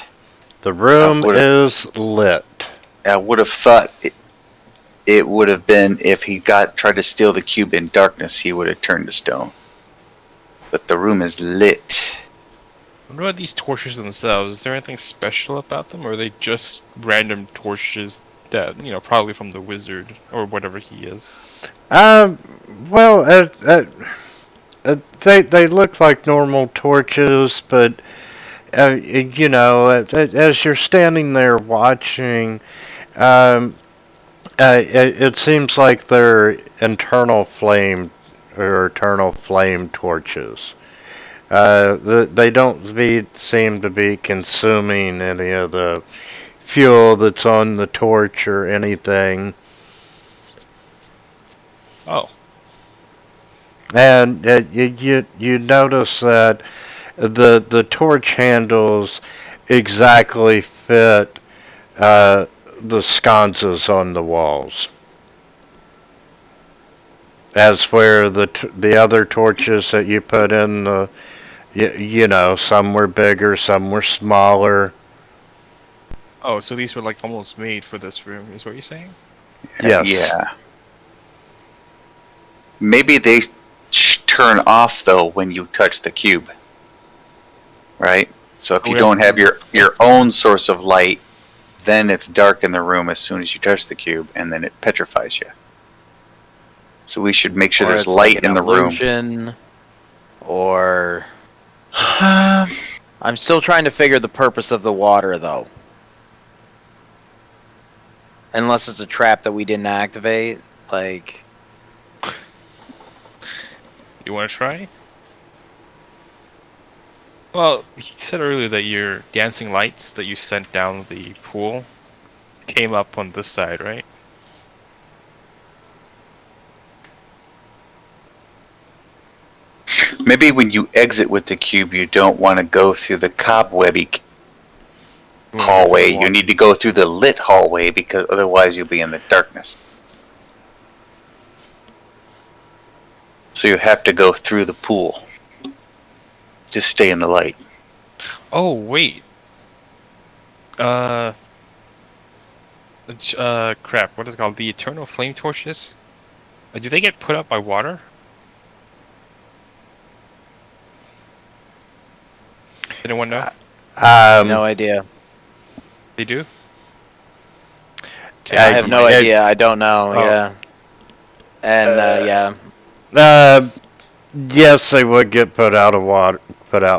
The room would've- is lit. I would have thought it would have been if he tried to steal the cube in darkness, he would have turned to stone. But the room is lit. What about these torches themselves? Is there anything special about them, or are they just random torches that, you know, probably from the wizard or whatever he is? Well, they look like normal torches, but you know, as you're standing there watching, it seems like they're eternal flame torches. They don't seem to be consuming any of the fuel that's on the torch or anything. Oh. And you notice that the torch handles exactly fit the sconces on the walls. As where the other torches that you put in, you know, some were bigger, some were smaller. Oh, so these were like almost made for this room, is what you're saying? Yes. Yeah. Maybe they turn off though when you touch the cube. Right? So if you don't have your own source of light, then it's dark in the room as soon as you touch the cube, and then it petrifies you. So we should make sure Or there's it's light like in an the room. illusion, or I'm still trying to figure the purpose of the water, though. Unless it's a trap that we didn't activate, like... You want to try? Well, he said earlier that your dancing lights that you sent down the pool came up on this side, right? Maybe when you exit with the cube, you don't want to go through the cobwebby hallway. You need to go through the lit hallway, because otherwise you'll be in the darkness. So you have to go through the pool to stay in the light. Oh, wait. Crap, what is it called? The Eternal Flame Torches? Do they get put up by water? Anyone know? no idea. They do? I have no idea. I don't know. Oh. Yeah. And yeah. Yes, they would get put out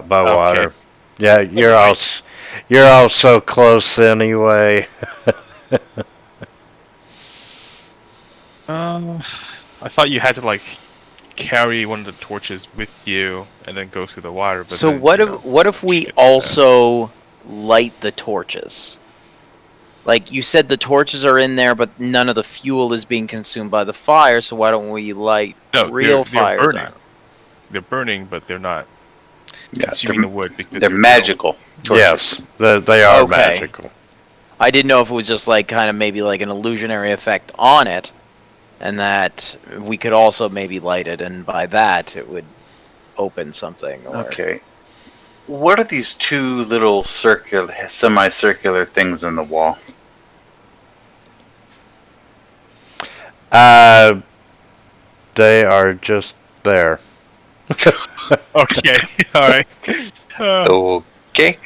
by water. Yeah, you're all so close anyway. I thought you had to like carry one of the torches with you and then go through the water. But So then, what if we shit, also light the torches? Like you said, the torches are in there, but none of the fuel is being consumed by the fire. So why don't we light no, real they're fires burning. on? They're burning, but they're not Yeah, consuming the wood because they're they're magical torches. Yes, they are Okay. magical. I didn't know if it was just like kind of maybe like an illusionary effect on it, and that we could also maybe light it, and by that it would open something. Or... Okay. What are these two little semicircular things in the wall? They are just there. Okay, all right. Okay.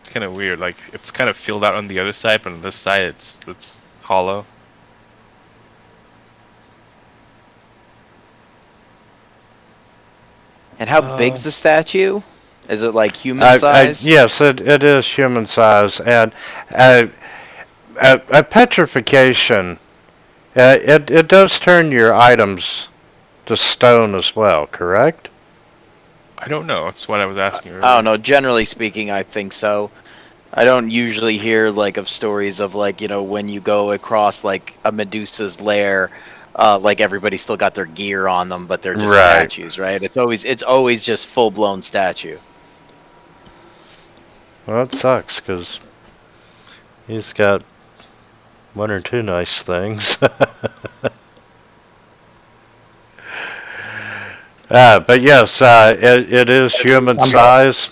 It's kind of weird. Like it's kind of filled out on the other side, but on this side it's hollow. And how big's the statue? Is it like human size? Yes, it is human size, and petrification. It does turn your items to stone as well, correct? I don't know. That's what I was asking earlier. I don't know. Generally speaking, I think so. I don't usually hear like of stories of like when you go across like a Medusa's lair, like everybody still got their gear on them, but they're just Right. statues, right? It's always just full blown statue. Well, it sucks because he's got one or two nice things. But yes, it is human size.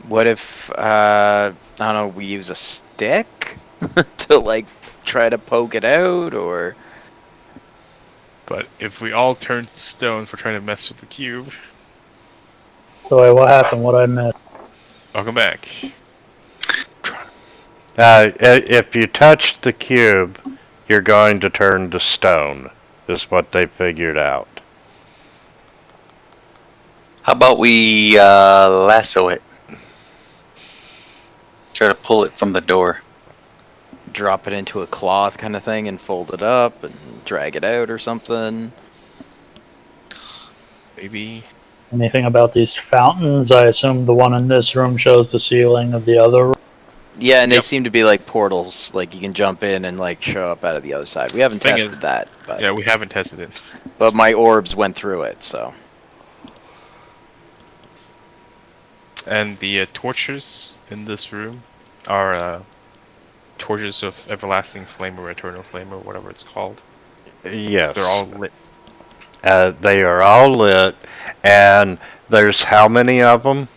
What if I don't know, we use a stick to like try to poke it out, or But if we all turn to stone for trying to mess with the cube, So wait, what happened? What I missed? welcome back. If you touch the cube, you're going to turn to stone, is what they figured out. How about we lasso it? Try to pull it from the door. drop it into a cloth kind of thing and fold it up and drag it out or something. Maybe. Anything about these fountains? I assume the one in this room shows the ceiling of the other room. Yeah, and they Yep. seem to be like portals. Like you can jump in and like show up out of the other side. We haven't Thing tested is- that, but Yeah, we haven't tested it. my orbs went through it, so. And the torches in this room are torches of everlasting flame or eternal flame or whatever it's called. Yes. They're all lit. They are all lit, and there's how many of them?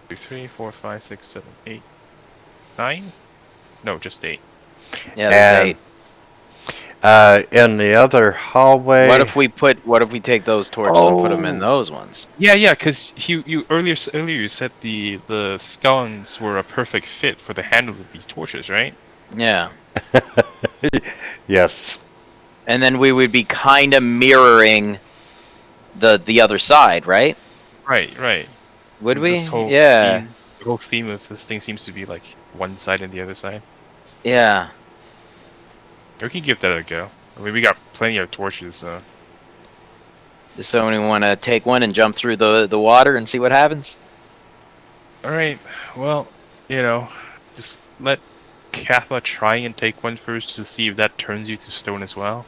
2, 3, 4, 5, 6, 7, 8, 9? No, just 8. Yeah, there's And 8. In the other hallway. What if we take those torches and put them in those ones? Yeah, because you earlier you said the scones were a perfect fit for the handles of these torches, right? Yeah. Yes. And then we would be kind of mirroring the other side, right? Right. Would we? This whole Yeah. theme, the whole theme of this thing seems to be like one side and the other side. Yeah. We can give that a go. I mean, we got plenty of torches, so. Does someone want to take one and jump through the water and see what happens? Alright, well, just let Kappa try and take one first to see if that turns you to stone as well.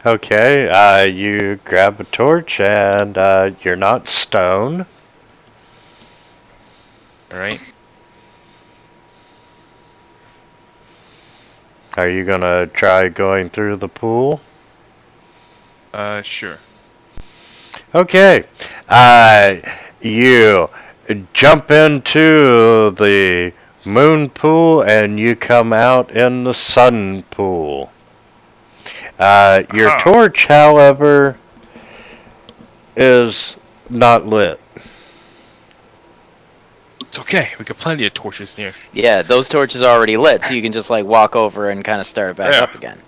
Okay, you grab a torch and you're not stone. Alright? Are you gonna try going through the pool? Sure. Okay, you jump into the moon pool and you come out in the sun pool. Your Aha. torch, however, is not lit. It's okay, we got plenty of torches here. Yeah, those torches are already lit, so you can just like walk over and kind of start it back Yeah. up again.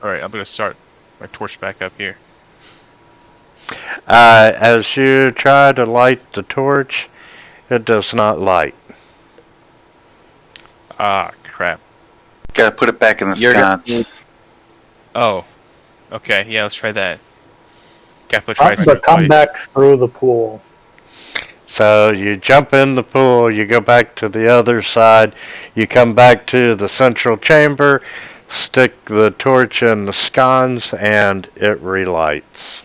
Alright, I'm gonna start my torch back up here. As you try to light the torch, it does not light. Ah, crap. Gotta put it back in the You're gonna sconce. Oh. Okay, yeah, let's try that. Kappa tries to But come replace. back through the pool. So you jump in the pool, you go back to the other side, you come back to the central chamber, stick the torch in the sconce, and it relights.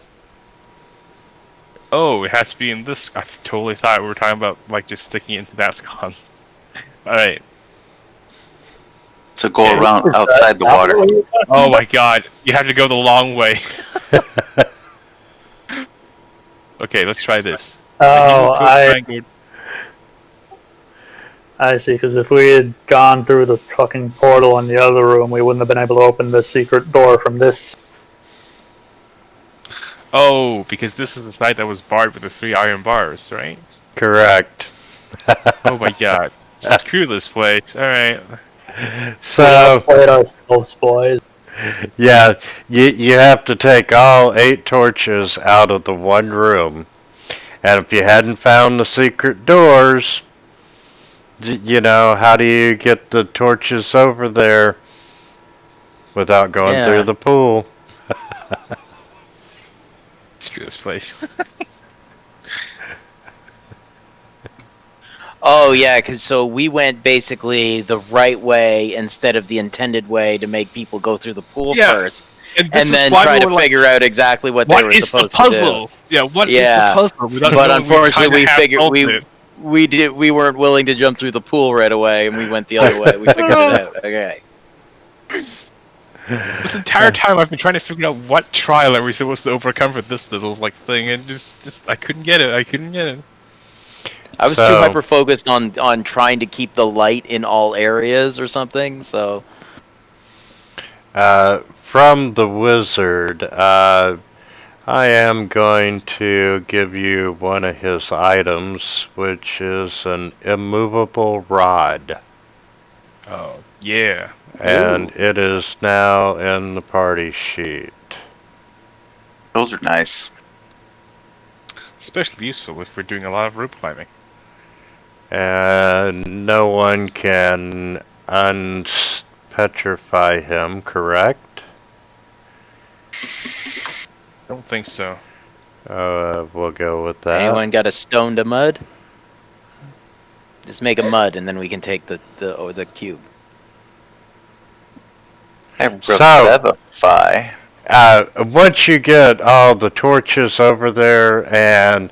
Oh, it has to be in this. I totally thought we were talking about like just sticking it into that scone. Alright. So go Okay. around outside the Not water. what you thought. Oh my god, you have to go the long way. Okay, let's try this. Oh, Try and go- I see. Because if we had gone through the fucking portal in the other room, we wouldn't have been able to open the secret door from this. Oh, because this is the side that was barred with the 3 iron bars, right? Correct. Oh my god. Screw this place. Alright. So, Played ourselves, boys. yeah, you have to take all 8 torches out of the one room. And if you hadn't found the secret doors, you know, how do you get the torches over there without going Yeah. through the pool? Screw this place. Oh yeah, because so we went basically the right way instead of the intended way to make people go through the pool Yeah, first, and and then try to figure out exactly what they were what is the supposed puzzle? Yeah, what is Yeah, the puzzle? Without But knowing unfortunately, we kinda figured half solved it. we weren't willing to jump through the pool right away, and we went the other way. We figured it out. Okay. This entire time I've been trying to figure out what trial are we supposed to overcome for this little like thing, and just I couldn't get it. I couldn't get it. I was too So- hyper focused on trying to keep the light in all areas or something. So From the wizard, I am going to give you one of his items, which is an immovable rod. Oh yeah. And it is now in the party sheet. Those are nice. Especially useful if we're doing a lot of rope climbing. And no one can unpetrify him, correct? Don't think so. We'll go with that. anyone got a stone to mud? Just make a mud, and then we can take the cube. Revivify. Once you get all the torches over there and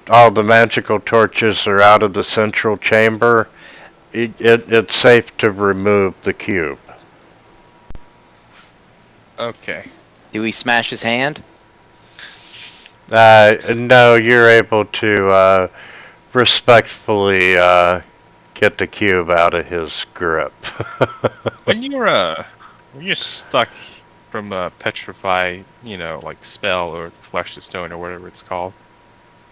all the magical torches are out of the central chamber, it's safe to remove the cube. Okay. Do we smash his hand? No, you're able to respectfully get the cube out of his grip. When you're stuck from a petrify, like spell or flesh to stone or whatever it's called,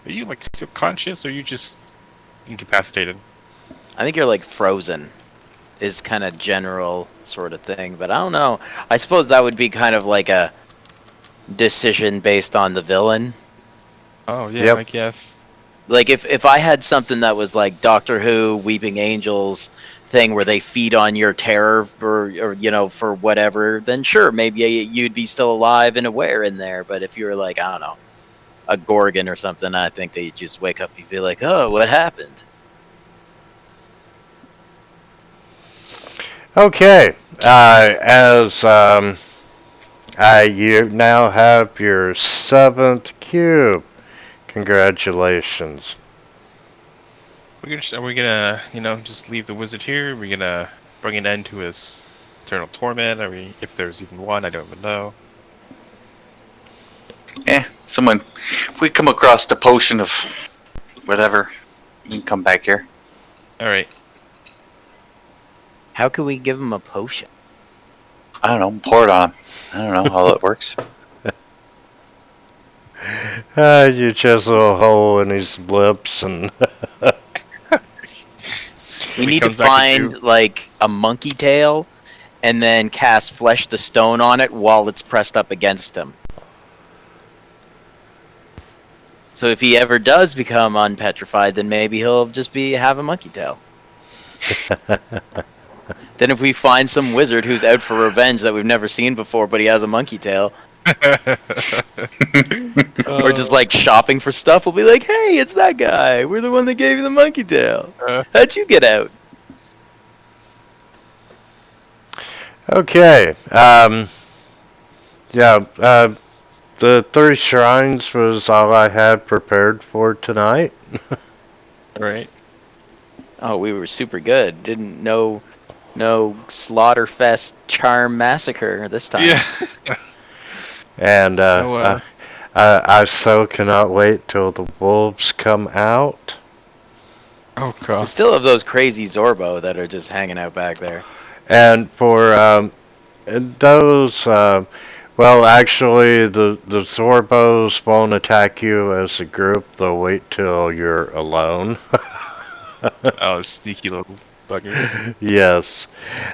are you like subconscious or are you just incapacitated? I think you're like frozen. Is kind of general sort of thing, but I don't know. I suppose that would be kind of like a decision based on the villain. Oh yeah, Yep. I guess. Like if I had something that was like Doctor Who, Weeping Angels thing where they feed on your terror or for whatever, then sure, maybe you'd be still alive and aware in there. But if you were like, I don't know, a Gorgon or something, I think that you'd just wake up and be like, oh, what happened? Okay, you now have your 7th cube. Congratulations. Are we gonna, just leave the wizard here? Are we gonna bring an end to his eternal torment? If there's even one, I don't even know. Someone, if we come across the potion of whatever, you can come back here. Alright. How could we give him a potion? I don't know, pour it on. I don't know how that works. You chisel a hole in his lips and... We He need to comes back to find you. like a monkey tail, and then cast Flesh the Stone on it while it's pressed up against him. So if he ever does become unpetrified, then maybe he'll just have a monkey tail. Then if we find some wizard who's out for revenge that we've never seen before, but he has a monkey tail, or just like shopping for stuff, we'll be like, hey, it's that guy. We're the one that gave you the monkey tail. How'd you get out? Okay. The 3 shrines was all I had prepared for tonight. Right. Oh, we were super good. Didn't no Slaughterfest Charm Massacre this time. Yeah. And I so cannot wait till the wolves come out. Oh We god. still have those crazy Zorbo that are just hanging out back there. And for those, well, actually, the Zorbos won't attack you as a group. They'll wait till you're alone. Oh, sneaky little bugger. Yes.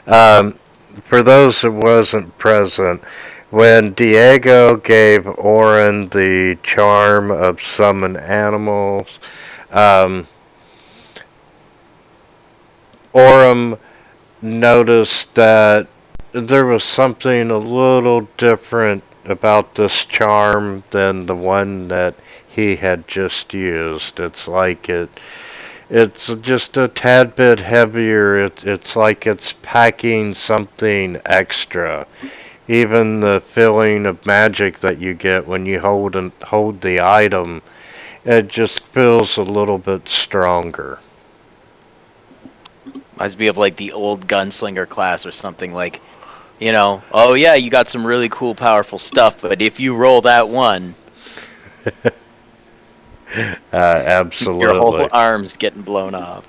For those that wasn't present, when Diego gave Orin the charm of summon animals, Orin noticed that there was something a little different about this charm than the one that he had just used. It's like it's just a tad bit heavier. It's like it's packing something extra. Even the feeling of magic that you get when you hold the item, it just feels a little bit stronger. Reminds me of like the old gunslinger class or something like, oh yeah, you got some really cool, powerful stuff, but if you roll that one, Absolutely. your whole arm's getting blown off.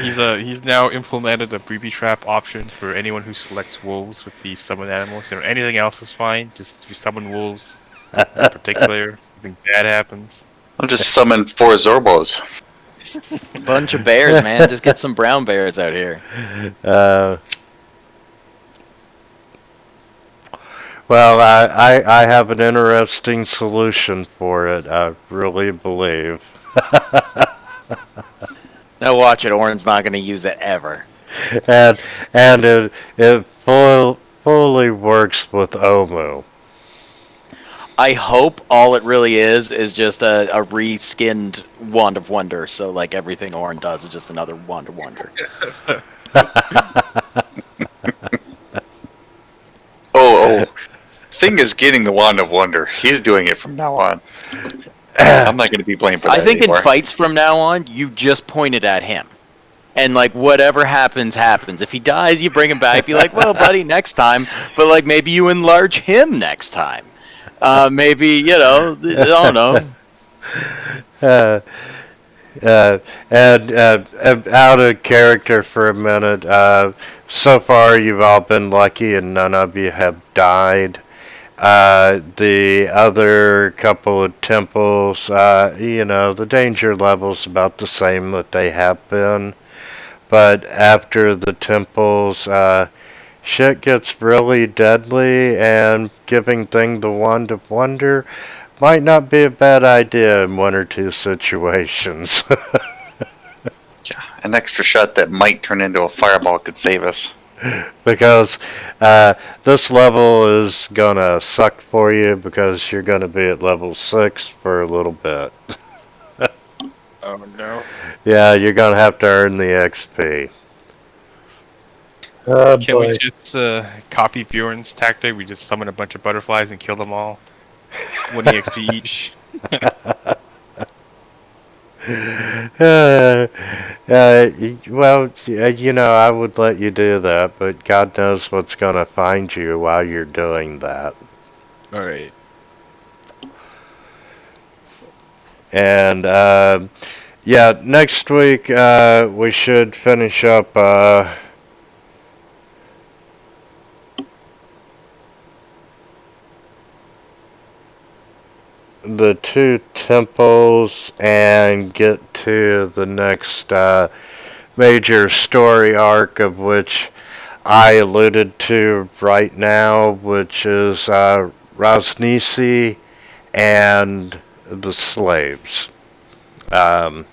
He's now implemented a booby trap option for anyone who selects wolves with the summoned animals. Anything else is fine. Just if you summon wolves in particular, something bad happens. I'll just summon 4 Zorbos. Bunch of bears, man. Just get some brown bears out here. Well, I have an interesting solution for it, I really believe. Now watch it. Orin's not going to use it ever. and it fully works with Omu. I hope all it really is just a reskinned Wand of Wonder. So like everything Orin does is just another Wand of Wonder. Oh, Thing is getting the Wand of Wonder. He's doing it from now on. I'm not going to be blamed for that I think anymore. in fights from now on, you just point it at him. And, like, whatever happens, happens. If he dies, you bring him back. Be like, well, buddy, next time. But, like, maybe you enlarge him next time. Maybe, I don't know. And out of character for a minute, so far you've all been lucky and none of you have died. The other couple of temples, the danger level's about the same that they have been. But after the temples, shit gets really deadly, and giving Thing the Wand of Wonder might not be a bad idea in 1 or 2 situations. An extra shot that might turn into a fireball could save us. Because this level is gonna suck for you because you're gonna be at level 6 for a little bit. Oh no. Yeah, you're gonna have to earn the XP. Can we just copy Bjorn's tactic? We just summon a bunch of butterflies and kill them all. 1 EXP each. Well, I would let you do that, but God knows what's gonna find you while you're doing that. Alright. And, next week, we should finish up, the 2 temples and get to the next major story arc, of which I alluded to right now, which is Rosnisi and the slaves. Um,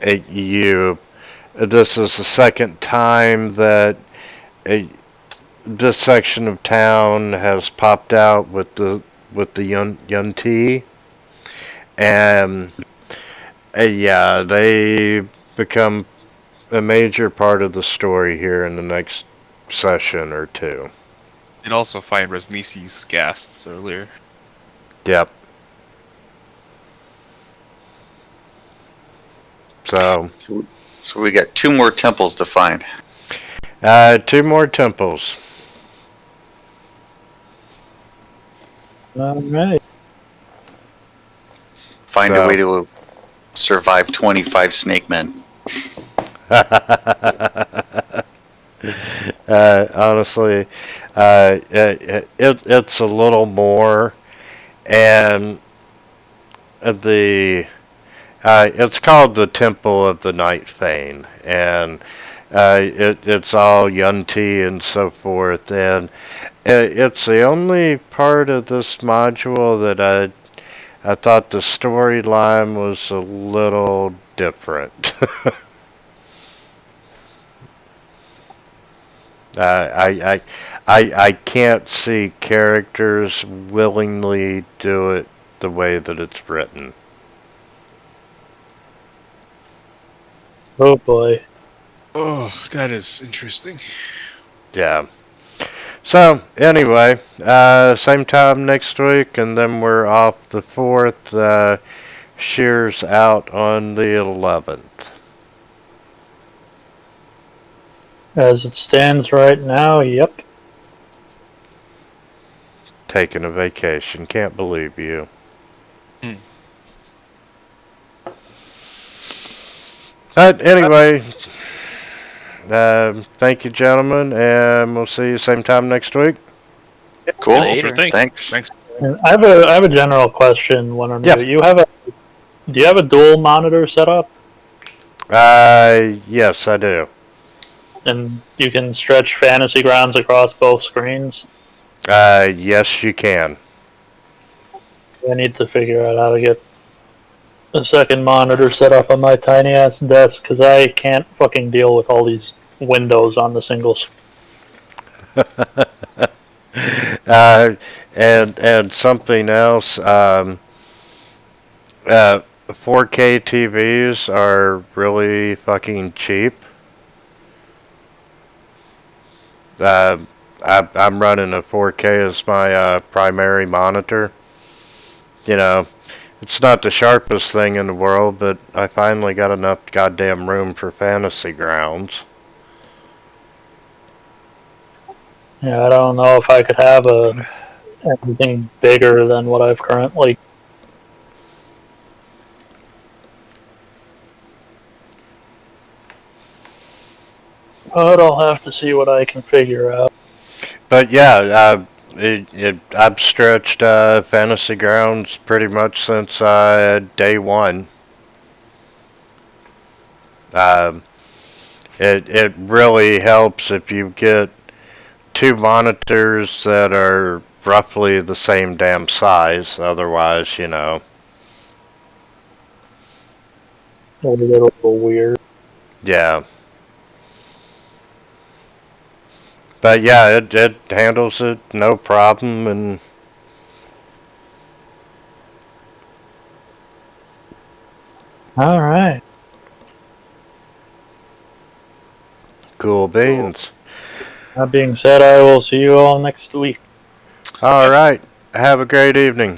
this is the second time that this section of town has popped out with the Yunti, and yeah, they become a major part of the story here in the next session or two. And also find Resnisi's ghasts earlier. Yep. So So we got 2 more temples to find. 2 more temples. All right. Find a way to survive 25 snake men. Honestly, it's a little more, and it's called the Temple of the Night Feign, and it's all Yunti and so forth, and it's the only part of this module that I thought the storyline was a little different. I can't see characters willingly do it the way that it's written. Oh boy. Oh, that is interesting. Yeah. So, anyway, same time next week, and then we're off the 4th. Shears out on the 11th. As it stands right now, yep. Taking a vacation. Can't believe you. But anyway, thank you, gentlemen, and we'll see you same time next week. Cool. Later. Sure thing. Thanks. Thanks. And I have a general question. One of Yeah. you. Do you have a dual monitor set up? Yes, I do. And you can stretch Fantasy Grounds across both screens? Yes, you can. I need to figure out how to get a second monitor set up on my tiny ass desk because I can't fucking deal with all these windows on the single screen. And something else. 4K TVs are really fucking cheap. I'm running a 4K as my primary monitor. You know, it's not the sharpest thing in the world, but I finally got enough goddamn room for Fantasy Grounds. Yeah, I don't know if I could have anything bigger than what I've currently. But I'll have to see what I can figure out. But yeah, I've stretched Fantasy Grounds pretty much since day one. It really helps if you get 2 monitors that are roughly the same damn size. Otherwise, you know. It'll get a little weird. Yeah. But yeah, it handles it no problem, and All right. cool beans. That being said, I will see you all next week. All right. Have a great evening.